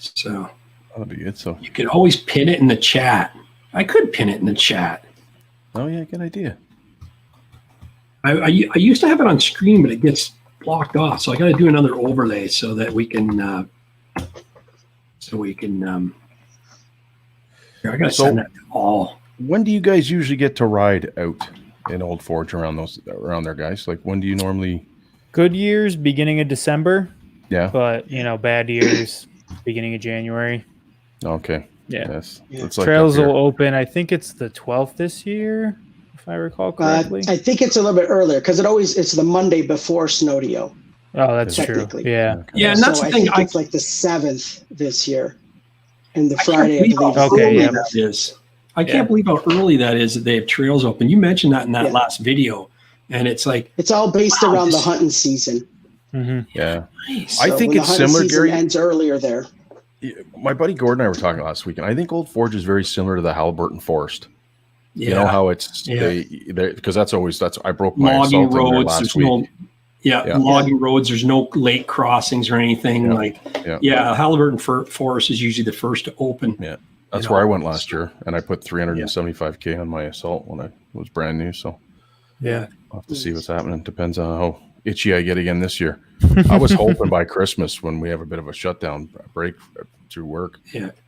So that'll be good. So you could always pin it in the chat. I could pin it in the chat. Oh yeah, good idea. I used to have it on screen, but it gets blocked off. So I got to do another overlay so that we can. I got to send that to all. When do you guys usually get to ride out in Old Forge around there, guys? Like when do you normally? Good years, beginning of December. Yeah. But bad years, beginning of January. Okay. Yeah. Yes. Yeah. It's like trails will open. I think it's the 12th this year, if I recall correctly. I think it's a little bit earlier because it's the Monday before Snowdio. Oh, that's true. Technically. Yeah. Yeah, and that's So the thing. I think it's like the 7th this year, and the I Friday, I can't believe believe. how Okay, early yeah. that is. I can't believe how early that is that they have trails open. You mentioned that in that Yeah. last video, and it's like, It's all based Wow, around the this- hunting season. Yeah. nice. I So think when it's the hunting similar, season Gary. ends earlier there. My buddy Gordon and I were talking last weekend. I think Old Forge is very similar to the Halliburton Forest. yeah. You know how it's because that's I broke my logging assault in there roads. last There's week. no, logging roads. There's no lake crossings or anything. Yeah. Like, Yeah. Halliburton Forest is usually the first to open. Yeah. That's You where I know, went last year, and I put 375K on my assault when I was brand new. So Yeah. I'll have to see what's happening. Depends on how itchy I get again this year. I was hoping by Christmas, when we have a bit of a shutdown break through work,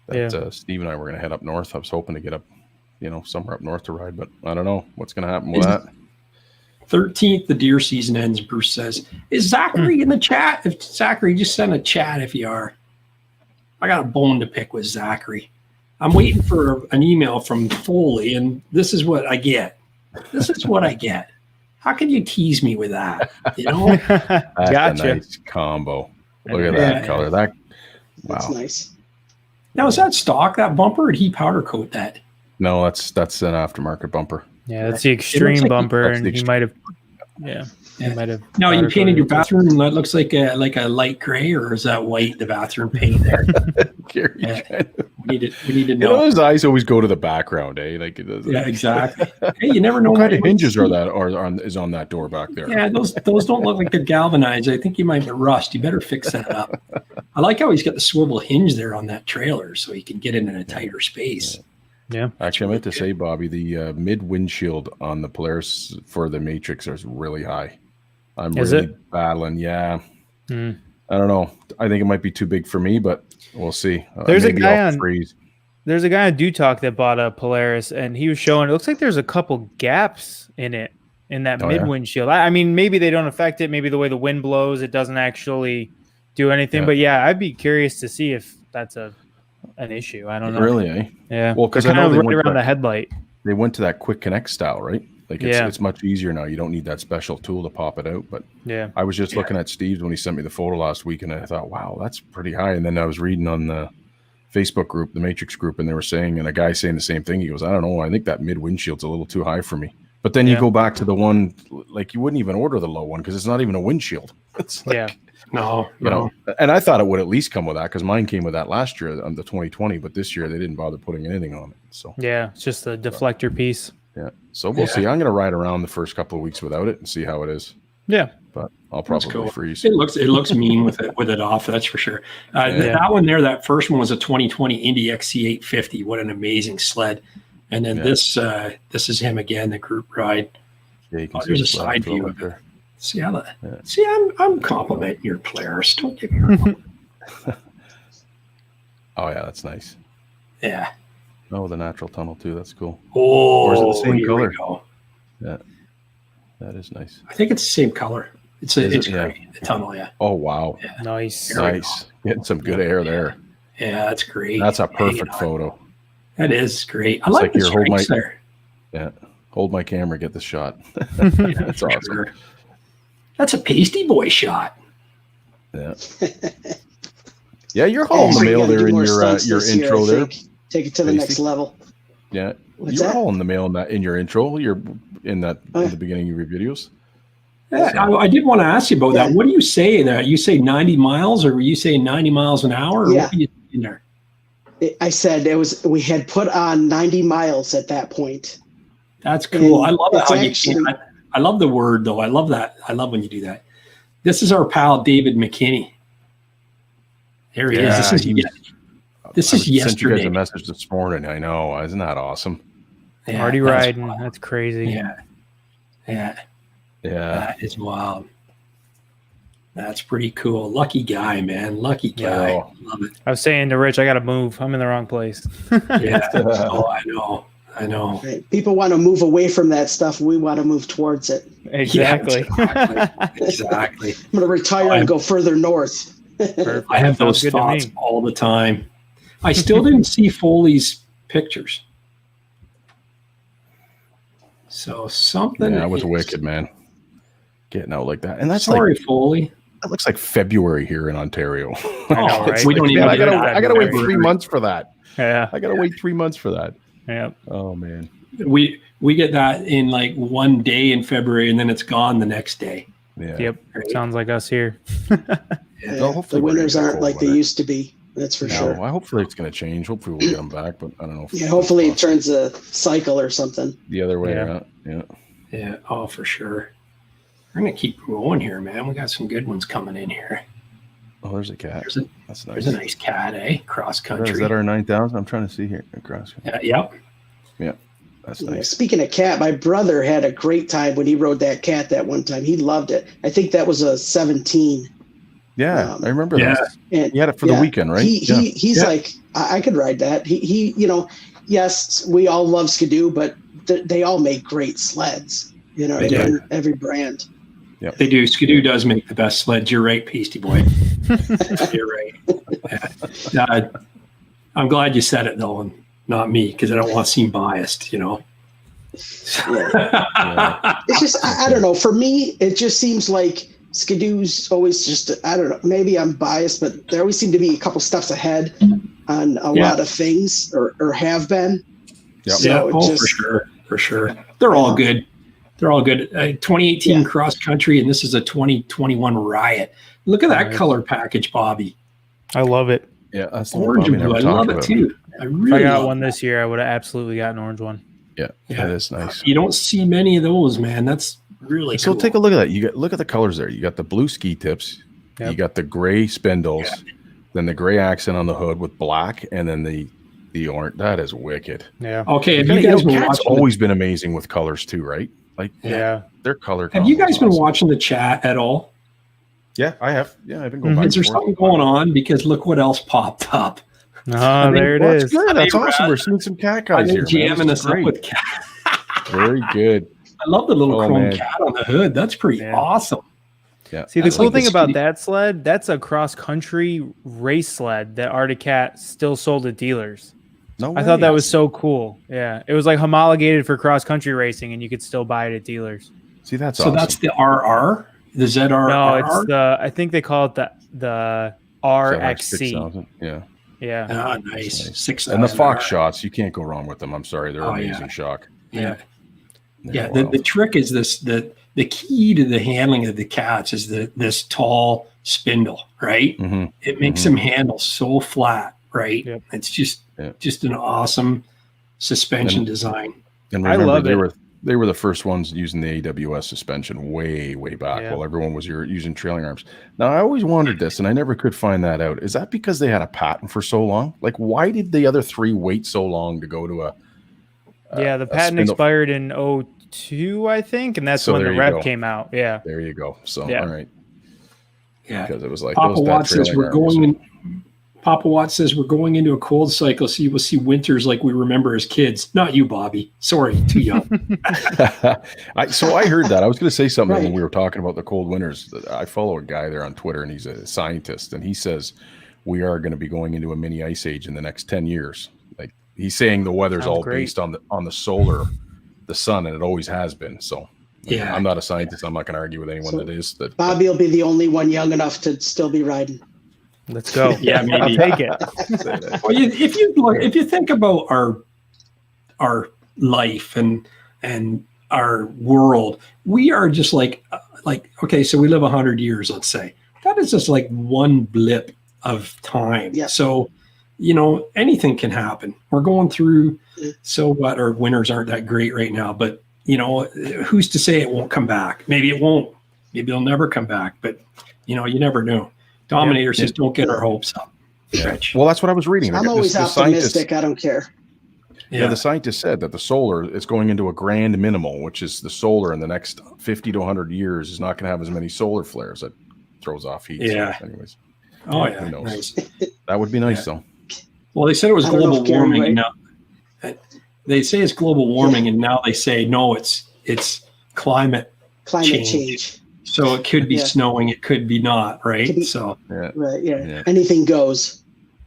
that Steve and I were going to head up north. I was hoping to get up, somewhere up north to ride, but I don't know what's going to happen with that. 13th, the deer season ends, Bruce says. Is Zachary in the chat? If Zachary, just send a chat if you are. I got a bone to pick with Zachary. I'm waiting for an email from Foley, and this is what I get. This is what I get. How can you tease me with that? That's Gotcha. a nice combo. Look at that color. Wow. That's nice. Now, is that stock, that bumper, or did he powder coat that? No, that's an aftermarket bumper. Yeah, that's the extreme like- bumper, That's and the he might have. Yeah, he might have. No, you powder painted your coated it. bathroom, and that looks like a light gray, or is that white, the bathroom paint there? Gary, Yeah. We need to you know. know, his eyes always go to the background, eh? Like it does. Yeah, exactly. Hey, you never know What kind of what hinges you are see. that is on that door back there? Yeah, those don't look like they're galvanized. I think you might be rust. You better fix that up. I like how he's got the swivel hinge there on that trailer, so he can get in a tighter space. Yeah. Actually, I meant to say, Bobby, the mid windshield on the Polaris for the Matrix is really high. I'm Is really it? battling. Yeah. Mm. I don't know. I think it might be too big for me, but we'll see. There's a Maybe guy I'll on- freeze. There's a guy on Do Talk that bought a Polaris, and he was showing. It looks like there's a couple gaps in it in that Oh, mid yeah? windshield. I mean, maybe they don't affect it. Maybe the way the wind blows, it doesn't actually do anything. Yeah. But yeah, I'd be curious to see if that's an issue. I don't know. Really, eh? Yeah. Well, 'cause They're I know kind they of right went around to- the headlight. They went to that quick connect style, right? Like it's, Yeah. it's much easier now. You don't need that special tool to pop it out. But Yeah. I was just looking at Steve's when he sent me the photo last week, and I thought, wow, that's pretty high. And then I was reading on the Facebook group, the Matrix group, and they were saying, and a guy saying the same thing. He goes, I don't know, I think that mid windshield's a little too high for me. But then you Yeah. go back to the one, like you wouldn't even order the low one because it's not even a windshield. It's like, Yeah. No, you know, and I thought it would at least come with that because mine came with that last year on the 2020, but this year they didn't bother putting anything on it. So Yeah. It's just the deflector piece. yeah, so we'll see. I'm going to ride around the first couple of weeks without it and see how it is. Yeah. But I'll That's probably cool. freeze. It looks mean with it off. That's for sure. That one there, that first one was a 2020 Indy XC850. What an amazing sled! And then this is him again, the group ride. Yeah, you can see There's the a slide side flow view up of it. there. See how that? See, I'm complimenting your Polaris. Don't get me wrong. Oh yeah, that's nice. Yeah. Oh, the natural tunnel too. That's cool. Oh, Or is it the same here we color? go. Yeah, that is nice. I think it's the same color. It's Is it? great. The tunnel, yeah. Oh wow, Nice. Here we nice. Getting some good air there. Yeah, that's great. That's a Hanging perfect on. photo. That is great. I It's like like the your whole stripes mic- there. Yeah, hold my camera, get the shot. Yeah, That's for awesome. sure. That's a Paisteboy shot. Yeah, yeah. You're hauling the So you mail gotta there do in more your stunts your this year, intro I there. think. Take it to the Tasty. next level. Yeah, What's you're that? hauling the mail in your intro. You're in that Oh, yeah. in the beginning of your videos. Yeah, I did want to ask you about that. Yeah. What do you say there? You say 90 miles, or were you saying 90 miles an hour? Or Yeah. what are you in there? I said we had put on 90 miles at that point. That's cool. And I love it it's how actually- I love the word though. I love that. I love when you do that. This is our pal David McKinney. There he is. This is he was- this I is sent you guys yesterday. a message this morning. I know, isn't that awesome? Yeah, Already that's riding. wild. That's crazy. Yeah. Yeah. Yeah, That is wild. That's pretty cool. Lucky guy, man. Lucky guy. Yeah. Love it. I was saying to Rich, I got to move. I'm in the wrong place. Yeah. Oh, I know. I know. Right? People want to move away from that stuff. We want to move towards it. Exactly. Exactly. I'm going to retire and go further north. Perfect. I have Sounds those good to thoughts me. all the time. I still didn't see Foley's pictures. So something. Yeah, that was wicked, man. Getting out like that, and that's Sorry, like Foley. that looks like February here in Ontario. I know, right? We don't even. I get gotta, that. I gotta wait 3 months for that. Yeah. I gotta wait 3 months for that. Yeah. Oh man. We get that in like one day in February, and then it's gone the next day. Yeah. Yep. Right. Sounds like us here. Yeah, No, hopefully the we're gonna winters get aren't cold like they weather. used to be. That's for sure. No, hopefully it's going to change. Hopefully we'll get them back, but I don't know. Yeah, hopefully it turns a cycle or something. The other way Yeah. around. Yeah. Yeah. Oh, for sure. We're gonna keep going here, man. We got some good ones coming in here. Oh, there's a cat. That's nice. There's a nice cat, eh? Cross country. Is that our 9,000? I'm trying to see here. Across. Yep. Yeah. That's Yeah, nice. speaking of cat, my brother had a great time when he rode that cat that one time. He loved it. I think that was a 17. Yeah, I remember Yeah. that. And You had it for the weekend, right? He's Yeah. like, I could ride that. He, yes, we all love SkiDoo, but they all make great sleds. They do. Every brand. They do. SkiDoo does make the best sleds. You're right, Paisteboy. You're right. Yeah. I'm glad you said it though, and not me, because I don't want to seem biased. Yeah. Yeah. It's just, I don't know. For me, it just seems like SkiDoo's always just, I don't know, maybe I'm biased, but there always seem to be a couple steps ahead on a lot of things, or have been. Yep. So it just, for sure. They're all good. They're all good. 2018 cross country, and this is a 2021 Riot. Look at that Right. color package, Bobby. I love it. Yeah, that's the Orange one and Bobby blue. I never love talked it about. too. I If really I got love one it. this year, I would have absolutely got an orange one. Yeah, that is nice. You don't see many of those, man. That's really So cool. take a look at that. Look at the colors there. You got the blue ski tips. Yep. You got the gray spindles, then the gray accent on the hood with black, and then the orange. That is wicked. Yeah. Okay, have You you guys been Cat's watching? always been amazing with colors too, right? Like Yeah. their color. Have you combo guys is been awesome. watching the chat at all? Yeah, I have. Yeah, I've been going Mhm. back. Is there and forth. something going on? Because look what else popped up. Oh, there it Well, is. that's good. That's Hey, awesome. Brad. We're seeing some cat I've guys been here. jamming This us is up great. with cat. Very good. I love the little Oh, chrome man. cat on the hood. That's pretty Yeah. awesome. Yeah. See, the That's cool like thing the about Ski- that sled, that's a cross-country race sled that Arctic Cat still sold at dealers. No, I thought that way. was so cool. Yeah. It was like homologated for cross-country racing, and you could still buy it at dealers. See, that's So awesome. that's the RR, the ZR. No, it's I think they call it the RXC. 6,000. Yeah. Yeah. Ah, nice. 6,000. And the Fox shots, you can't go wrong with them. I'm sorry, they're Oh, amazing yeah. shock. Yeah. They're Yeah. wild. The trick is this: the key to the handling of the cats is this tall spindle, right? Mhm. It makes them handle so flat, right? Yep. It's just Yeah. an awesome suspension And- design. And I remember, love they it. were the first ones using the AWS suspension way back Yeah. while everyone was using trailing arms. Now I always wondered this, and I never could find that out. Is that because they had a patent for so long? Like, why did the other three wait so long to go to a? Yeah, the patent spindle- expired in 2002, I think, and that's So when there the you rev go. came out. Yeah. There you go. So Yeah. all right, Yeah. because it was like Papa those bad Watt says trailing we're arms. going in. Papa Watt says we're going into a cold cycle, so you will see winters like we remember as kids. Not you, Bobby. Sorry, too young. So I heard that. I was going to say something when Right. we were talking about the cold winters. I follow a guy there on Twitter, and he's a scientist, and he says we are going to be going into a mini ice age in the next 10 years. Like he's saying, the weather's Sounds all great. based on the solar, the sun, and it always has been. So Yeah. I'm not a scientist. I'm not going to argue with anyone So that is. That Bobby will be the only one young enough to still be riding. Let's go. Yeah, I'll maybe. take it. Well, if you think about our life and our world, we are just like okay, so we live 100 years, let's say. That is just like one blip of time. Yeah. So, anything can happen. We're going through, so what? Our winters aren't that great right now, but who's to say it won't come back? Maybe it won't. Maybe it'll never come back. But you never know. Dominator says, "Don't get our hopes up." Rich. well, that's what I was reading. I'm always optimistic. I don't care. Yeah, the scientist said that the solar is going into a grand minimal, which is the solar in the next 50 to 100 years is not going to have as many solar flares. That throws off heat. Yeah. So anyways, Oh who yeah. knows? Nice. That would be nice, though. Well, they said it was I don't know global if Gary warming, and Wright- now they say it's global warming, and now they say no, it's climate. Climate Change. change. So it could be Yeah. snowing, it could be not, right? Could be- So Yeah. Right. Yeah. Yeah. Anything goes.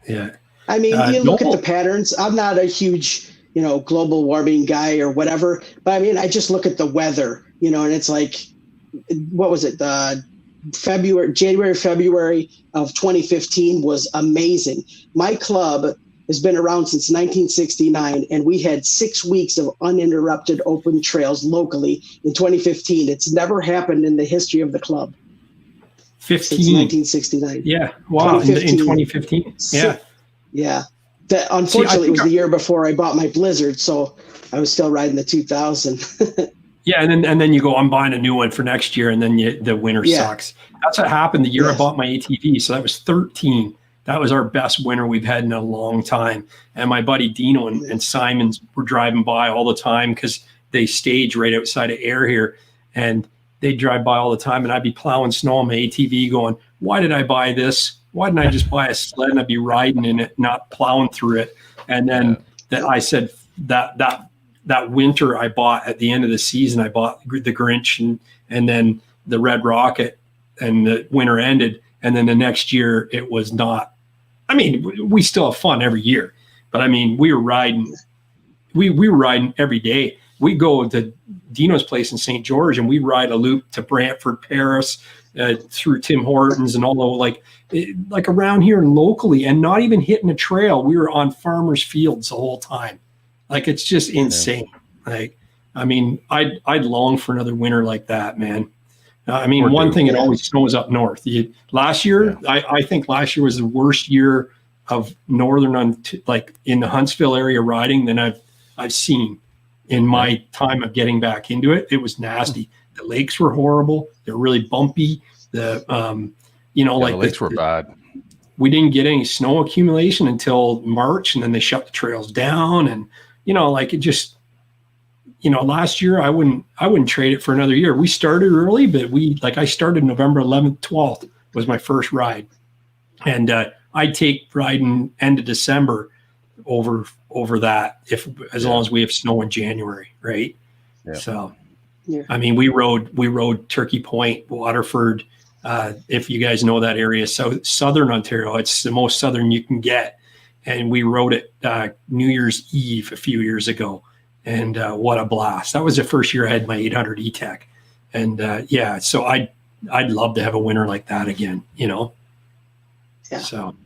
yeah, I mean, you look at Noble- the patterns. I'm not a huge global warming guy or whatever. But I mean, I just look at the weather, and it's like, what was it? January, February of 2015 was amazing. My club has been around since 1969, and we had 6 weeks of uninterrupted open trails locally in 2015. It's never happened in the history of the club. 15. Since 1969. Yeah. Wow. In 2015. Yeah. Yeah. That unfortunately was the year before I bought my Blizzard, so I was still riding the 2000. Yeah, and then you go, I'm buying a new one for next year, and then the winter sucks. That's what happened the year I bought my ATV. So that was 13. That was our best winter we've had in a long time. And my buddy Dino and Simons were driving by all the time because they stage right outside of Air here, and they'd drive by all the time, and I'd be plowing snow on my ATV going, why did I buy this? Why didn't I just buy a sled and I'd be riding in it, not plowing through it? And then I said that winter I bought at the end of the season, I bought the Grinch and then the Red Rocket, and the winter ended. And then the next year it was not, I mean, we still have fun every year, but I mean, we were riding every day. We go to Dino's place in St. George and we ride a loop to Brantford, Paris, through Tim Hortons and all the like around here and locally, and not even hitting a trail. We were on farmers' fields the whole time. Like, it's just insane. Like, I mean, I'd long for another winter like that, man. I mean, one thing, it always snows up north. Last year, I think last year was the worst year of northern, like in the Huntsville area riding than I've seen in my time of getting back into it. It was nasty. The lakes were horrible. They're really bumpy. The lakes were bad. We didn't get any snow accumulation until March, and then they shut the trails down. And it just, last year I wouldn't trade it for another year. We started early, but I started November 11th, 12th was my first ride, and I'd take riding end of December over that as long as we have snow in January, right? Yeah. So. Yeah. I mean, we rode Turkey Point, Waterford. If you guys know that area, southern Ontario, it's the most southern you can get. And we rode it New Year's Eve a few years ago. And what a blast. That was the first year I had my 800 E-Tech. And so I'd love to have a winter like that again, Yeah. So,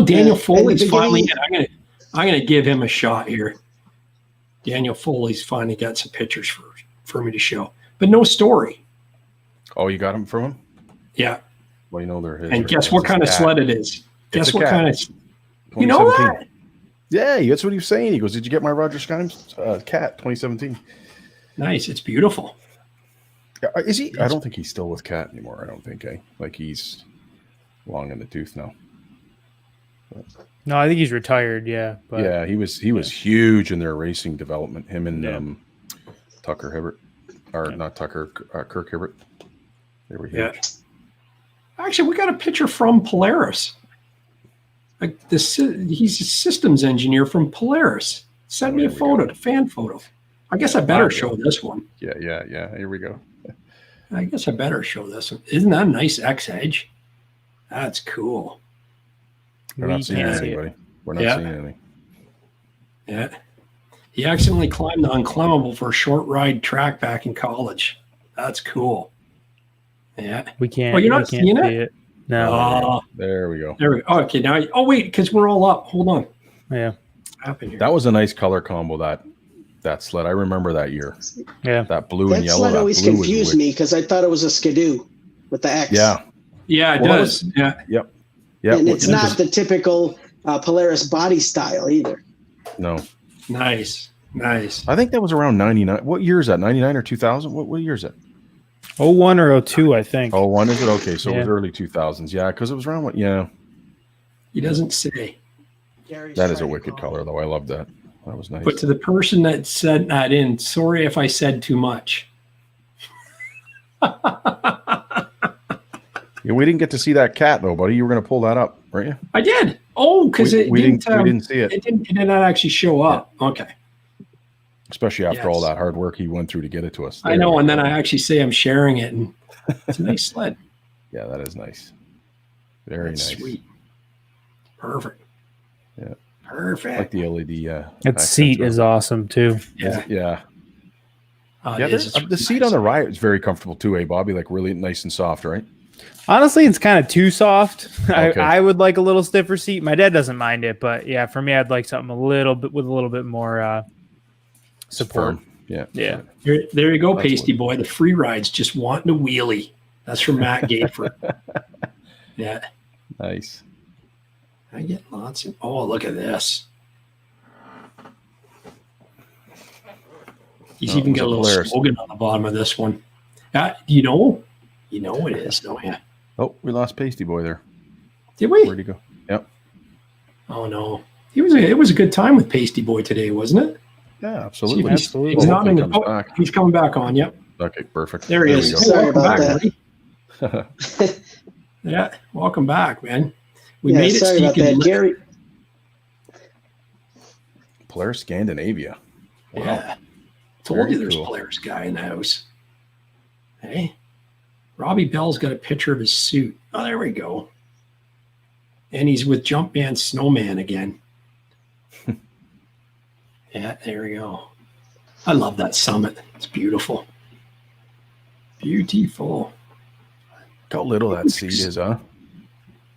Daniel Foley's finally in. I'm gonna give him a shot here. Daniel Foley's finally got some pictures for me to show, but no story. Oh, you got them from him? Yeah. Well, they're his. And guess what kind of sled it is? Guess what kind of? You know that? Yeah, that's what he was saying. He goes, "Did you get my Roger Skimes Cat 2017?" Nice. It's beautiful. Is he? I don't think he's still with Cat anymore. I don't think. Like he's long in the tooth now. But. No, I think he's retired. Yeah. But, yeah, he was huge in their racing development. Him and Tucker Hibbert, or not Tucker, Kirk Hibbert. They were huge. Yeah. Actually, we got a picture from Polaris. Like he's a systems engineer from Polaris. Sent me a photo, a fan photo. I guess I better show this one. Yeah. Here we go. I guess I better show this one. Isn't that a nice X Edge? That's cool. We're not seeing anybody. We're not seeing anything. Yeah. He accidentally climbed the unclimbable for a short ride track back in college. That's cool. Yeah. We can't. Oh, you're not seeing it? No. There we go. There we go. Oh, okay. Now, wait, because we're all up. Hold on. Yeah. What's happened here? That was a nice color combo, that sled. I remember that year. Yeah. That blue and yellow. That sled always confused me because I thought it was a SkiDoo with the X. Yeah. Yeah, it does. Yeah. Yep. And it's not the typical Polaris body style either. No. Nice. I think that was around 99. What year is that? 99 or 2000? What year is it? 01 or 02, I think. 01 is it? Okay, so it was early 2000s. Yeah, because it was around what? Yeah. He doesn't say. That is a wicked color, though. I love that. That was nice. But to the person that said that in, sorry if I said too much. Yeah, we didn't get to see that cat though, buddy. You were going to pull that up, weren't you? I did. Oh, because we didn't see it. It did not actually show up. Yeah. Okay. Especially after all that hard work he went through to get it to us. I know, and then I actually say I'm sharing it, and it's a nice sled. Yeah, that is nice. Very nice. Sweet. Perfect. Yeah. Perfect. Like the LED. That seat is awesome too. Yeah. Yeah. It is. The seat on the right is very comfortable too, Bobby? Like really nice and soft, right? Honestly, it's kind of too soft. Okay. I would like a little stiffer seat. My dad doesn't mind it, but yeah, for me, I'd like something a little bit more support. Firm. Yeah. Yeah. There you go, That's Paisteboy. The free ride's just wanting to wheelie. That's from Matt Gayford. Yeah. Nice. I get lots of. Oh, look at this. He's even got a little slogan on the bottom of this one. You know it is, don't you? Oh, we lost Paisteboy there. Did we? Where'd he go? Yep. Oh no. It was a good time with Paisteboy today, wasn't it? Yeah, absolutely. Absolutely. He's not in the, Comes back. he's coming back on. Yep. Okay, perfect. There he we is. go. Sorry Welcome about back, that. buddy. Yeah, welcome back, man. We Yeah, made it. sorry so you about could that, li- Gary. Polaris Scandinavia. Wow. Yeah. Told Very you there's cool. a Polaris guy in the house. Hey, Robbie Bell's got a picture of his suit. Oh, there we go. And he's with Jumpman Snowman again. Yeah, there we go. I love that summit. It's beautiful. Beautiful. Look how little that seat is, huh?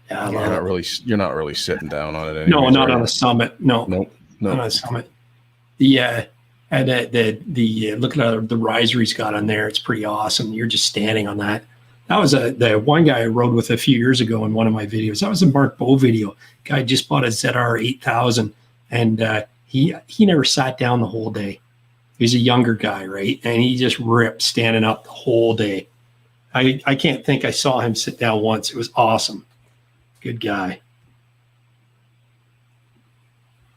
Yeah, I You're love not it. you're not really sitting down on it No, anyways, not are on you? a summit. No, Nope. not on a summit. The and the look at the riser he's got on there. It's pretty awesome. You're just standing on that. That was the one guy I rode with a few years ago in one of my videos. That was a Mark Bow video. Guy just bought a ZR 8000, and he never sat down the whole day. He's a younger guy, right? And he just ripped standing up the whole day. I can't think I saw him sit down once. It was awesome. Good guy.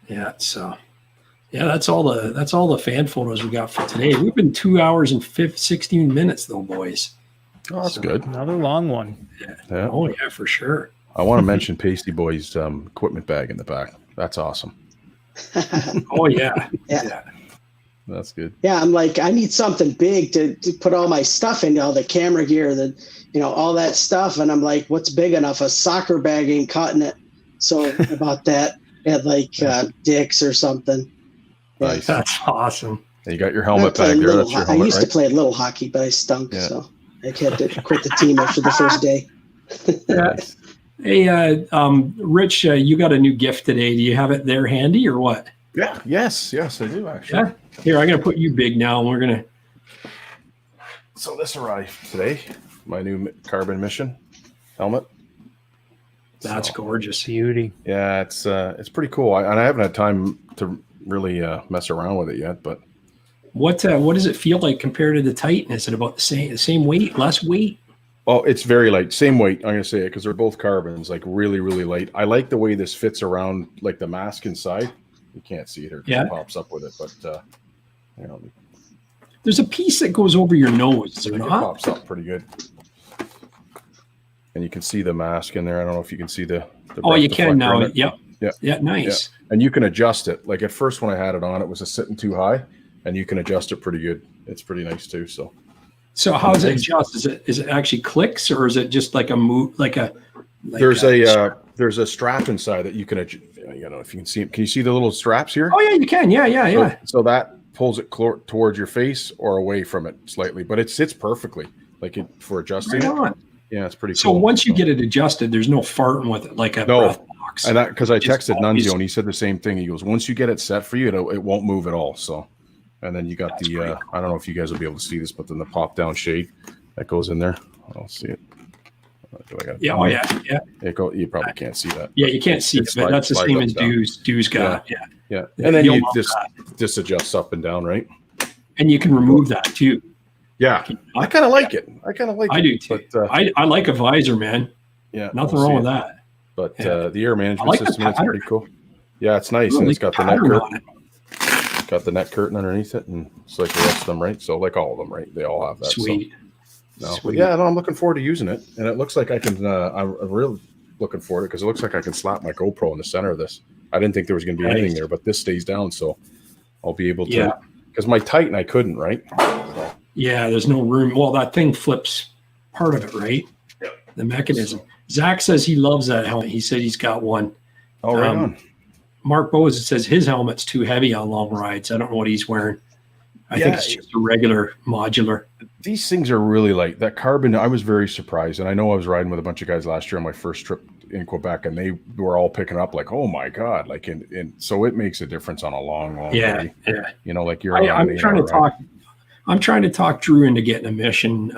Yeah, so yeah, that's all the fan photos we got for today. We've been 2 hours and 16 minutes though, boys. Oh, that's good. Another long one. Yeah. Oh yeah, for sure. I want to mention Paisteboy's equipment bag in the back. That's awesome. Oh yeah. Yeah. That's good. Yeah, I'm like, I need something big to put all my stuff in, all the camera gear, all that stuff. And I'm like, what's big enough? A soccer bag ain't cutting it. So about that, at like Dick's or something. Yeah. Nice. That's awesome. And you got your I helmet played back there. little That's your I helmet, used right? to play a little hockey, but I stunk, Yeah. so I had to quit the team after the first day. Yeah. Hey, Rich, you got a new gift today. Do you have it there handy or what? Yeah. Yes, I do actually. Yeah. Here, I'm gonna put you big now, and we're gonna. So this arrived today. My new carbon mission helmet. That's So, gorgeous. Beauty. yeah, it's pretty cool. And I haven't had time to really mess around with it yet, but What does it feel like compared to the Titan? Is it about the same weight, less weight? oh, it's very light. Same weight. I'm gonna say it because they're both carbons, like really, really light. I like the way this fits around, like the mask inside. You can't see it here. 'Cause Yeah. it pops up with it, but There's a piece that goes over your nose, is there it not? pops up pretty good. And you can see the mask in there. I don't know if you can see the Oh, breath you can deflector now. in it. Yep. Yeah. Yeah, nice. And you can adjust it. Like at first when I had it on, it was sitting too high, and you can adjust it pretty good. It's pretty nice too. So So how does it adjust? Is it actually clicks or is it just like a move, there's a strap inside that you can adjust. I don't know if you can see it. Can you see the little straps here? Oh yeah, you can. Yeah. So that pulls it towards your face or away from it slightly, but it sits perfectly, like it for adjusting Right it. on. Yeah, it's pretty So cool. once you get it adjusted, there's no farting with it like a breath box. And that because I Just texted always- Nunzio and he said the same thing. He goes, once you get it set for you, it won't move at all. So, and then you got That's the pretty I don't know if you guys will be able to see this, but then the pop down shade that goes in there. I don't see it. Do I got it? Yeah. Oh yeah. You probably can't see that. Yeah. You can't see it, but that's the slides same up as down. Dew's got. Yeah. Yeah, and then You'll you love just adjust up and down, right? And you can remove that too. Yeah, I kind of like it. I kind of like it. I do too. But, I like a visor, man. yeah, Nothing we'll wrong see with it. that. But Yeah. the air management like the system is pattern. pretty cool. Yeah, it's nice, and Really it's got the net pattern curtain. on it. Got the net curtain underneath it, and it's like the rest of them, right? So like all of them, right? They all have that. Sweet. So, no, but Sweet. yeah, no, I'm looking forward to using it, and it looks like I can. I'm really looking forward to it because it looks like I can slap my GoPro in the center of this. I didn't think there was going to be anything Nice. there, but this stays down, so I'll be able to. Yeah. Because my Titan, I couldn't, right? So, Yeah, there's no room. Well, that thing flips part of it, right? The mechanism. Zach says he loves that helmet. He said he's got one. oh, right on. Mark Bowes says his helmet's too heavy on long rides. I don't know what he's wearing. I think it's just a regular modular. These things are really light. That carbon, I was very surprised. And I know I was riding with a bunch of guys last year on my first trip in Quebec, and they were all picking up like, oh my God. Like, and so it makes a difference on a long ride. Yeah. You know, like you're I'm trying to talk Drew into getting a mission.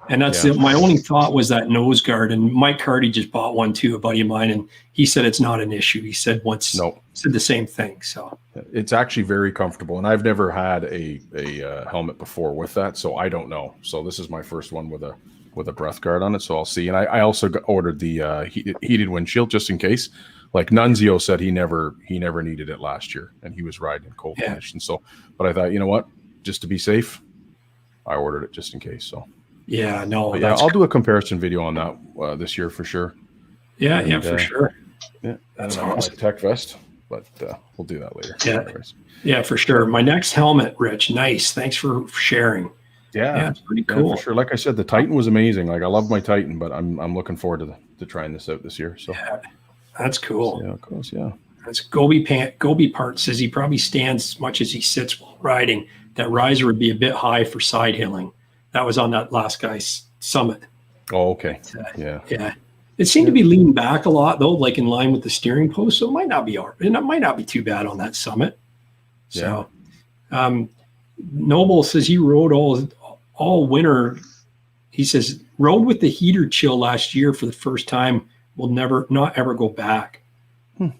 And that's my only thought was that nose guard, and Mike Hardy just bought one too, a buddy of mine, and he said it's not an issue. He said said the same thing. So it's actually very comfortable, and I've never had a helmet before with that, so I don't know. So this is my first one with a breath guard on it, so I'll see. And I also ordered the heated windshield just in case. Like Nunzio said, he never needed it last year, and he was riding in cold conditions. So, but I thought, you know what, just to be safe, I ordered it just in case. So. Yeah, no. I'll do a comparison video on that this year for sure. Yeah, for sure. Yeah, that's awesome. Tech vest, but we'll do that later. Yeah, for sure. My next helmet, Rich. Nice. Thanks for sharing. Yeah, it's pretty cool. Yeah, for sure. Like I said, the Titan was amazing. Like I love my Titan, but I'm looking forward to trying this out this year. So that's cool. Yeah, of course. Yeah. That's Gobi Part says he probably stands as much as he sits while riding. That riser would be a bit high for side hilling. That was on that last guy's summit. Oh, okay. Yeah. It seemed to be leaned back a lot though, like in line with the steering post. So it might not be too bad on that summit. So, Noble says he rode all winter. He says rode with the heater chill last year for the first time. Will not ever go back. I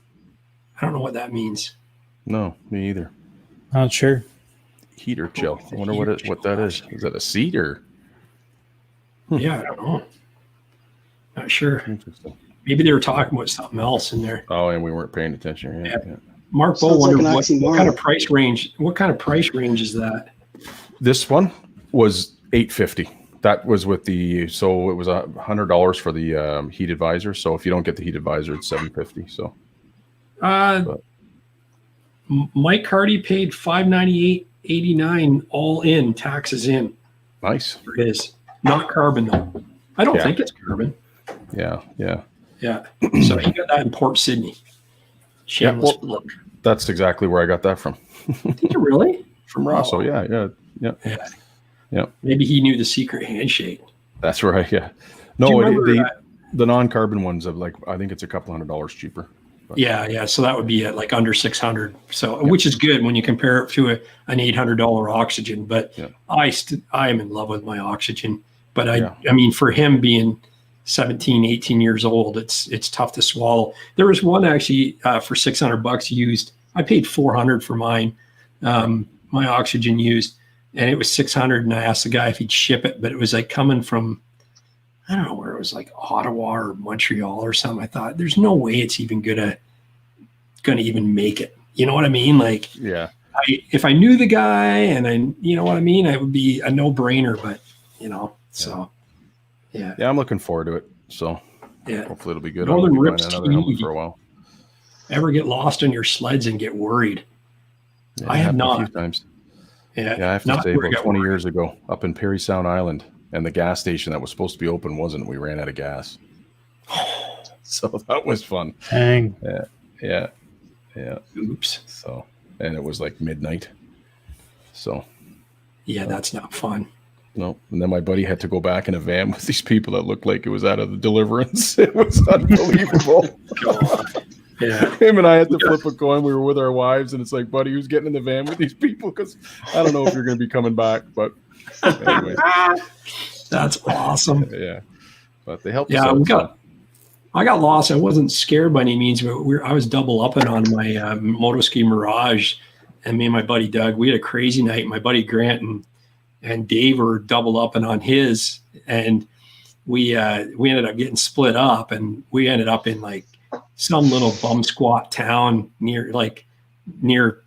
don't know what that means. No, me either. Not sure. Heater chill. I wonder what that is. Is that a seat or? Yeah, I don't know. Not sure. Maybe they were talking about something else in there. Oh, and we weren't paying attention. Yeah. Mark Bow wondered what kind of price range. What kind of price range is that? This one was $850. That was with so it was $100 for the heated visor. So if you don't get the heated visor, it's $750. So. Mike Hardy paid $598.89 all in, taxes in. Nice. For his, not carbon though. I don't think it's carbon. Yeah. So he got that in Port Sydney. Shameless plug. That's exactly where I got that from. Did you really? From Rosso, yeah. Maybe he knew the secret handshake. That's right. Yeah. No, the non-carbon ones of I think it's a couple $100 cheaper. But. Yeah. So that would be at like under 600. So which is good when you compare it to an $800 oxygen. But I am in love with my oxygen. But I mean, for him being 17, 18 years old, it's tough to swallow. There was one actually for $600 used. I paid $400 for mine, my oxygen used, and it was $600. And I asked the guy if he'd ship it, but it was like coming from, I don't know where it was, like Ottawa or Montreal or something. I thought there's no way it's even gonna even make it. You know what I mean? Like, if I knew the guy and you know what I mean, it would be a no brainer. But so yeah, I'm looking forward to it. So hopefully it'll be good. Northern Rips another helmet for a while. Ever get lost on your sleds and get worried? Yeah, I have not. A few times. Yeah, I have to say about 20 years ago up in Parry Sound Island, and the gas station that was supposed to be open wasn't. We ran out of gas. So that was fun. Dang. Yeah. Oops. So, and it was like midnight. So. Yeah, that's not fun. No. And then my buddy had to go back in a van with these people that looked like it was out of the Deliverance. It was unbelievable. God. Yeah. Him and I had to flip a coin. We were with our wives, and it's like, buddy, who's getting in the van with these people? Because I don't know if you're going to be coming back. But anyway. That's awesome. Yeah. But they helped us out. I got lost. I wasn't scared by any means, but I was double upping on my Motoski Mirage, and me and my buddy Doug, we had a crazy night. My buddy Grant and Dave were double upping on his, and we ended up getting split up, and we ended up in like some little bum squat town near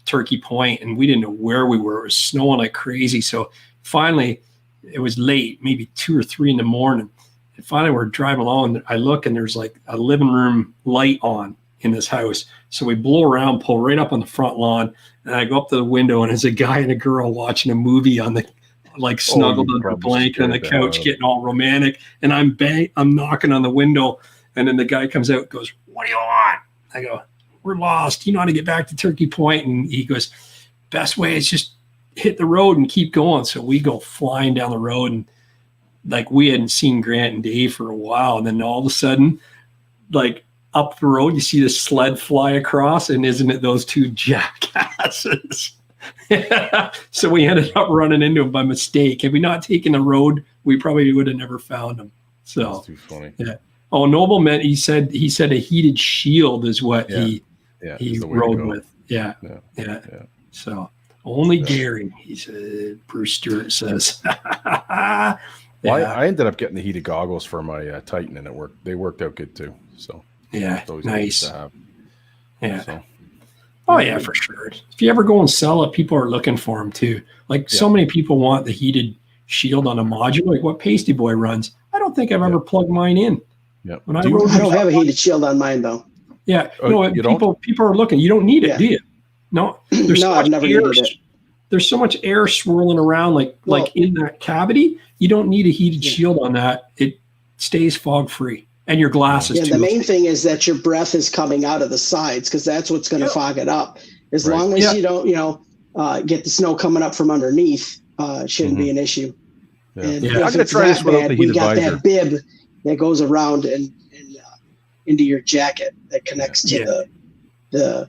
Turkey Point, and we didn't know where we were. It was snowing like crazy. So finally, it was late, maybe 2 or 3 in the morning. And finally, we're driving along. I look, and there's like a living room light on in this house. So we blow around, pull right up on the front lawn, and I go up to the window, and there's a guy and a girl watching a movie on the snuggled under a blanket on the couch, getting all romantic. And I'm knocking on the window, and then the guy comes out and goes, "What do you want?" I go, we're lost. You know how to get back to Turkey Point? And he goes, best way is just hit the road and keep going. So we go flying down the road, and like we hadn't seen Grant and Dave for a while. And then all of a sudden, like up the road, you see the sled fly across, and isn't it those two jackasses? So we ended up running into them by mistake. Had we not taken the road, we probably would have never found them. So That's too funny. yeah. Oh, Noble meant he said a heated shield is what he rode with. Yeah. So only Gary, he said. Bruce Stewart says. Well, I ended up getting the heated goggles for my Titan, and it worked. They worked out good too. So yeah, nice. To have. Yeah. So, oh yeah, for sure. If you ever go and sell it, people are looking for them too. Like so many people want the heated shield on a modular, like what Paisteboy runs. I don't think I've ever plugged mine in. Yeah. I don't have a heated shield on mine though. Yeah. Oh, people are looking. You don't need it, do you? No. There's so I've never needed it. There's so much air swirling around like in that cavity. You don't need a heated shield on that. It stays fog free. And your glasses too. The main thing is that your breath is coming out of the sides, because that's what's going to fog it up. As long as you don't, get the snow coming up from underneath, it shouldn't be an issue. Yeah. And I'm going to try this without the heated we got visor. that bib that goes around and into your jacket that connects to the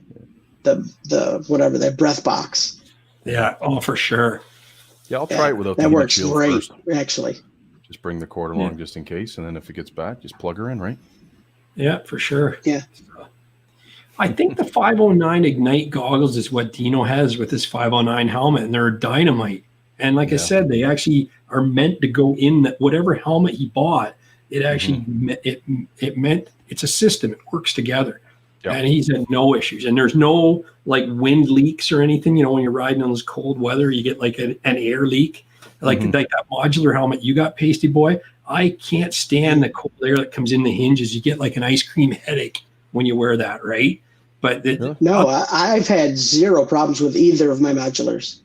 whatever, that breath box. Yeah. Oh, for sure. Yeah, I'll try it without the that heated works shield great, first. actually. Just bring the cord along just in case, and then if it gets bad, just plug her in, right? Yeah, for sure. Yeah. I think the 509 Ignite goggles is what Dino has with his 509 helmet, and they're dynamite. And like I said, they actually are meant to go in whatever helmet he bought. It actually it meant it's a system. It works together. Yep. And he's had no issues. And there's no like wind leaks or anything. You know, when you're riding on this cold weather, you get like an air leak. Like that modular helmet you got, Paisteboy. I can't stand the cold air that comes in the hinges. You get like an ice cream headache when you wear that, right? But I've had zero problems with either of my modulars.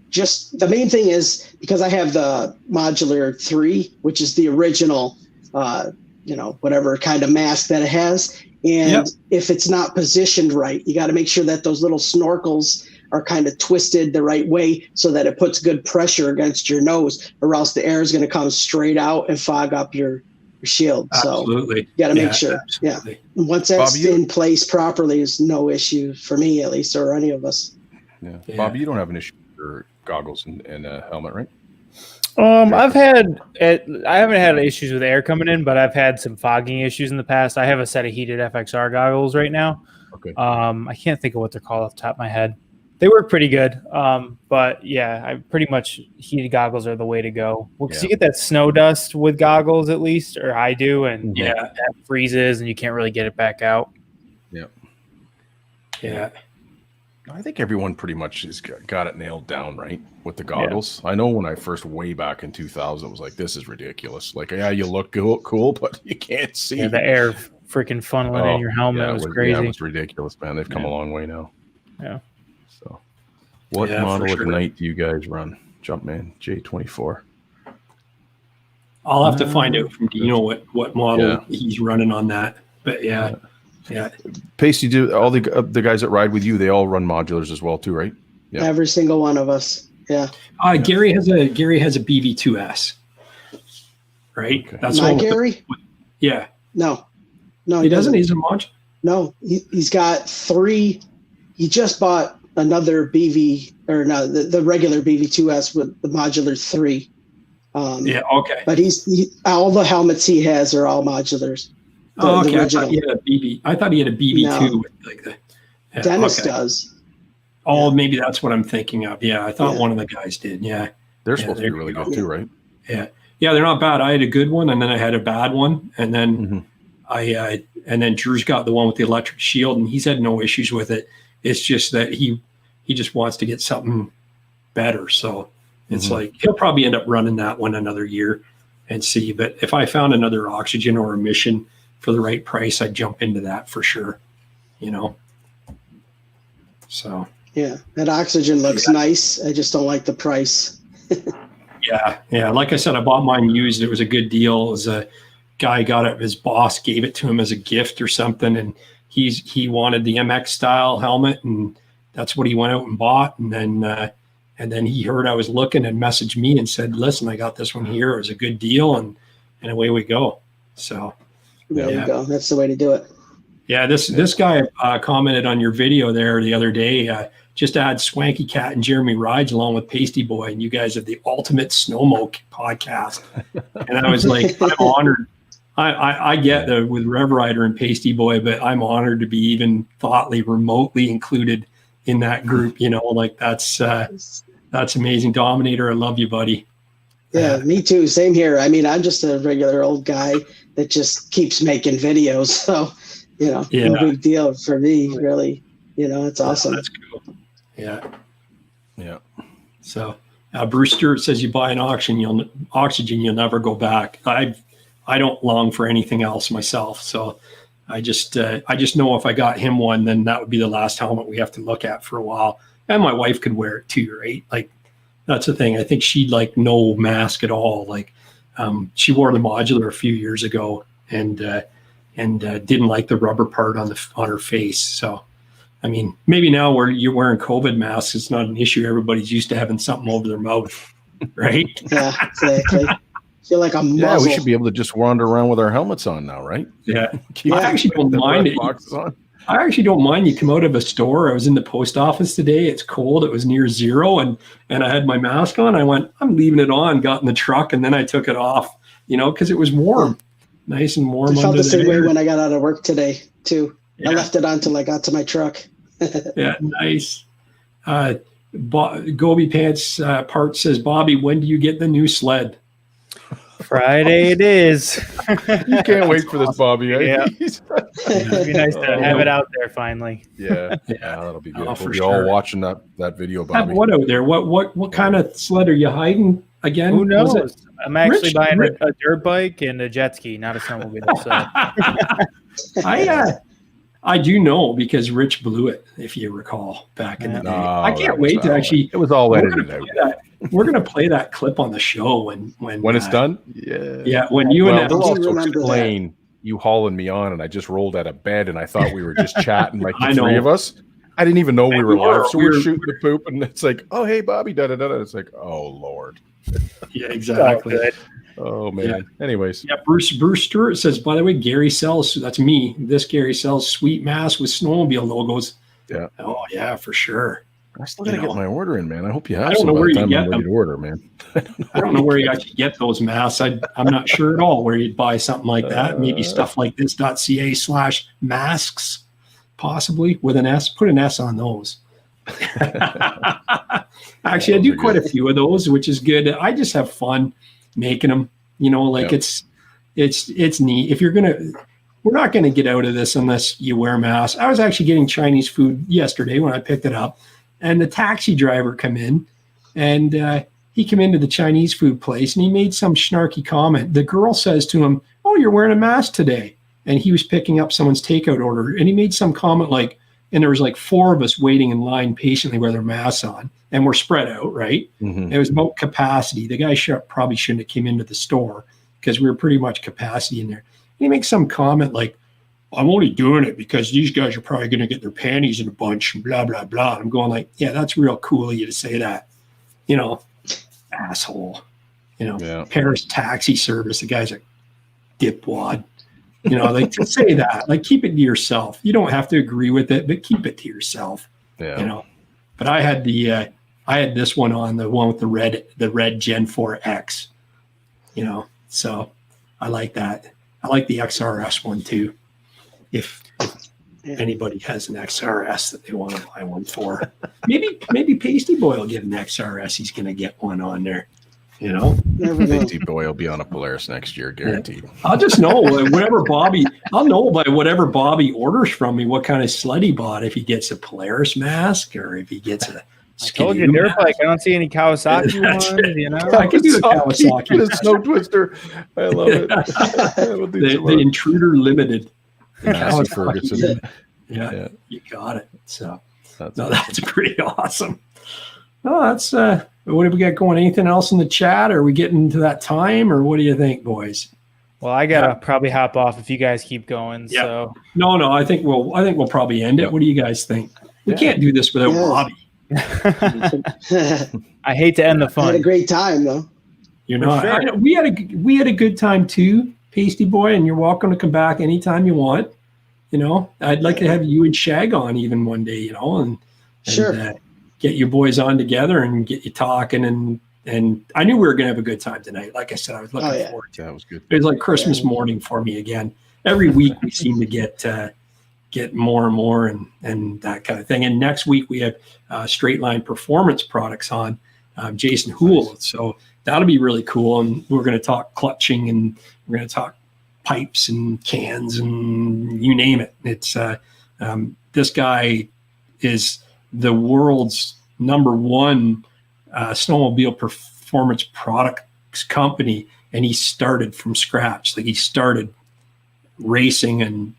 Just the main thing is because I have the modular 3, which is the original, whatever kind of mask that it has. And if it's not positioned right, you got to make sure that those little snorkels are kind of twisted the right way so that it puts good pressure against your nose, or else the air is going to come straight out and fog up your shield. Absolutely. So you got to make sure. Absolutely. Yeah. Once that's in place properly, is no issue for me, at least, or any of us. Yeah. Bobby, you don't have an issue with your goggles and a helmet, right? I haven't had issues with air coming in, but I've had some fogging issues in the past. I have a set of heated FXR goggles right now. Okay. I can't think of what they're called off the top of my head. They work pretty good. But yeah, I pretty much heated goggles are the way to go. Well, because you get that snow dust with goggles at least, or I do, and that freezes and you can't really get it back out. Yeah. Yeah. I think everyone pretty much has got it nailed down, right, with the goggles. I know when I first, way back in 2000, it was like, this is ridiculous. Like, you look cool, but you can't see. Yeah, the air freaking funneling in your helmet. It was crazy. Yeah, it was ridiculous, man. They've come a long way now. Yeah. So, what model of Ignite do you guys run? Jumpman J24. I'll have to find out from Dino what model he's running on that. But yeah. Pace, you do all the guys that ride with you, they all run modulars as well too, right? Yeah. Every single one of us. Yeah. Gary has a BV2S. Right? Okay. That's my Gary? No, he doesn't. He's a mod. No, he's got 3. He just bought another BV, or no, the regular BV2S with the modular 3. Okay. But all the helmets he has are all modulars. I thought he had a BB. I thought he had a BB2 with like the. Yeah, Dennis does. Oh, maybe that's what I'm thinking of. Yeah, I thought one of the guys did. Yeah, they're supposed to be really good too, right? Yeah, they're not bad. I had a good one, and then I had a bad one, and then and then Drew's got the one with the electric shield, and he's had no issues with it. It's just that he just wants to get something better. So it's like he'll probably end up running that one another year and see. But if I found another oxygen or emission for the right price, I'd jump into that for sure, So. Yeah, that oxygen looks nice. I just don't like the price. Yeah. Like I said, I bought mine used. It was a good deal. It was a guy got it. His boss gave it to him as a gift or something, and he wanted the MX style helmet, and that's what he went out and bought. And then he heard I was looking and messaged me and said, "Listen, I got this one here. It was a good deal," and away we go. So there you go. That's the way to do it. Yeah, this guy commented on your video there the other day. Just add Swanky Cat and Jeremy Rides along with Paisteboy, and you guys have the ultimate snowmo podcast. And I was like, I'm honored. I get that with Rev Rider and Paisteboy, but I'm honored to be even thoughtly remotely included in that group. You know, like that's amazing. Dominator, I love you, buddy. Yeah, me too. Same here. I mean, I'm just a regular old guy that just keeps making videos. So, you know, no big deal for me, really. You know, it's awesome. That's cool. Yeah. Yeah. So Bruce Stewart says you buy an oxygen, you'll never go back. I don't long for anything else myself. So I just know if I got him one, then that would be the last helmet we have to look at for a while. And my wife could wear it too, right? Like that's the thing. I think she'd like no mask at all. Like she wore the modular a few years ago and didn't like the rubber part on her face. So I mean, maybe now where you're wearing COVID masks, it's not an issue. Everybody's used to having something over their mouth, right? Yeah, exactly. Feel like a muzzle. Yeah, we should be able to just wander around with our helmets on now, right? Yeah. I actually don't mind it. I actually don't mind. You come out of a store. I was in the post office today. It's cold. It was near zero, and I had my mask on. I went, I'm leaving it on. Got in the truck, and then I took it off. You know, because it was warm, nice and warm. I felt the same way when I got out of work today too. Yeah. I left it on till I got to my truck. Yeah, nice. Goby Pants Part says, Bobby, when do you get the new sled? Friday it is. You can't wait for this, Bobby. Eh? Yeah. It'd be nice to have it out there finally. Yeah, that'll be good. We'll be sure. all watching that video, Bobby. Have what out there? What kind of sled are you hiding again? Who knows? I'm actually buying a dirt bike and a jet ski, not a snowmobile. So. I do know because Rich blew it, if you recall, back in the day. I can't wait to actually. It was all edited out. We're going to play that clip on the show when it's done. Yeah. When you and we'll also explain you hauling me on, and I just rolled out of bed, and I thought we were just chatting like the three of us. I didn't even know we were live, so we were shooting the poop, and it's like, oh hey, Bobby, da da da. It's like, oh Lord. Yeah, exactly. Oh man. Yeah. Anyways. Yeah, Bruce Stewart says, by the way, Gary sells, that's me. This Gary sells sweet masks with snowmobile logos. Yeah. Oh yeah, for sure. I still gotta get my order in, man. I hope you have. I don't know where you get them. To order, man. I don't know where you actually get those masks. I'm not sure at all where you'd buy something like that. Maybe stuff like this.ca/masks, possibly with an S. Put an S on those. Actually, I do quite a few of those, which is good. I just have fun making them. You know, like it's neat. If we're not gonna get out of this unless you wear masks. I was actually getting Chinese food yesterday when I picked it up. And the taxi driver come in, and he came into the Chinese food place, and he made some snarky comment. The girl says to him, "Oh, you're wearing a mask today." And he was picking up someone's takeout order, and he made some comment like, and there was like 4 of us waiting in line patiently with their masks on, and we're spread out, right? Mm-hmm. It was about capacity. The guy probably shouldn't have came into the store because we were pretty much capacity in there. And he makes some comment like, I'm only doing it because these guys are probably going to get their panties in a bunch and blah, blah, blah. I'm going like, yeah, that's real cool of you to say that. You know, asshole. You know, Paris taxi service. The guy's a dipwad. You know, like to say that, like keep it to yourself. You don't have to agree with it, but keep it to yourself. Yeah. You know, but I had this one on, the one with the red Gen 4X, you know, so I like that. I like the XRS one too. If anybody has an XRS that they want to buy one for, maybe Paisteboy will get an XRS. He's going to get one on there, you know. Paisteboy will be on a Polaris next year, guaranteed. Yeah. I'll just know I'll know by whatever Bobby orders from me what kind of sled he bought. If he gets a Polaris mask or if he gets a. I told you, dirt bike. I don't see any Kawasaki ones. You know, I can do a Kawasaki. The snow twister. I love it. The Intruder Limited. Massey Ferguson. Yeah, you got it. So that's pretty awesome. Oh, that's what have we got going? Anything else in the chat? Are we getting to that time, or what do you think, boys? Well, I gotta probably hop off if you guys keep going. Yeah. So No, I think we'll probably end it. What do you guys think? We can't do this without Bobby. I hate to end the fun. I had a great time though. You're not. Sure. We had a good time too, Paisteboy, and you're welcome to come back anytime you want. I'd like to have you and Shag on even one day. And Sure. Get you boys on together and get you talking. And I knew we were gonna have a good time tonight. Like I said, I was looking forward to it. That was good. It was like Christmas morning for me again. Every week we seem to get more and more and that kind of thing. And next week we have Straight Line Performance Products on, Jason Houle. So that'll be really cool. And we're going to talk clutching and we're going to talk pipes and cans and you name it. It's this guy is the world's #1 snowmobile performance products company. And he started from scratch. Like he started racing and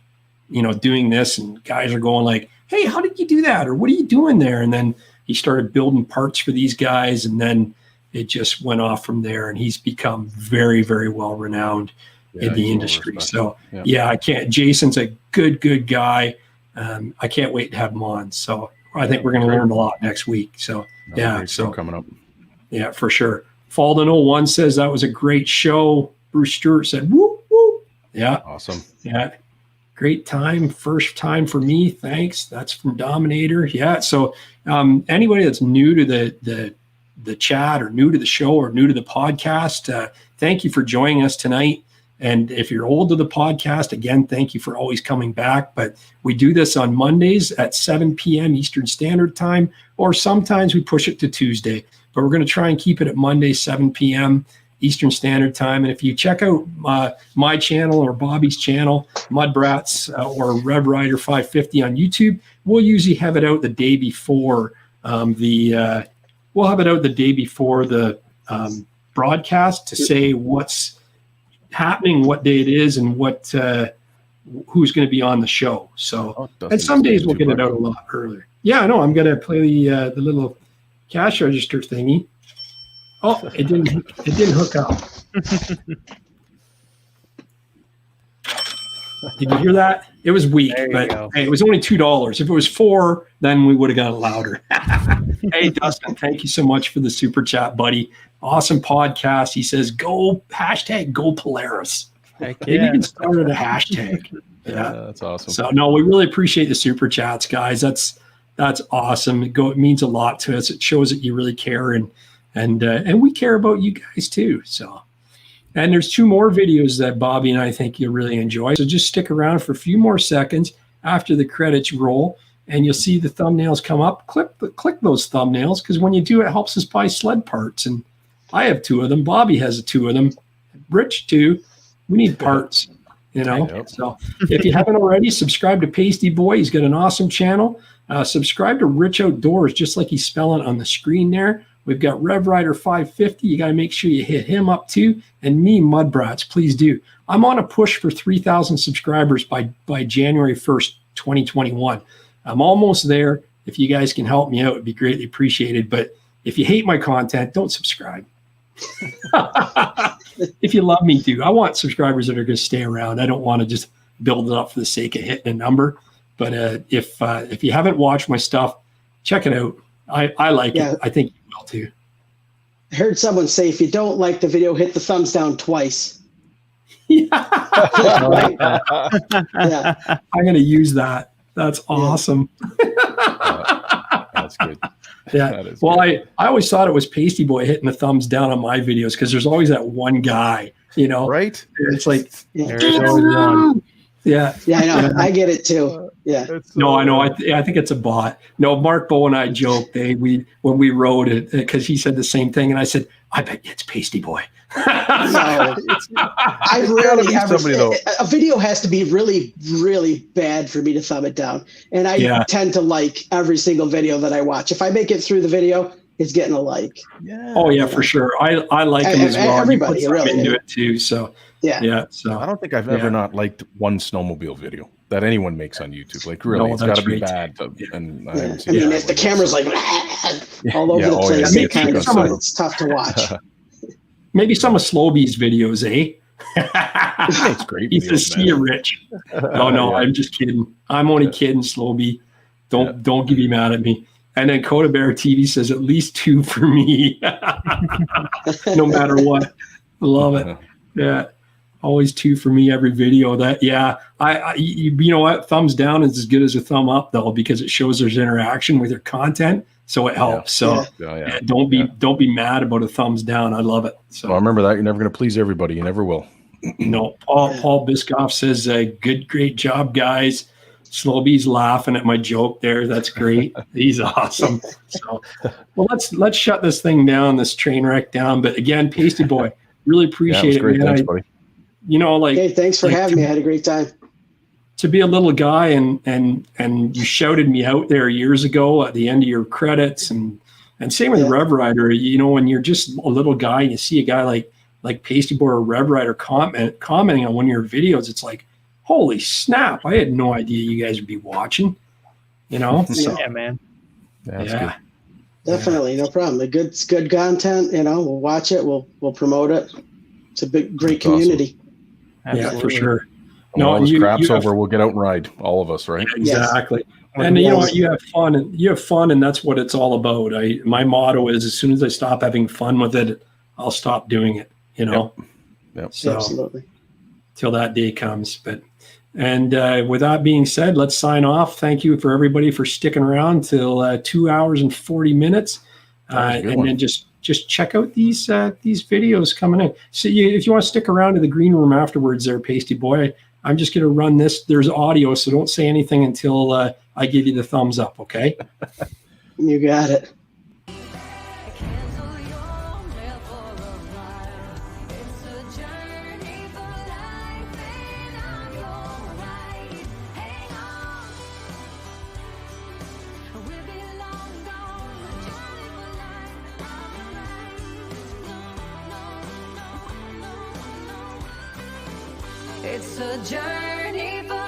doing this, and guys are going like, hey, how did you do that? Or what are you doing there? And then he started building parts for these guys. And then it just went off from there. And he's become very, very well renowned in the industry. So Jason's a good guy. I can't wait to have him on. So I think we're going to learn a lot next week. So so coming up. Yeah, for sure. Falden01 says that was a great show. Bruce Stewart said, whoop, whoop. Yeah. Awesome. Yeah. Great time. First time for me. Thanks. That's from Dominator. Yeah. So anybody that's new to the chat or new to the show or new to the podcast, thank you for joining us tonight. And if you're old to the podcast, again, thank you for always coming back. But we do this on Mondays at 7 p.m. Eastern Standard Time, or sometimes we push it to Tuesday. But we're going to try and keep it at Monday, 7 p.m. Eastern Standard Time. And if you check out my channel or Bobby's channel, MUDBRATS or Rev Rider 550 on YouTube, we'll usually have it out the day before the broadcast to say what's happening, what day it is, and who's going to be on the show. So, and some days we'll get it out a lot earlier. Yeah, I know. I'm going to play the little cash register thingy. Oh, it didn't hook up. Did you hear that? It was weak, but hey, it was only $2. If it was $4, then we would have got it louder. Hey, Dustin, thank you so much for the super chat, buddy. Awesome podcast. He says, go Polaris. Maybe you can start at a hashtag. Yeah, that's awesome. So no, we really appreciate the super chats, guys. That's awesome. It means a lot to us. It shows that you really care, and we care about you guys too. So, and there's 2 more videos that Bobby and I think you'll really enjoy. So just stick around for a few more seconds after the credits roll, and you'll see the thumbnails come up. Click those thumbnails, because when you do, it helps us buy sled parts. And I have 2 of them. Bobby has 2 of them. Rich 2. We need parts, So if you haven't already, subscribe to Paisteboy. He's got an awesome channel. Subscribe to Rich Outdoors, just like he's spelling on the screen there. We've got Rev Rider 550. You got to make sure you hit him up too. And me, MUDBRATS, please do. I'm on a push for 3,000 subscribers by January 1st, 2021. I'm almost there. If you guys can help me out, it'd be greatly appreciated. But if you hate my content, don't subscribe. If you love me, do. I want subscribers that are going to stay around. I don't want to just build it up for the sake of hitting a number. But if you haven't watched my stuff, check it out. I like it. I think you will too. I heard someone say, if you don't like the video, hit the thumbs down twice. Yeah. Yeah. I'm going to use that. That's awesome. That's good. Yeah. Well, good. I always thought it was Paisteboy hitting the thumbs down on my videos, because there's always that one guy, right? It's like, there's always one. Yeah. Yeah, I know. I get it too. Yeah. No, I know. I think it's a bot. No, Mark Bow and I joked. When we wrote it, because he said the same thing, and I said, I bet it's Paisteboy. No, I rarely ever. A video has to be really, really bad for me to thumb it down, and I tend to like every single video that I watch. If I make it through the video, it's getting a like. Yeah. Oh yeah, for sure. I like him as well. Everybody really into it too. So yeah. So I don't think I've ever not liked one snowmobile video that anyone makes on YouTube. Like really, it's got to be bad. And I haven't seen if the camera's like all over the place, it's tough to watch. Maybe some of Slowbee's videos, eh? He makes great He videos, says, "See you, Rich." Oh no, I'm just kidding. I'm only kidding, Slowbee. Don't get me mad at me. And then Coda Bear TV says, "At least 2 for me." No matter what. Love it. Yeah. Always 2 for me every video. That you know what? Thumbs down is as good as a thumb up though, because it shows there's interaction with your content. So it helps. So don't be mad about a thumbs down. I love it. So well, remember that you're never going to please everybody. You never will. No, Paul Biscoff says, great job, guys. Slowbee's laughing at my joke there. That's great. He's awesome. So, well, let's shut this thing down, this train wreck down. But again, Paisteboy, really appreciate it, great. man. Thanks, buddy. You know, like, hey, thanks for having me. I had a great time. To be a little guy and you shouted me out there years ago at the end of your credits, and same with Rev Rider. You know, when you're just a little guy and you see a guy like Paisteboy or Rev Rider commenting on one of your videos, it's like, holy snap! I had no idea you guys would be watching. You know, so, yeah, man. Yeah, definitely, no problem. It's good content. You know, we'll watch it. We'll promote it. It's a great community. Awesome. Yeah, for sure. When all this crap's over, we'll get out and ride, all of us, right? Exactly. Yes. And you know what? You have fun, and that's what it's all about. My motto is, as soon as I stop having fun with it, I'll stop doing it. You know. Yep. So, absolutely. Till that day comes, and with that being said, let's sign off. Thank you for everybody for sticking around till 2 hours and 40 minutes, and then just check out these videos coming in. So if you want to stick around to the green room afterwards, there, Paisteboy, I'm just going to run this. There's audio, so don't say anything until I give you the thumbs up. Okay? You got it. It's a journey for